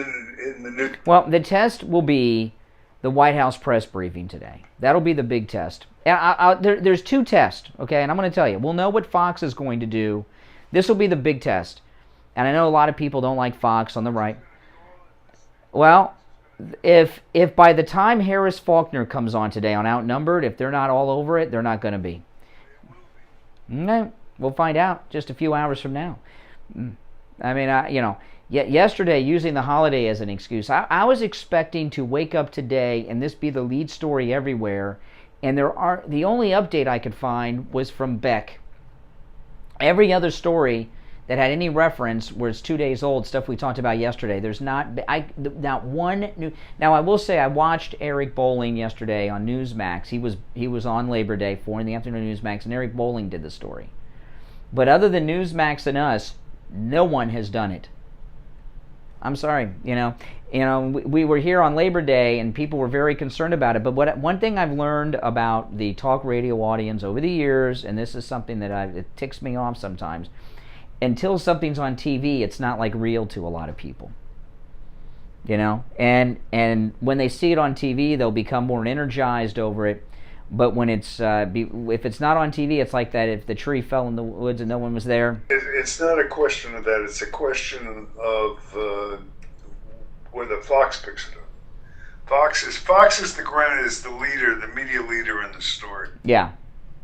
the news? Well, the test will be the White House press briefing today. That'll be the big test. There's 2 tests, okay? And I'm going to tell you, we'll know what Fox is going to do. This will be the big test. And I know a lot of people don't like Fox on the right. Well, if by the time Harris Faulkner comes on today on Outnumbered, if they're not all over it, they're not going to be. Okay, we'll find out just a few hours from now. I mean, yesterday, using the holiday as an excuse, I was expecting to wake up today and this be the lead story everywhere, and the only update I could find was from Beck. Every other story that had any reference was 2 days old, stuff we talked about yesterday. There's not one new. Now I will say I watched Eric Bolling yesterday on Newsmax. He was on Labor Day, 4 in the afternoon Newsmax, and Eric Bolling did the story. But other than Newsmax and us, no one has done it. I'm sorry, we were here on Labor Day and people were very concerned about it. But one thing I've learned about the talk radio audience over the years, and this is something that it ticks me off sometimes. Until something's on TV, it's not like real to a lot of people, and when they see it on TV, they'll become more energized over it. But when if it's not on TV, it's like that if the tree fell in the woods and no one was there. It's not a question of that. It's a question of whether Fox picks it up. Fox is the leader, the media leader in the story. Yeah.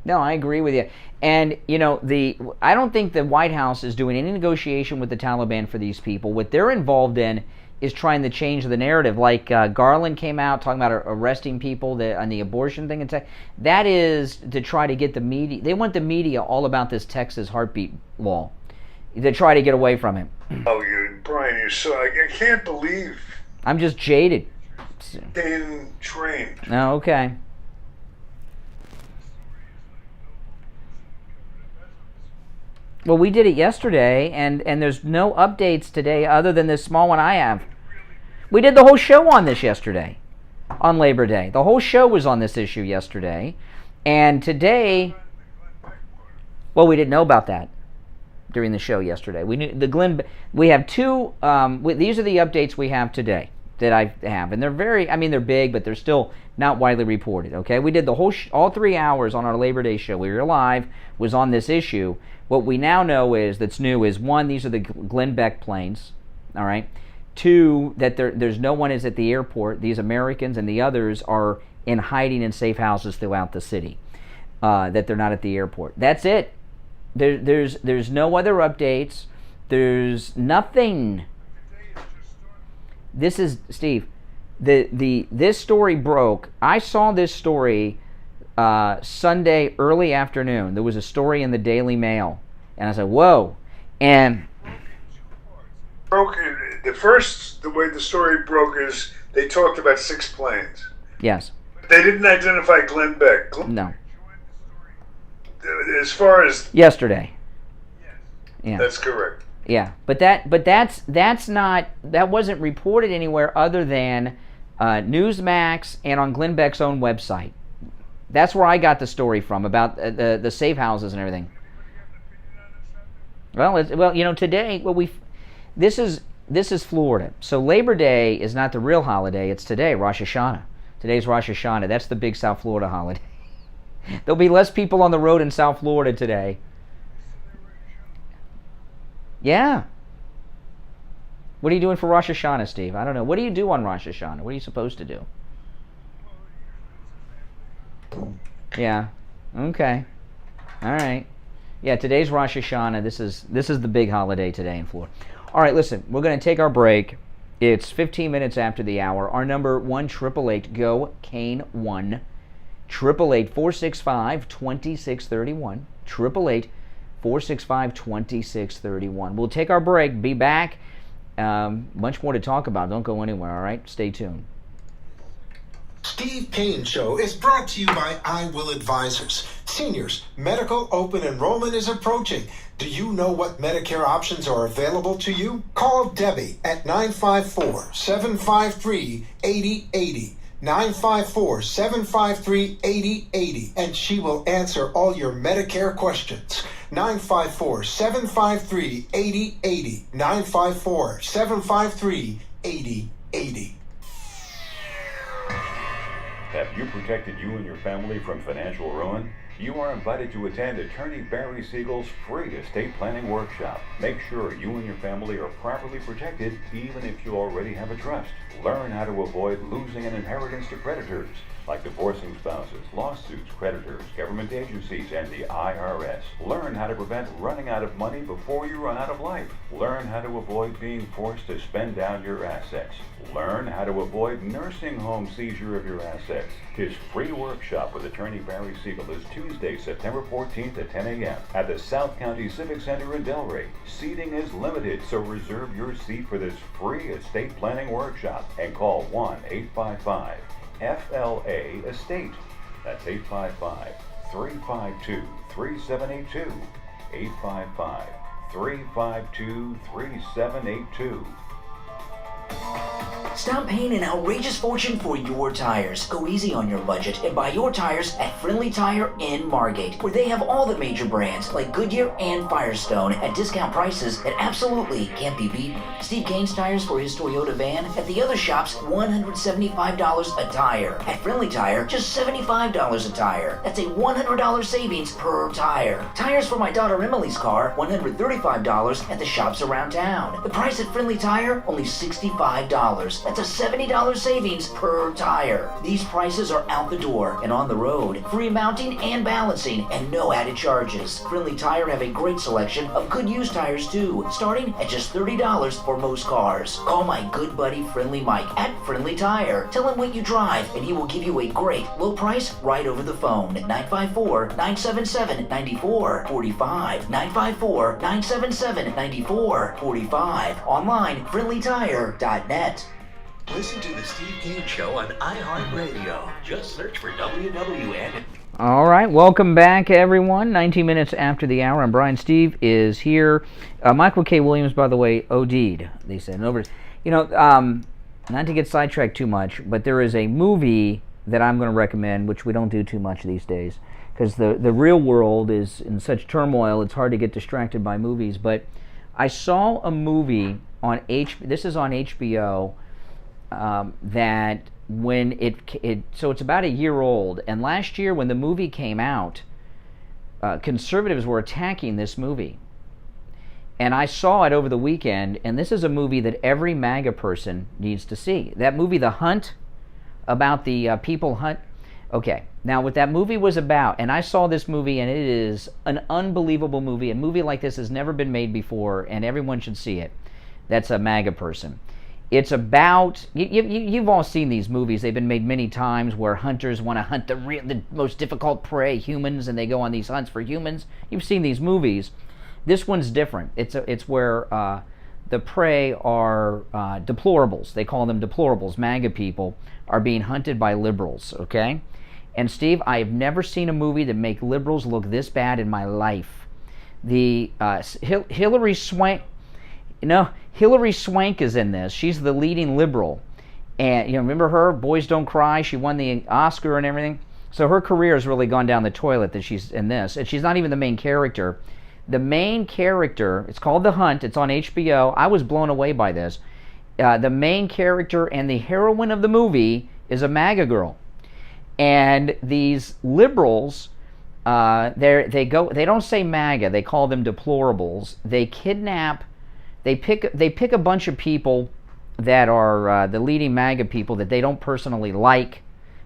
No, I agree with you. And, I don't think the White House is doing any negotiation with the Taliban for these people. What they're involved in is trying to change the narrative. Like Garland came out talking about arresting people on the abortion thing. That is to try to get the media. They want the media all about this Texas heartbeat law to try to get away from it. Oh, Brian, you're so... I can't believe... I'm just jaded. Being trained. Oh, okay. Well, we did it yesterday, and there's no updates today other than this small one I have. We did the whole show on this yesterday, on Labor Day. The whole show was on this issue yesterday, and today, well, we didn't know about that during the show yesterday. We knew we have 2. These are the updates we have today that I have, and they're they're big, but they're still not widely reported. Okay, we did the whole all 3 hours on our Labor Day show. We were live, was on this issue. What we now know that's new is 1, these are the Glenn Beck planes, all right. 2, that there's no one is at the airport. These Americans and the others are in hiding in safe houses throughout the city. That they're not at the airport. That's it. There's no other updates. There's nothing. This is Steve. This story broke. I saw this story Sunday early afternoon. There was a story in the Daily Mail, and I said, "Whoa!" And broke. The way the story broke is they talked about 6 planes. Yes. They didn't identify Glenn Beck. No. As far as yesterday. Yeah. That's correct. Yeah, but that's not, that wasn't reported anywhere other than Newsmax and on Glenn Beck's own website. That's where I got the story from about the safe houses and everything. Well, today this is Florida, so Labor Day is not the real holiday. It's today, Rosh Hashanah. Today's Rosh Hashanah. That's the big South Florida holiday. There'll be less people on the road in South Florida today. Yeah. What are you doing for Rosh Hashanah, Steve? I don't know. What do you do on Rosh Hashanah? What are you supposed to do? Yeah. Okay. All right. Yeah, today's Rosh Hashanah. This is the big holiday today in Florida. All right, listen. We're going to take our break, It's 15 minutes after the hour. Our number 1-888-GO-KANE 1-888-465-2631. 888-465-2631. We'll take our break. Be back. Much more to talk about. Don't go anywhere, all right? Stay tuned. Steve Kane Show is brought to you by I Will Advisors. Seniors, medical open enrollment is approaching. Do you know what Medicare options are available to you? Call Debbie at 954-753-8080. 954-753-8080, and she will answer all your Medicare questions. 954-753-8080. 954-753-8080. Have you protected you and your family from financial ruin? You are invited to attend Attorney Barry Siegel's free estate planning workshop. Make sure you and your family are properly protected, even if you already have a trust. Learn how to avoid losing an inheritance to creditors, like divorcing spouses, lawsuits, creditors, government agencies, and the IRS. Learn how to prevent running out of money before you run out of life. Learn how to avoid being forced to spend down your assets. Learn how to avoid nursing home seizure of your assets. His free workshop with Attorney Barry Siegel is Tuesday, September 14th at 10 a.m. at the South County Civic Center in Delray. Seating is limited, so reserve your seat for this free estate planning workshop and call 1-855-FLA-ESTATE. That's 855-352-3782. 855-352-3782. Stop paying an outrageous fortune for your tires. Go easy on your budget and buy your tires at Friendly Tire in Margate, where they have all the major brands like Goodyear and Firestone at discount prices that absolutely can't be beaten. Steve Kane's tires for his Toyota van at the other shops, $175 a tire. At Friendly Tire, just $75 a tire. That's a $100 savings per tire. Tires for my daughter Emily's car, $135 at the shops around town. The price at Friendly Tire, only $65. That's a $70 savings per tire. These prices are out the door and on the road. Free mounting and balancing and no added charges. Friendly Tire have a great selection of good used tires too, starting at just $30 for most cars. Call my good buddy Friendly Mike at Friendly Tire. Tell him what you drive and he will give you a great low price right over the phone at 954-977-9445. 954-977-9445. Online, friendlytire.net. Listen to the Steve Kane Show on iHeartRadio. Just search for WWN. All right, welcome back, everyone. 19 minutes after the hour, and Brian Steve is here. Michael K. Williams, by the way, OD'd, they said. Not to get sidetracked too much, but there is a movie that I'm going to recommend, which we don't do too much these days, because the real world is in such turmoil, it's hard to get distracted by movies. But I saw a movie on this is on HBO, that when so it's about a year old, and last year when the movie came out, conservatives were attacking this movie, and I saw it over the weekend, and this is a movie that every MAGA person needs to see. That movie, The Hunt, about the people hunt. Okay, now what that movie was about, and I saw this movie, and it is an unbelievable movie. A movie like this has never been made before, and everyone should see it. That's a MAGA person. It's about, you've all seen these movies. They've been made many times where hunters want to hunt the most difficult prey, humans, and they go on these hunts for humans. You've seen these movies. This one's different. It's where the prey are deplorables. They call them deplorables. MAGA people are being hunted by liberals, okay? And Steve, I have never seen a movie that make liberals look this bad in my life. The Hillary Swank, Hillary Swank is in this. She's the leading liberal. And remember her? Boys Don't Cry. She won the Oscar and everything. So her career has really gone down the toilet that she's in this. And she's not even the main character. The main character, it's called The Hunt. It's on HBO. I was blown away by this. The main character and the heroine of the movie is a MAGA girl. And these liberals, they don't say MAGA. They call them deplorables. They kidnap. They pick a bunch of people that are the leading MAGA people that they don't personally like,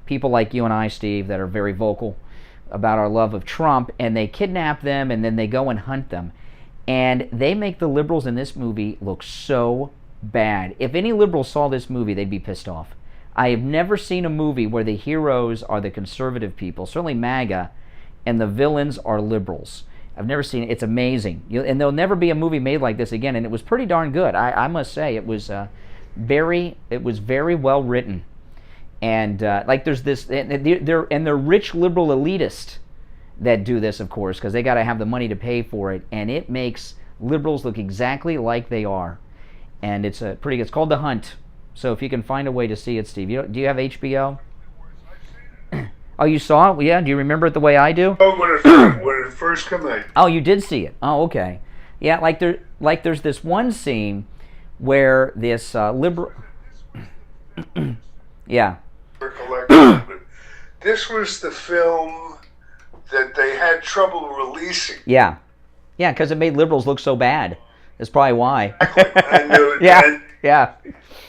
people like you and I, Steve, that are very vocal about our love of Trump, and they kidnap them, and then they go and hunt them. And they make the liberals in this movie look so bad. If any liberals saw this movie, they'd be pissed off. I have never seen a movie where the heroes are the conservative people, certainly MAGA, and the villains are liberals. I've never seen it. It's amazing. And there'll never be a movie made like this again, and it was pretty darn good. I must say, it was very well written. And like there's this, and they're rich liberal elitists that do this, of course, because they got to have the money to pay for it, and it makes liberals look exactly like they are. And it's pretty good. It's called The Hunt. So if you can find a way to see it, Steve. Do you have HBO? Oh, you saw it? Yeah. Do you remember it the way I do? Oh, when it first came out. Oh, you did see it. Oh, okay. Yeah, there's this one scene where this liberal. Yeah. This was the film that they had trouble releasing. Yeah. Yeah, because it made liberals look so bad. That's probably why. I knew it. Yeah. Yeah.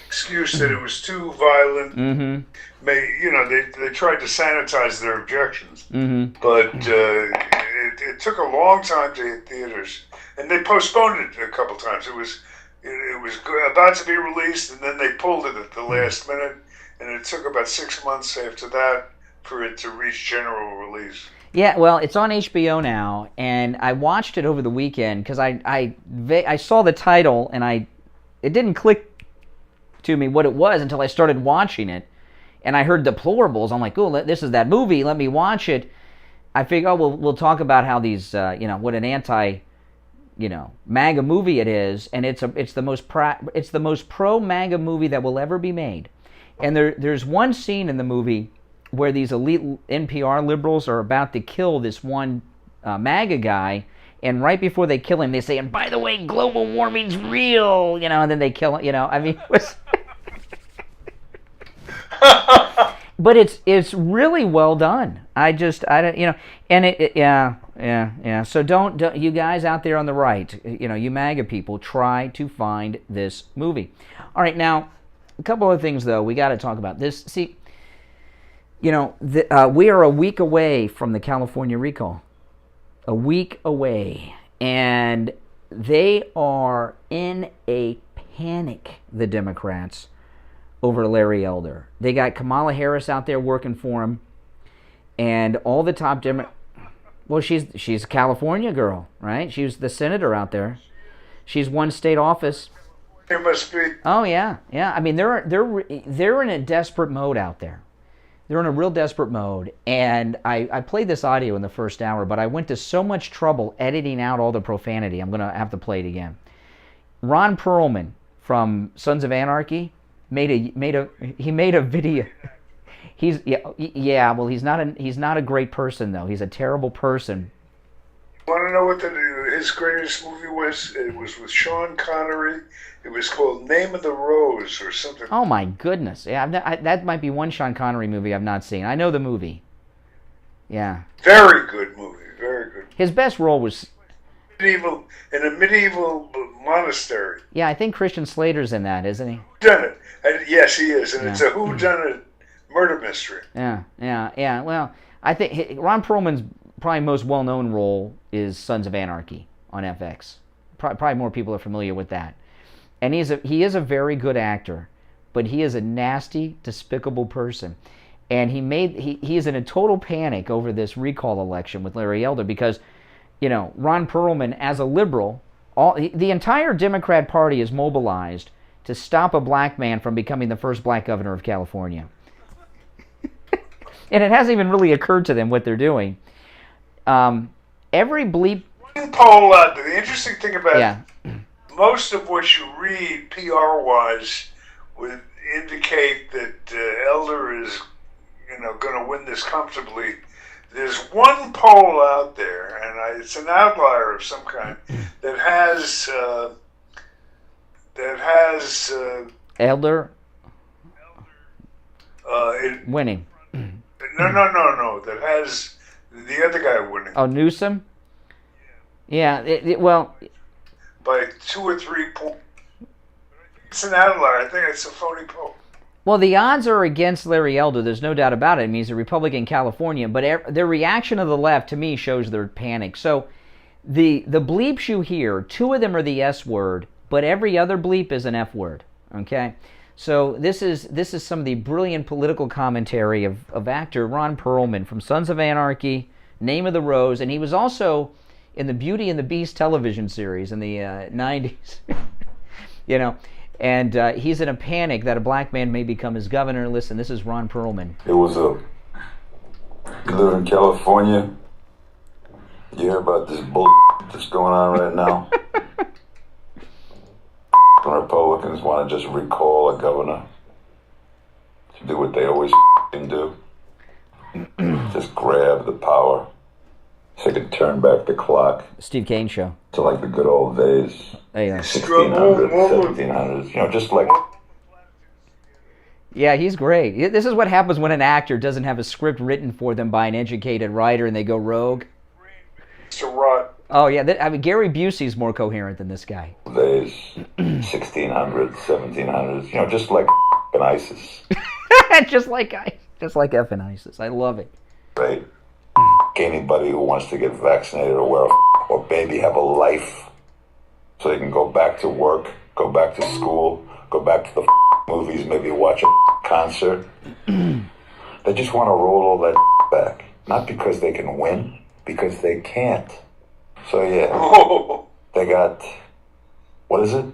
Excuse that it was too violent. Mm-hmm. They tried to sanitize their objections, Mm-hmm. but it took a long time to hit theaters, and they postponed it a couple times. It was about to be released, and then they pulled it at the last minute, and it took about 6 months after that for it to reach general release. Yeah, well, it's on HBO now, and I watched it over the weekend because I saw the title, and it didn't click to me what it was until I started watching it, and I heard deplorables. I'm like, oh, this is that movie. Let me watch it. I figure, oh, we'll talk about how these, what an anti, MAGA movie it is, and it's the most pro MAGA movie that will ever be made. And there's one scene in the movie where these elite NPR liberals are about to kill this one MAGA guy, and right before they kill him, they say, and by the way, global warming's real, and then they kill him, I mean, it was... But it's really well done. I don't, and yeah. So don't you guys out there on the right, you MAGA people, try to find this movie. All right, now, a couple of things, though, we got to talk about this. See, we are a week away from the California recall. A week away. And they are in a panic, the Democrats, over Larry Elder. They got Kamala Harris out there working for him. And all the top well, she's a California girl, right? She was the senator out there. She's won state office. It must be. Oh, yeah. Yeah. I mean, they're in a desperate mode out there. They're in a real desperate mode, and I played this audio in the first hour, but I went to so much trouble editing out all the profanity. I'm going to have to play it again. Ron Perlman from Sons of Anarchy made a video. He's well, he's not a great person, though. He's a terrible person. Want to know what his greatest movie was? It was with Sean Connery. It was called Name of the Rose or something. Oh, my goodness. Yeah, that might be one Sean Connery movie I've not seen. I know the movie. Yeah. Very good movie. Very good. His best role was... in a medieval monastery. Yeah, I think Christian Slater's in that, isn't he? Whodunit. Yes, he is. And it's a whodunit murder mystery. Yeah. Well, I think Ron Perlman's probably most well-known role is Sons of Anarchy on FX. Probably more people are familiar with that. And he is a very good actor, but he is a nasty, despicable person. And he is in a total panic over this recall election with Larry Elder because, Ron Perlman, as a liberal, the entire Democrat Party is mobilized to stop a black man from becoming the first black governor of California. And it hasn't even really occurred to them what they're doing. Every bleep... Poll, the interesting thing about most of what you read PR-wise would indicate that Elder is, going to win this comfortably. There's one poll out there, and it's an outlier of some kind, that has Elder winning. No. That has the other guy winning. Oh, Newsom? Yeah. Well, by 2 or 3 points. It's an outlier. I think it's a phony poll. Well, the odds are against Larry Elder. There's no doubt about it. I mean, he's a Republican in California. But the reaction of the left, to me, shows their panic. So the bleeps you hear, 2 of them are the S word, but every other bleep is an F word. Okay, so this is some of the brilliant political commentary of actor Ron Perlman from Sons of Anarchy, Name of the Rose, and he was also in the Beauty and the Beast television series in the 90s. You know, and he's in a panic that a black man may become his governor. Listen, this is Ron Perlman. It was you live in California, you hear about this bull that's going on right now. Republicans want to just recall a governor to do what they always do. Just grab the power so they can turn back the clock. Steve Kane Show. To like the good old days. Hey, 1600s, 1700s, you know, just like... Yeah, he's great. This is what happens when an actor doesn't have a script written for them by an educated writer and they go rogue. Oh, yeah. I mean, Gary Busey's more coherent than this guy. Days, 1600s, 1700s, you know, just like ISIS. just like effing ISIS. I love it. Right. Anybody who wants to get vaccinated or wear or maybe have a life so they can go back to work, go back to school, go back to the movies, maybe watch a concert. They just want to roll all that back. Not because they can win, because they can't. So yeah, they got, what is it?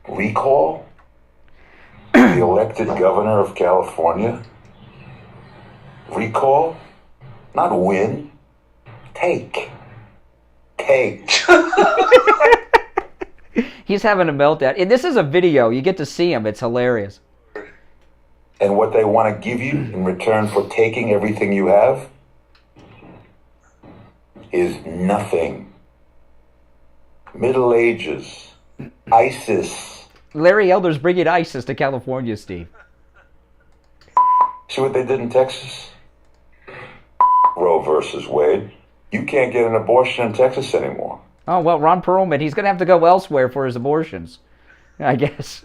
Recall? The elected governor of California? Recall? Not win. Take. He's having a meltdown. And this is a video. You get to see him. It's hilarious. And what they want to give you in return for taking everything you have is nothing. Middle Ages. ISIS. Larry Elder's bringing ISIS to California, Steve. See what they did in Texas? Roe versus Wade. You can't get an abortion in Texas anymore. Oh, well, Ron Perlman, he's going to have to go elsewhere for his abortions, I guess.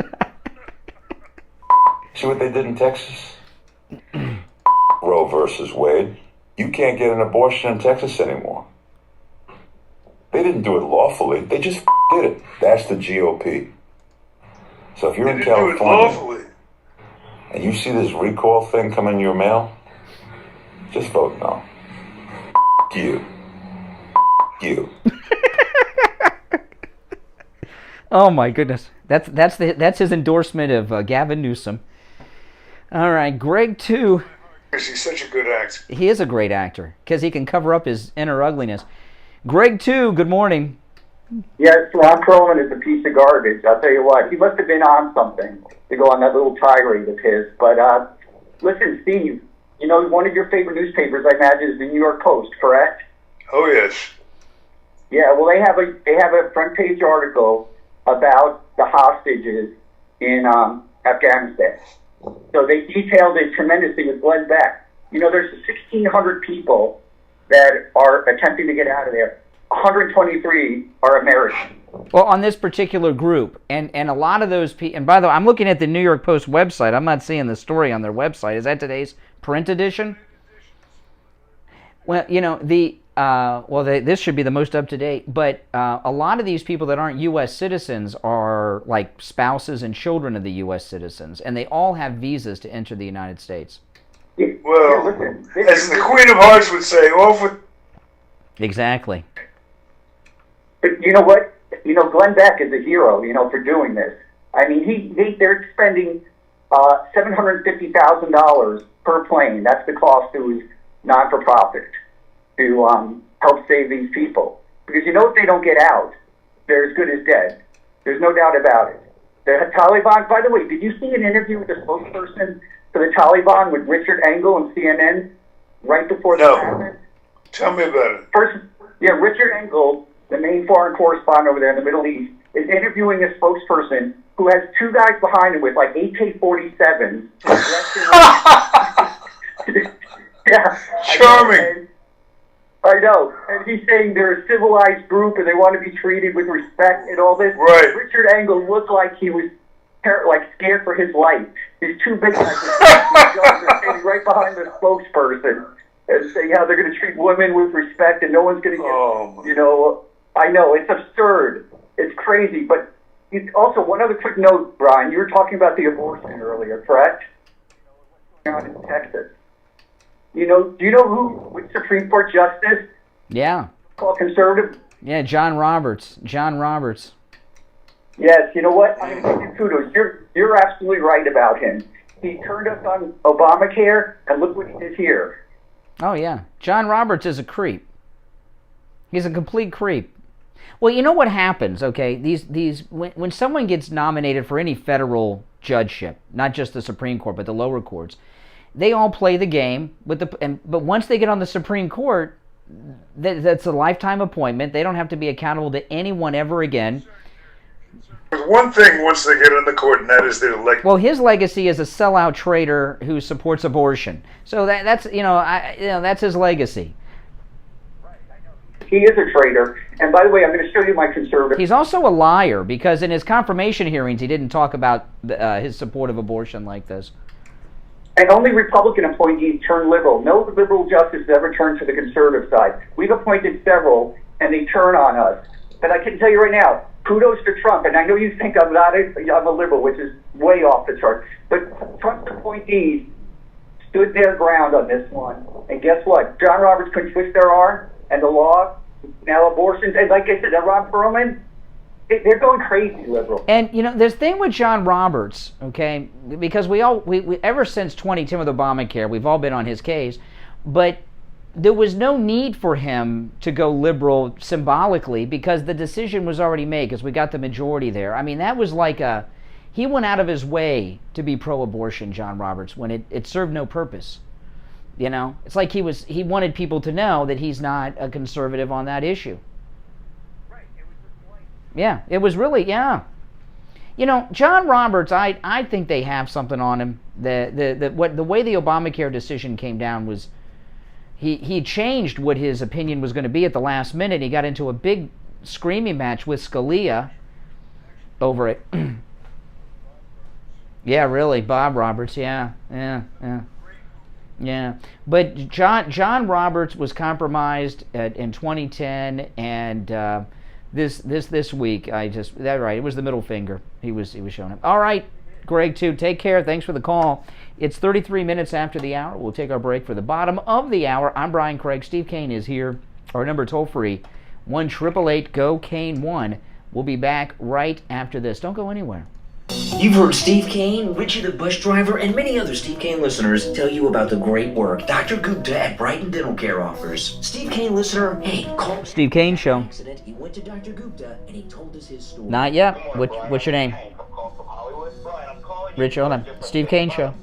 See what they did in Texas? Roe versus Wade. You can't get an abortion in Texas anymore. They didn't do it lawfully. They just did it. That's the GOP. So if you're in California and you see this recall thing come in your mail, just vote no. You. Oh my goodness, that's his endorsement of Gavin Newsom. All right, Greg too. Because he's such a good actor. He is a great actor because he can cover up his inner ugliness. Greg too. Good morning. Yes, Ron Perlman is a piece of garbage. I'll tell you what, he must have been on something to go on that little tirade of his. But listen, Steve, you know one of your favorite newspapers, I imagine, is the New York Post, correct? Oh yes. Yeah, well, they have a front page article about the hostages in Afghanistan. So they detailed it tremendously with Glenn Beck. You know, there's 1,600 people that are attempting to get out of there. 123 are American. Well, on this particular group, and a lot of those people, and by the way, I'm looking at the New York Post website. I'm not seeing the story on their website. Is that today's print edition? Well, you know, this should be the most up-to-date, but a lot of these people that aren't U.S. citizens are like spouses and children of the U.S. citizens, and they all have visas to enter the United States. Well, as the Queen of Hearts would say, off with... Exactly. But you know what? You know, Glenn Beck is a hero, you know, for doing this. I mean, they're spending $750,000 per plane. That's the cost to his non-for-profit to help save these people. Because you know if they don't get out, they're as good as dead. There's no doubt about it. The Taliban, by the way, did you see an interview with the spokesperson for the Taliban with Richard Engel on CNN right before this happened? Tell me about it. First, Richard Engel, the main foreign correspondent over there in the Middle East, is interviewing a spokesperson who has two guys behind him with like AK-47s. Yeah. Charming. I know. And he's saying they're a civilized group and they want to be treated with respect and all this. Right. Richard Engel looked like he was scared for his life. These two big guys are standing right behind the spokesperson and saying how they're going to treat women with respect and no one's going to get, you know, I know, it's absurd. It's crazy. But Also, one other quick note, Brian. You were talking about the abortion earlier, correct? Down in Texas. Do you know which Supreme Court justice? Yeah. Called conservative? Yeah, John Roberts. John Roberts. Yes, you know what? I'm going to give you kudos. You're absolutely right about him. He turned us on Obamacare, and look what he did here. Oh, yeah. John Roberts is a creep. He's a complete creep. Well, you know what happens, okay? When someone gets nominated for any federal judgeship, not just the Supreme Court, but the lower courts, they all play the game. But once they get on the Supreme Court, that's a lifetime appointment. They don't have to be accountable to anyone ever again. There's one thing once they get in the court, and that is their legacy. Well, his legacy is a sellout traitor who supports abortion. So that's his legacy. He is a traitor. And by the way, I'm going to show you my conservative. He's also a liar because in his confirmation hearings, he didn't talk about his support of abortion like this. And only Republican appointees turn liberal. No liberal justice has ever turned to the conservative side. We've appointed several, and they turn on us. But I can tell you right now, kudos to Trump. And I know you think I'm a liberal, which is way off the chart. But Trump's appointees stood their ground on this one. And guess what? John Roberts couldn't twist their arm, and the law, now abortions, and like I said, Ron Perlman, they're going crazy liberal. And this thing with John Roberts, okay, because we ever since 2010 with Obamacare, we've all been on his case, but there was no need for him to go liberal symbolically because the decision was already made because we got the majority there. I mean, that was like he went out of his way to be pro-abortion, John Roberts, when it served no purpose. It's like he wanted people to know that he's not a conservative on that issue. Yeah, it was really, yeah. John Roberts, I think they have something on him. The way the Obamacare decision came down was he changed what his opinion was going to be at the last minute. He got into a big screaming match with Scalia over it. Yeah, really, Bob Roberts, yeah. But John Roberts was compromised in 2010, and this week, it was the middle finger he was showing him. All right, Greg, too, take care. Thanks for the call. It's 33 minutes after the hour. We'll take our break for the bottom of the hour. I'm Brian Craig. Steve Kane is here. Our number toll free, 1-888-GO-KANE-1. We'll be back right after this. Don't go anywhere. You've heard Steve Kane, Richie the bus driver, and many other Steve Kane listeners tell you about the great work Dr. Gupta at Brighton Dental Care offers. Steve Kane listener, hey, call Steve Kane Show. He went to Dr. Gupta and he told us his story. Not yet. What's your name? Rich, hold on. Steve Kane Show.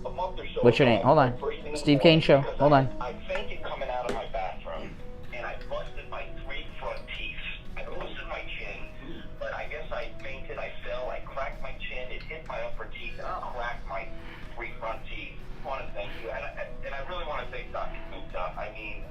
What's your name? Hold on. Steve Kane Show. Hold on. I fainted coming out of my bathroom, and I busted my 3 front teeth. I busted my chin, but I guess I fainted, I fell, I cracked my chin, it hit my upper teeth, and I cracked my 3 front teeth. I want to thank you, and I really want to thank Dr. Gupta. I mean,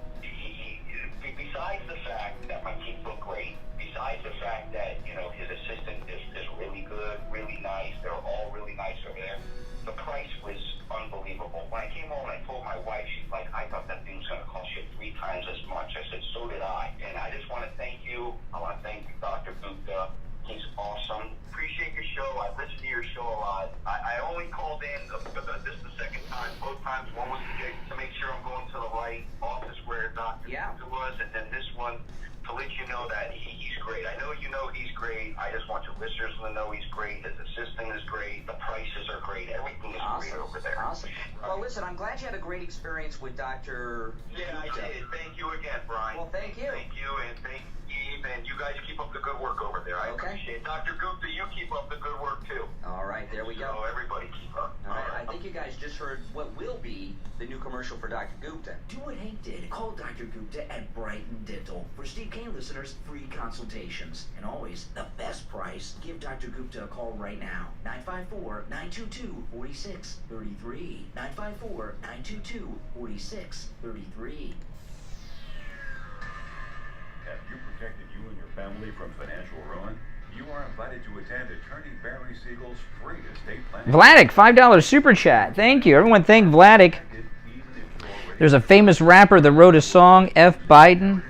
besides the fact that my teeth look great, besides the fact that, his assistant is really good, really nice, they're all really nice over there, the price was unbelievable. When I came home and I told my wife, she's like, I thought that thing was going to cost you 3 times as much. I said, so did I. And I just want to thank you. I want to thank Dr. Gupta. He's awesome. Appreciate your show. I listen to your show a lot. I only called in, this is the second time. Both times, one was to make sure I'm going to the right office where Dr. Gupta was, and then this one to let you know that he's great. I know you know he's great. I just want your listeners to know he's great. His assistant is great. The prices are great. Everything is great over there. Awesome. Well, listen, I'm glad you had a great experience with Dr. Yeah, I did. Thank you again, Brian. Well, thank you. Thank you, and thank Steve, and you guys keep up the good work over there. I appreciate it. Dr. Gupta, you keep up the good work, too. All right, there we go. So everybody keep up. All right, I think you guys just heard what will be the new commercial for Dr. Gupta. Do what Hank did. Call Dr. Gupta at Brighton Dental. For Steve Kane listeners, free consultations. And always the best price. Give Dr. Gupta a call right now. 954-922-4633. 954-922-4633. Have you protected you and your family from financial ruin? You are invited to attend Attorney Barry Siegel's free estate planning. Vladik, $5 super chat. Thank you. Everyone thank Vladik. There's a famous rapper that wrote a song, F. Biden,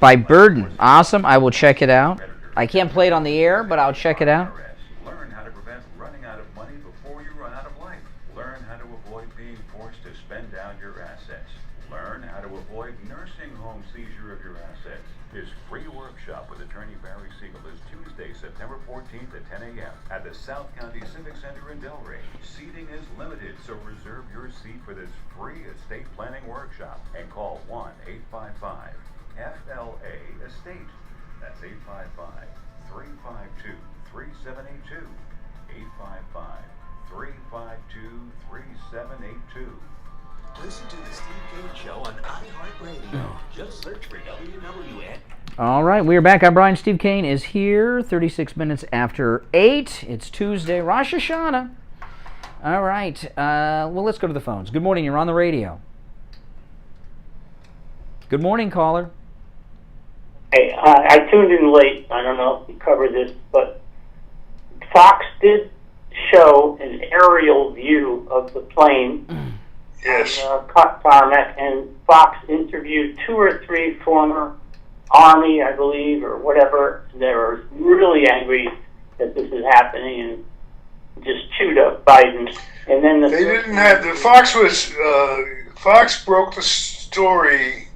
by Burden. Awesome. I will check it out. I can't play it on the air, but I'll check it out. how to avoid being forced to spend down your assets. Learn how to avoid nursing home seizure of your assets. His free workshop with attorney Barry Siegel is Tuesday, September 14th at 10 a.m. at the South County Civic Center in Delray. Seating is limited, so reserve your seat for this free estate planning workshop and call 1-855-FLA-ESTATE. That's 855-352-3782. 855-352-3782. Listen to the Steve Kane Show on iHeartRadio. Just search for WWN. All right, we are back. I'm Brian. Steve Kane is here, 36 minutes after 8. It's Tuesday, Rosh Hashanah. All right, well, let's go to the phones. Good morning, you're on the radio. Good morning, caller. Hey, I tuned in late. I don't know if you covered this, but Fox did show an aerial view of the plane. Yes. Tarmac, and Fox interviewed 2 or 3 former Army, I believe, or whatever. They were really angry that this is happening and just chewed up Biden. And then they didn't have the Fox was Fox broke the story.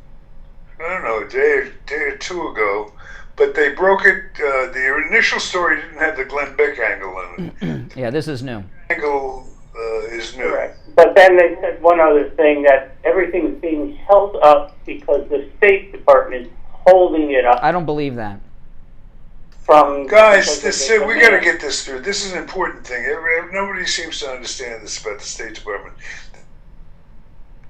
I don't know, a day or two ago, but they broke it. The initial story didn't have the Glenn Beck angle in it. Yeah, this is new. Angle is new. Correct. But then they said one other thing, that everything's being held up because the State Department holding it up. I don't believe that. Guys, we got to get this through. This is an important thing. Nobody seems to understand this about the State Department.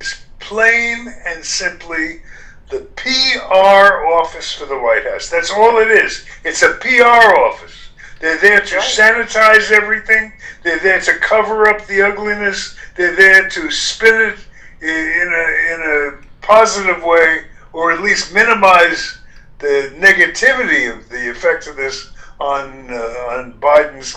It's plain and simply the PR office for the White House. That's all it is. It's a PR office. They're there to sanitize everything. They're there to cover up the ugliness. They're there to spin it in a positive way, or at least minimize the negativity of the effect of this on Biden's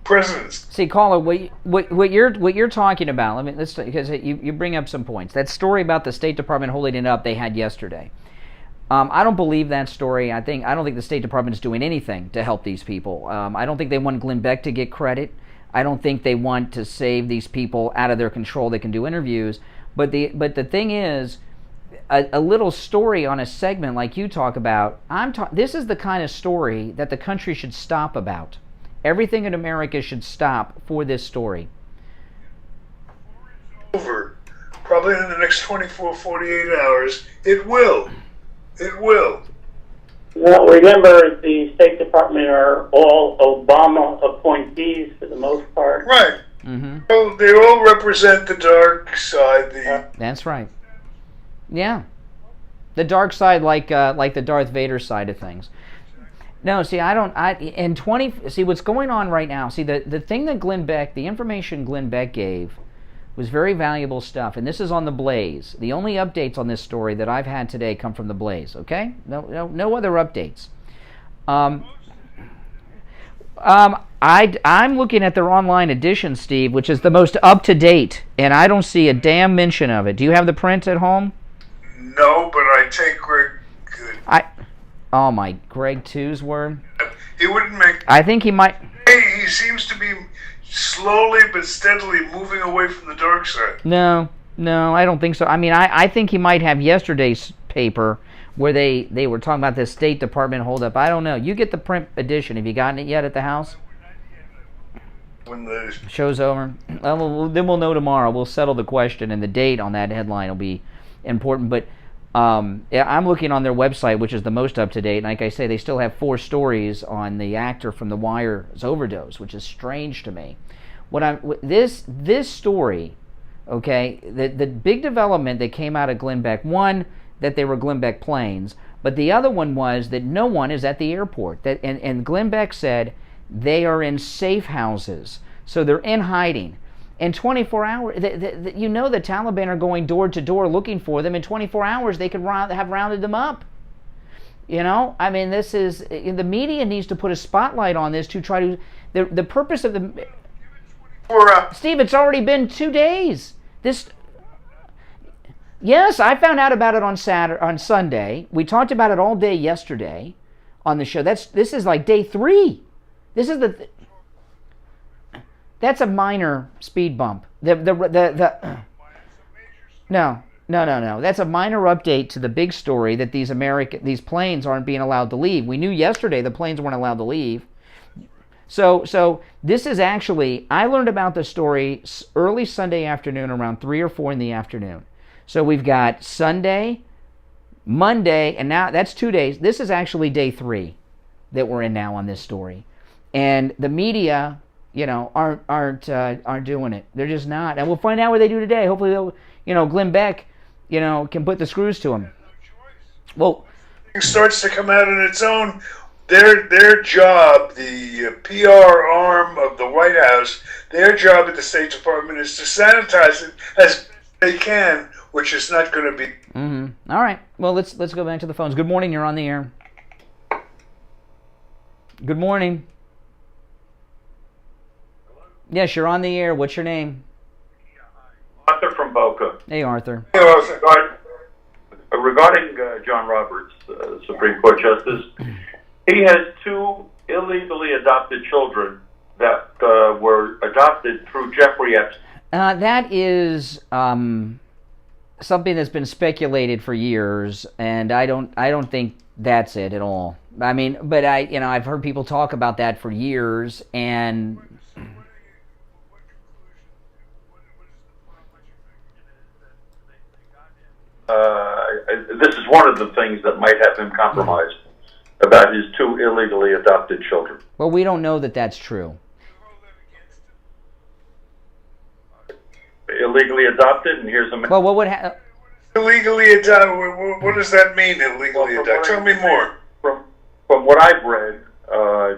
presidency. See, caller, what you're talking about. Because you bring up some points. That story about the State Department holding it up they had yesterday. I don't believe that story. I don't think the State Department is doing anything to help these people. I don't think they want Glenn Beck to get credit. I don't think they want to save these people out of their control. They can do interviews, but the thing is, a little story on a segment like you talk about. This is the kind of story that the country should stop about. Everything in America should stop for this story. Over, probably in the next 24, 48 hours, it will. It will. Well, remember, the State Department are all Obama appointees for the most part. Right. Mm-hmm. Well, they all represent the dark side. That's right. Yeah. The dark side, like the Darth Vader side of things. No, see, see what's going on right now. See, the thing that Glenn Beck, the information Glenn Beck gave was very valuable stuff, and this is on the Blaze. The only updates on this story that I've had today come from the Blaze, okay? No other updates. I'm looking at their online edition, Steve, which is the most up-to-date, and I don't see a damn mention of it. Do you have the print at home? No, but I take Greg. Oh my, Greg 2's word? He wouldn't make. I think he might. He seems to be slowly but steadily moving away from the dark side. No, I don't think so. I mean, I think he might have yesterday's paper where they were talking about the State Department holdup. I don't know. You get the print edition. Have you gotten it yet at the house? When the show's over, then we'll know tomorrow. We'll settle the question, and the date on that headline will be important. But I'm looking on their website, which is the most up to date. And like I say, they still have 4 stories on the actor from The Wire's overdose, which is strange to me. This story, okay, the big development that came out of Glenn Beck, one, that they were Glenn Beck planes, but the other one was that no one is at the airport. And Glenn Beck said they are in safe houses, so they're in hiding. In 24 hours, the Taliban are going door to door looking for them. In 24 hours, they could have rounded them up. I mean, this is, the media needs to put a spotlight on this to try to, the purpose of the, Steve, it's already been 2 days. Yes, I found out about it on Sunday. We talked about it all day yesterday on the show. This is like day 3. This That's a minor speed bump. No. That's a minor update to the big story that these planes aren't being allowed to leave. We knew yesterday the planes weren't allowed to leave. So this is actually, I learned about the story early Sunday afternoon around 3 or 4 in the afternoon. So we've got Sunday, Monday, and now that's 2 days. This is actually day 3 that we're in now on this story. And the media, aren't doing it. They're just not. And we'll find out what they do today. Hopefully they'll, Glenn Beck, can put the screws to him. Well, it starts to come out on its own. Their job, the PR arm of the White House, their job at the State Department is to sanitize it as best they can, which is not going to be. Mm-hmm. All right. Well, let's go back to the phones. Good morning. You're on the air. Good morning. Yes, you're on the air. What's your name? Arthur from Boca. Hey, Arthur. Hey, Arthur. Regarding John Roberts, Supreme Court Justice, he has 2 illegally adopted children that were adopted through Jeffrey Epstein. That is something that's been speculated for years, and I don't think that's it at all. I mean, but I've heard people talk about that for years, and this is one of the things that might have him compromised about his 2 illegally adopted children. Well, we don't know that that's true. Illegally adopted, and here's a... Well, what would happen? Illegally adopted, what does that mean, illegally adopted? Tell me more. From what I've read,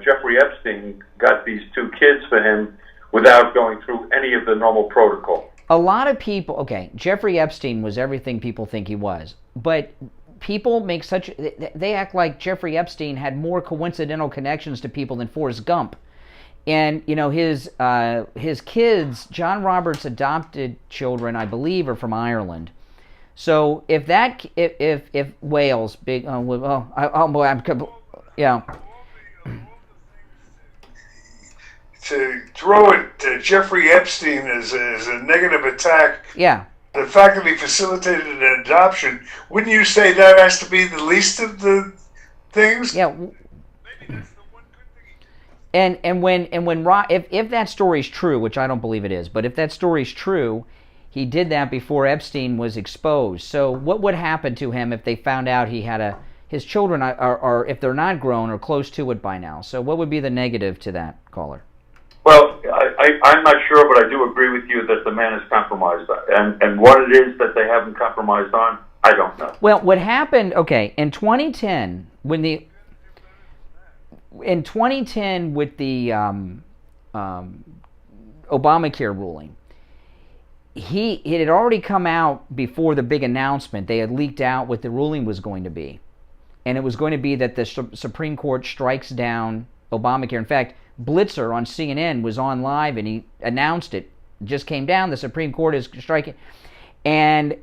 Jeffrey Epstein got these 2 kids for him without going through any of the normal protocol. A lot of people, okay, Jeffrey Epstein was everything people think he was, but people make they act like Jeffrey Epstein had more coincidental connections to people than Forrest Gump. And, his kids, John Roberts' adopted children, I believe, are from Ireland. So if Wales, big, yeah. To throw it to Jeffrey Epstein as a negative attack. Yeah. The fact that he facilitated an adoption, wouldn't you say that has to be the least of the things? Yeah. If that story's true, which I don't believe it is, but if that story's true, he did that before Epstein was exposed. So what would happen to him if they found out he had his children are if they're not grown or close to it by now? So what would be the negative to that, caller? Well, I'm not sure, but I do agree with you that the man is compromised. And what it is that they haven't compromised on, I don't know. Well, what happened, okay, in 2010, with the Obamacare ruling, it had already come out before the big announcement. They had leaked out what the ruling was going to be. And it was going to be that the Supreme Court strikes down Obamacare. In fact, Blitzer on CNN was on live and he announced it. Just came down, the Supreme Court is striking. And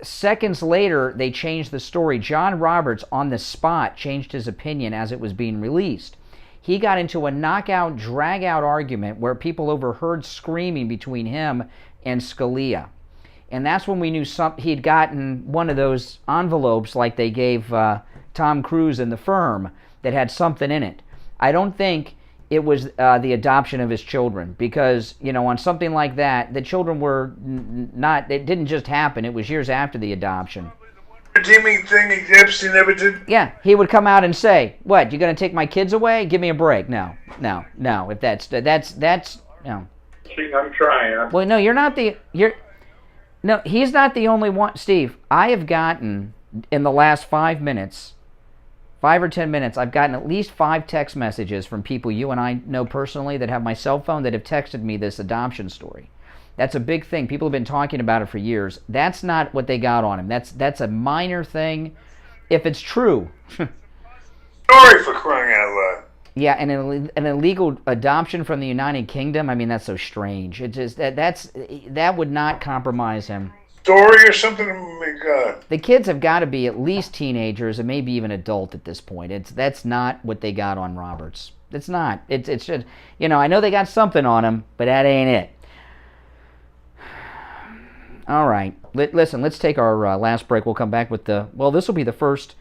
seconds later, they changed the story. John Roberts, on the spot, changed his opinion as it was being released. He got into a knockout, drag-out argument where people overheard screaming between him and Scalia. And that's when we knew he'd gotten one of those envelopes like they gave Tom Cruise in The Firm that had something in it. I don't think it was the adoption of his children, because, on something like that, the children were not, it didn't just happen, it was years after the adoption. Redeeming thing Epstein never did? Yeah, he would come out and say, what, you're going to take my kids away? Give me a break. No, if that's, no. See, I'm trying. Well, no, no, he's not the only one. Steve, I have gotten, in the last 5 minutes, 5 or 10 minutes, I've gotten at least 5 text messages from people you and I know personally that have my cell phone that have texted me this adoption story. That's a big thing. People have been talking about it for years. That's not what they got on him. That's a minor thing, if it's true. Story, for crying out loud. Yeah, and an illegal adoption from the United Kingdom. I mean, that's so strange. It just that would not compromise him. Story or something? Oh my God. The kids have got to be at least teenagers and maybe even adult at this point. That's not what they got on Roberts. It's not. It's just, I know they got something on them, but that ain't it. All right. Listen, let's take our last break. We'll come back with this will be the first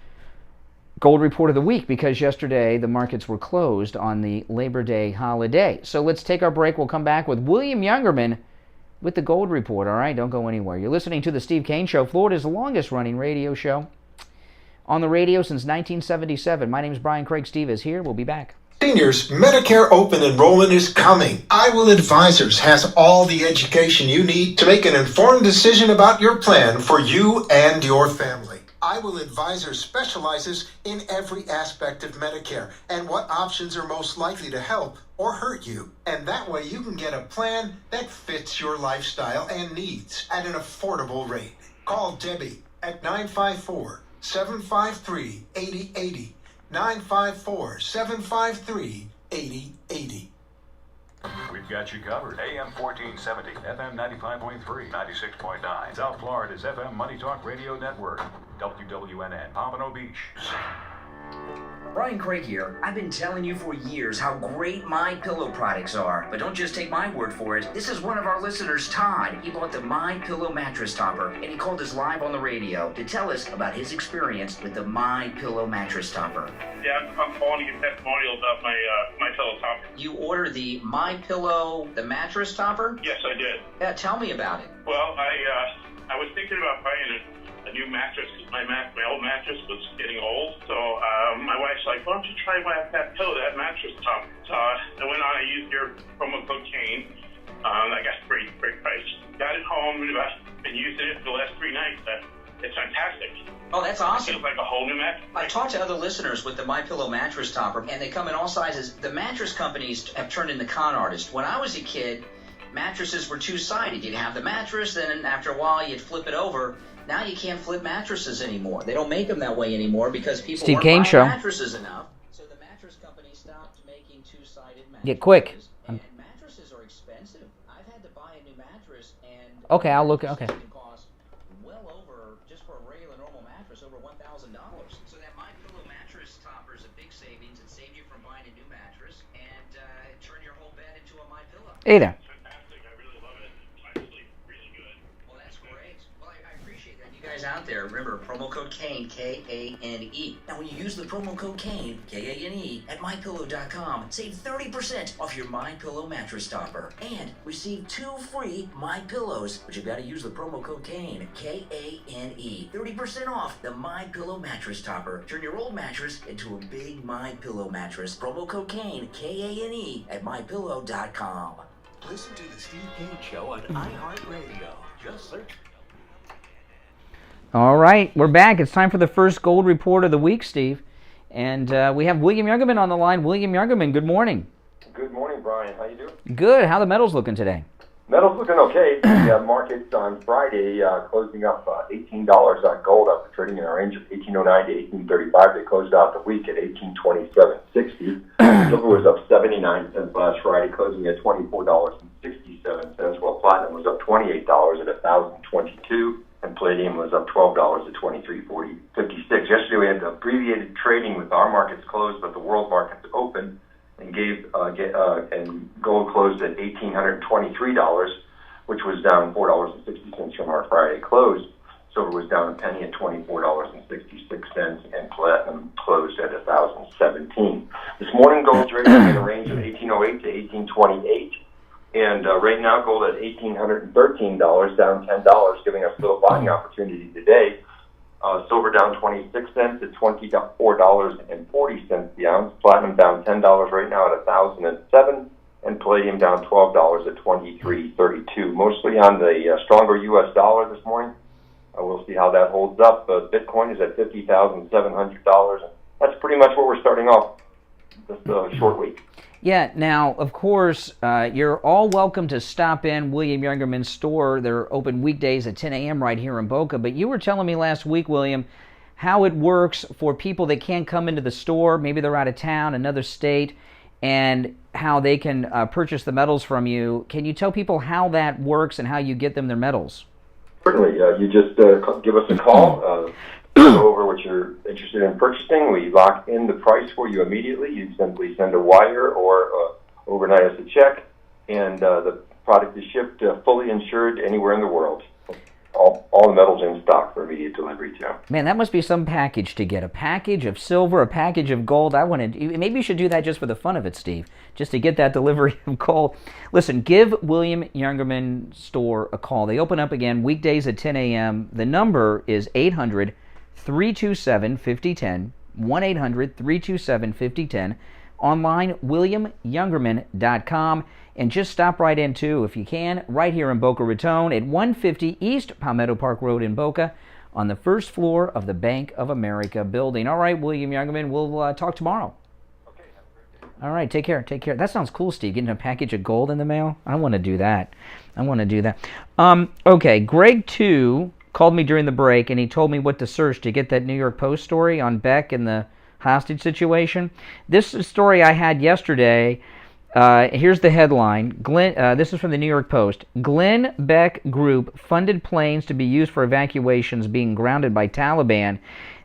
gold report of the week because yesterday the markets were closed on the Labor Day holiday. So let's take our break. We'll come back with William Youngerman with the gold report. All right, don't go anywhere. You're listening to the Steve Kane Show, Florida's longest running radio show on the radio since 1977. My name is Brian Craig. Steve is here. We'll be back. Seniors, Medicare open enrollment is coming. I Will Advisors has all the education you need to make an informed decision about your plan for you and your family. I Will Advisors specializes in every aspect of Medicare and what options are most likely to help or hurt you. And that way you can get a plan that fits your lifestyle and needs at an affordable rate. Call Debbie at 954-753-8080. 954-753-8080. We've got you covered. AM 1470, FM 95.3, 96.9. South Florida's FM Money Talk Radio Network. WWNN, Pompano Beach. Brian Craig here. I've been telling you for years how great My Pillow products are, but don't just take my word for it. This is one of our listeners, Todd. He bought the My Pillow mattress topper, and he called us live on the radio to tell us about his experience with the My Pillow mattress topper. Yeah, I'm calling to get testimonials about my pillow topper. You ordered the My Pillow, the mattress topper? Yes, I did. Yeah, tell me about it. Well, I was thinking about buying a new mattress because my old mattress was getting old. So my wife's like, why don't you try that pillow, that mattress top? So I went on, I used your promo code Kane. I got a great price. Got it home, and I've been using it for the last 3 nights. It's fantastic. Oh, that's awesome. It feels like a whole new mattress. I talked to other listeners with the My Pillow mattress topper, and they come in all sizes. The mattress companies have turned into con artists. When I was a kid, mattresses were two-sided. You'd have the mattress, then after a while you'd flip it over. Now you can't flip mattresses anymore. They don't make them that way anymore because people Steve weren't Kane buying Show. mattresses enough. So the mattress company stopped making two-sided mattresses. Get quick. And mattresses are expensive. I've had to buy a new mattress, and Okay, I'll look. Okay. it can cost well over, just for a regular normal mattress, over $1,000. So that My Pillow mattress topper is a big savings. It saved you from buying a new mattress and turn your whole bed into a My Pillow. Hey there. Out there, remember promo code Kane, K-A-N-E. Now, when you use the promo code Kane, K-A-N-E, at MyPillow.com, save 30% off your My Pillow mattress topper and receive 2 free My Pillows. But you've got to use the promo code Kane, K-A-N-E. 30% off the My Pillow mattress topper. Turn your old mattress into a big My Pillow mattress. Promo code Kane, K-A-N-E, at MyPillow.com. Listen to the Steve Kane Show on iHeartRadio. Just search. All right, we're back. It's time for the first gold report of the week, Steve. And we have William Youngerman on the line. William Youngerman, good morning. Good morning, Brian. How you doing? Good. How are the metals looking today? Metals looking okay. The markets on Friday closing up $18 on gold, up trading in a range of $18.09 to $18.35. They closed out the week at $18.2760. Silver was up 79 cents last Friday, closing at $24.67. While platinum was up $28 at $1,022. And palladium was up $12 at $23.56. Yesterday we had the abbreviated trading with our markets closed, but the world markets open, and and gold closed at $1,823, which was down $4.60 from our Friday close. Silver was down a penny at $24.66, and platinum closed at $1,017. This morning gold traded in a range of $1,808 to $1,828. And right now, gold at $1,813, down $10, giving us a little buying opportunity today. Silver down 26 cents at $24.40 the ounce. Platinum down $10 right now at $1,007, and palladium down $12 at $23.32. Mostly on the stronger U.S. dollar this morning. We'll see how that holds up. Bitcoin is at $50,700. That's pretty much what we're starting off this short week. Yeah, now, of course, you're all welcome to stop in William Youngerman's store. They're open weekdays at 10 a.m. right here in Boca. But you were telling me last week, William, how it works for people that can't come into the store. Maybe they're out of town, another state, and how they can purchase the metals from you. Can you tell people how that works and how you get them their metals? Certainly. You just give us a call. go over what you're interested in purchasing. We lock in the price for you immediately. You simply send a wire or overnight us a check, and the product is shipped fully insured anywhere in the world. All the metals in stock for immediate delivery, too. Man, that must be some package to get. A package of silver, a package of gold. Maybe you should do that just for the fun of it, Steve, just to get that delivery of gold. Listen, give William Youngerman Store a call. They open up again weekdays at 10 a.m. The number is 800-327-5010, 1-800-327-5010. Online, WilliamYoungerman.com. And just stop right in, too, if you can, right here in Boca Raton at 150 East Palmetto Park Road in Boca on the first floor of the Bank of America building. All right, William Youngerman, we'll talk tomorrow. Okay, have a great day. All right, take care. Take care. That sounds cool, Steve, getting a package of gold in the mail. I want to do that. Okay, Greg, too, called me during the break, and he told me what to search to get that New York Post story on Beck and the hostage situation. This is a story I had yesterday. Here's the headline. This is from the New York Post. Glenn Beck Group funded planes to be used for evacuations being grounded by Taliban.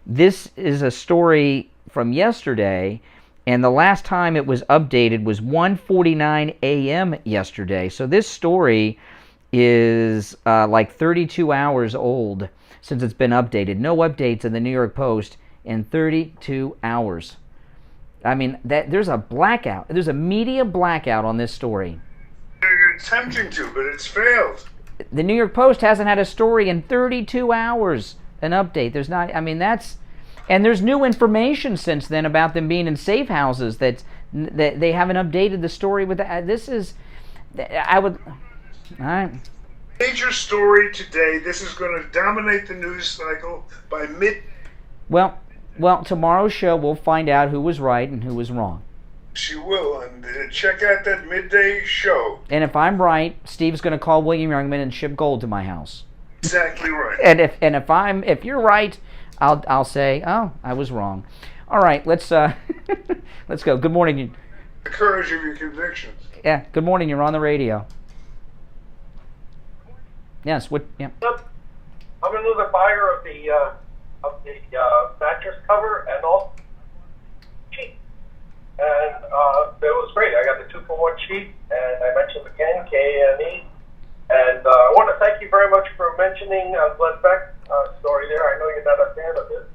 This is a story from yesterday, and the last time it was updated was 1:49 a.m. yesterday. So this story is like 32 hours old since it's been updated. No updates in the New York Post in 32 hours. I mean, there's a blackout. There's a media blackout on this story. They're attempting to, but it's failed. The New York Post hasn't had a story in 32 hours, an update. There's not, I mean, and there's new information since then about them being in safe houses that they haven't updated the story with. All right. Major story today. This is going to dominate the news cycle by mid. Well, tomorrow's show we'll find out who was right and who was wrong. She will, and check out that midday show. And if I'm right, Steve's going to call William Youngman and ship gold to my house. Exactly right. And if you're right, I'll say, oh, I was wrong. All right, let's go. Good morning. The courage of your convictions. Yeah. Good morning. You're on the radio. Yes. What? Yeah. I'm another buyer of the mattress cover and all sheet, and it was great. I got the 2-for-1 sheet, and I mentioned again KNE, and I want to thank you very much for mentioning Glenn Beck story there. I know you're not a fan of it,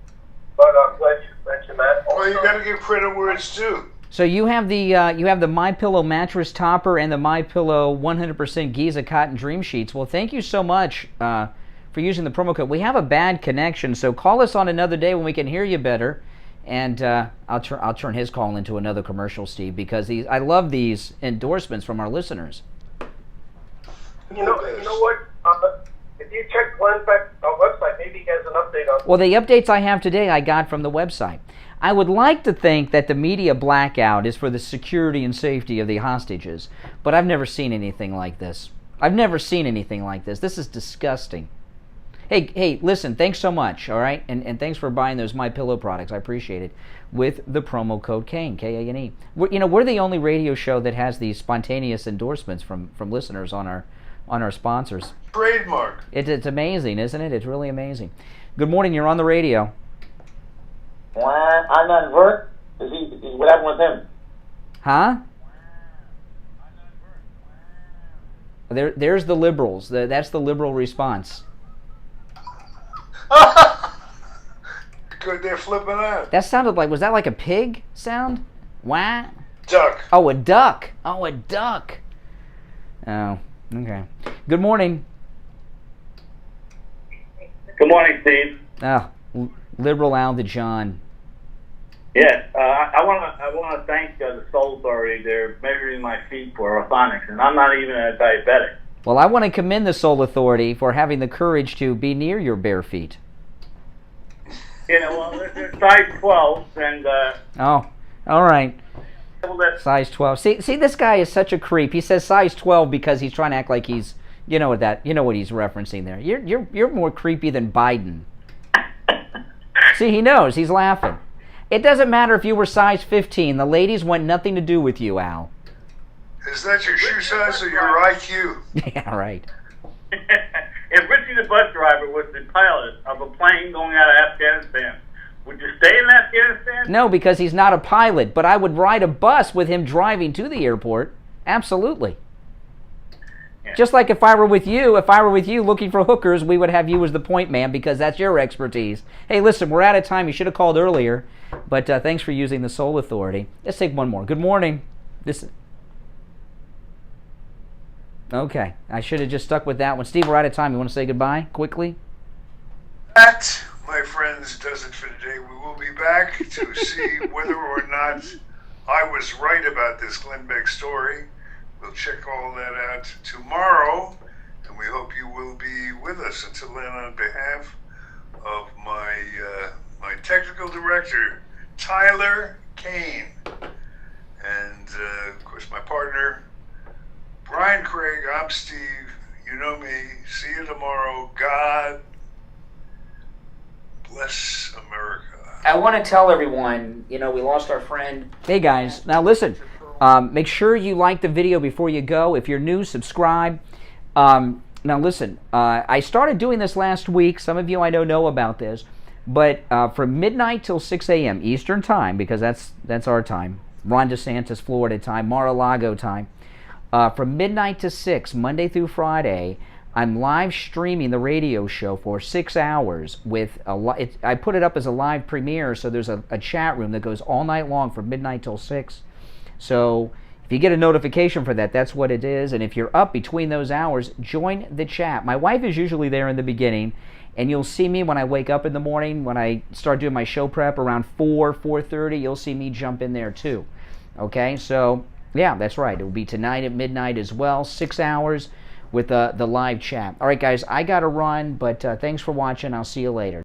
but I'm glad you mentioned that. Well, you got to give credit where it's due. So you have the MyPillow mattress topper and the MyPillow 100% Giza cotton dream sheets. Well, thank you so much for using the promo code. We have a bad connection, so call us on another day when we can hear you better, and I'll turn his call into another commercial, Steve, because I love these endorsements from our listeners. You know what? If you check Glenn Beck's website, maybe he has an update on. Well, the updates I have today I got from the website. I would like to think that the media blackout is for the security and safety of the hostages, but I've never seen anything like this. This is disgusting. Hey, listen, thanks so much, all right? And thanks for buying those MyPillow products. I appreciate it. With the promo code KANE, K-A-N-E. We're the only radio show that has these spontaneous endorsements from listeners on our sponsors. Trademark. It's amazing, isn't it? It's really amazing. Good morning, you're on the radio. I'm on Vert. What happened with him? Huh? There's the liberals. That's the liberal response. Good, they're flipping out. That sounded like, was that like a pig sound? Wah? Duck. Oh, a duck. Oh, okay. Good morning. Good morning, Steve. Oh, liberal Al DeJohn. Yes, I want to thank the Soul Authority. They're measuring my feet for orthotics, and I'm not even a diabetic. Well, I want to commend the Soul Authority for having the courage to be near your bare feet. Yeah, well, they're size 12, and... Oh, all right. Size 12. See, this guy is such a creep. He says size 12 because he's trying to act like he's... You know what he's referencing there. You're more creepy than Biden. See, he knows. He's laughing. It doesn't matter if you were size 15. The ladies want nothing to do with you, Al. Is that your shoe size or your IQ? Yeah, right. If Richie the the bus driver was the pilot of a plane going out of Afghanistan, would you stay in Afghanistan? No, because he's not a pilot, but I would ride a bus with him driving to the airport. Absolutely. Yeah. Just like if I were with you looking for hookers, we would have you as the point man because that's your expertise. Hey, listen, we're out of time. You should have called earlier, but thanks for using the Soul Authority. Let's take one more. Good morning. Okay, I should have just stuck with that one. Steve, we're out of time. You want to say goodbye quickly? That, my friends, does it for today. We will be back to see whether or not I was right about this Glenn Beck story. We'll check all that out tomorrow, and we hope you will be with us. Until then, on behalf of my technical director, Tyler Kane, and of course my partner, Brian Craig, I'm Steve. You know me. See you tomorrow. God bless America. I want to tell everyone, we lost our friend. Hey guys, now listen. Make sure you like the video before you go. If you're new, subscribe. Now listen, I started doing this last week. Some of you I know about this. But from midnight till 6 a.m. Eastern time, because that's our time, Ron DeSantis, Florida time, Mar-a-Lago time, from midnight to 6, Monday through Friday, I'm live streaming the radio show for 6 hours with I put it up as a live premiere, so there's a chat room that goes all night long from midnight till 6. So if you get a notification for that, that's what it is. And if you're up between those hours, join the chat. My wife is usually there in the beginning, and you'll see me when I wake up in the morning, when I start doing my show prep around 4:30, you'll see me jump in there too. Okay, so yeah, that's right. It will be tonight at midnight as well, 6 hours with the live chat. All right, guys, I got to run, but thanks for watching. I'll see you later.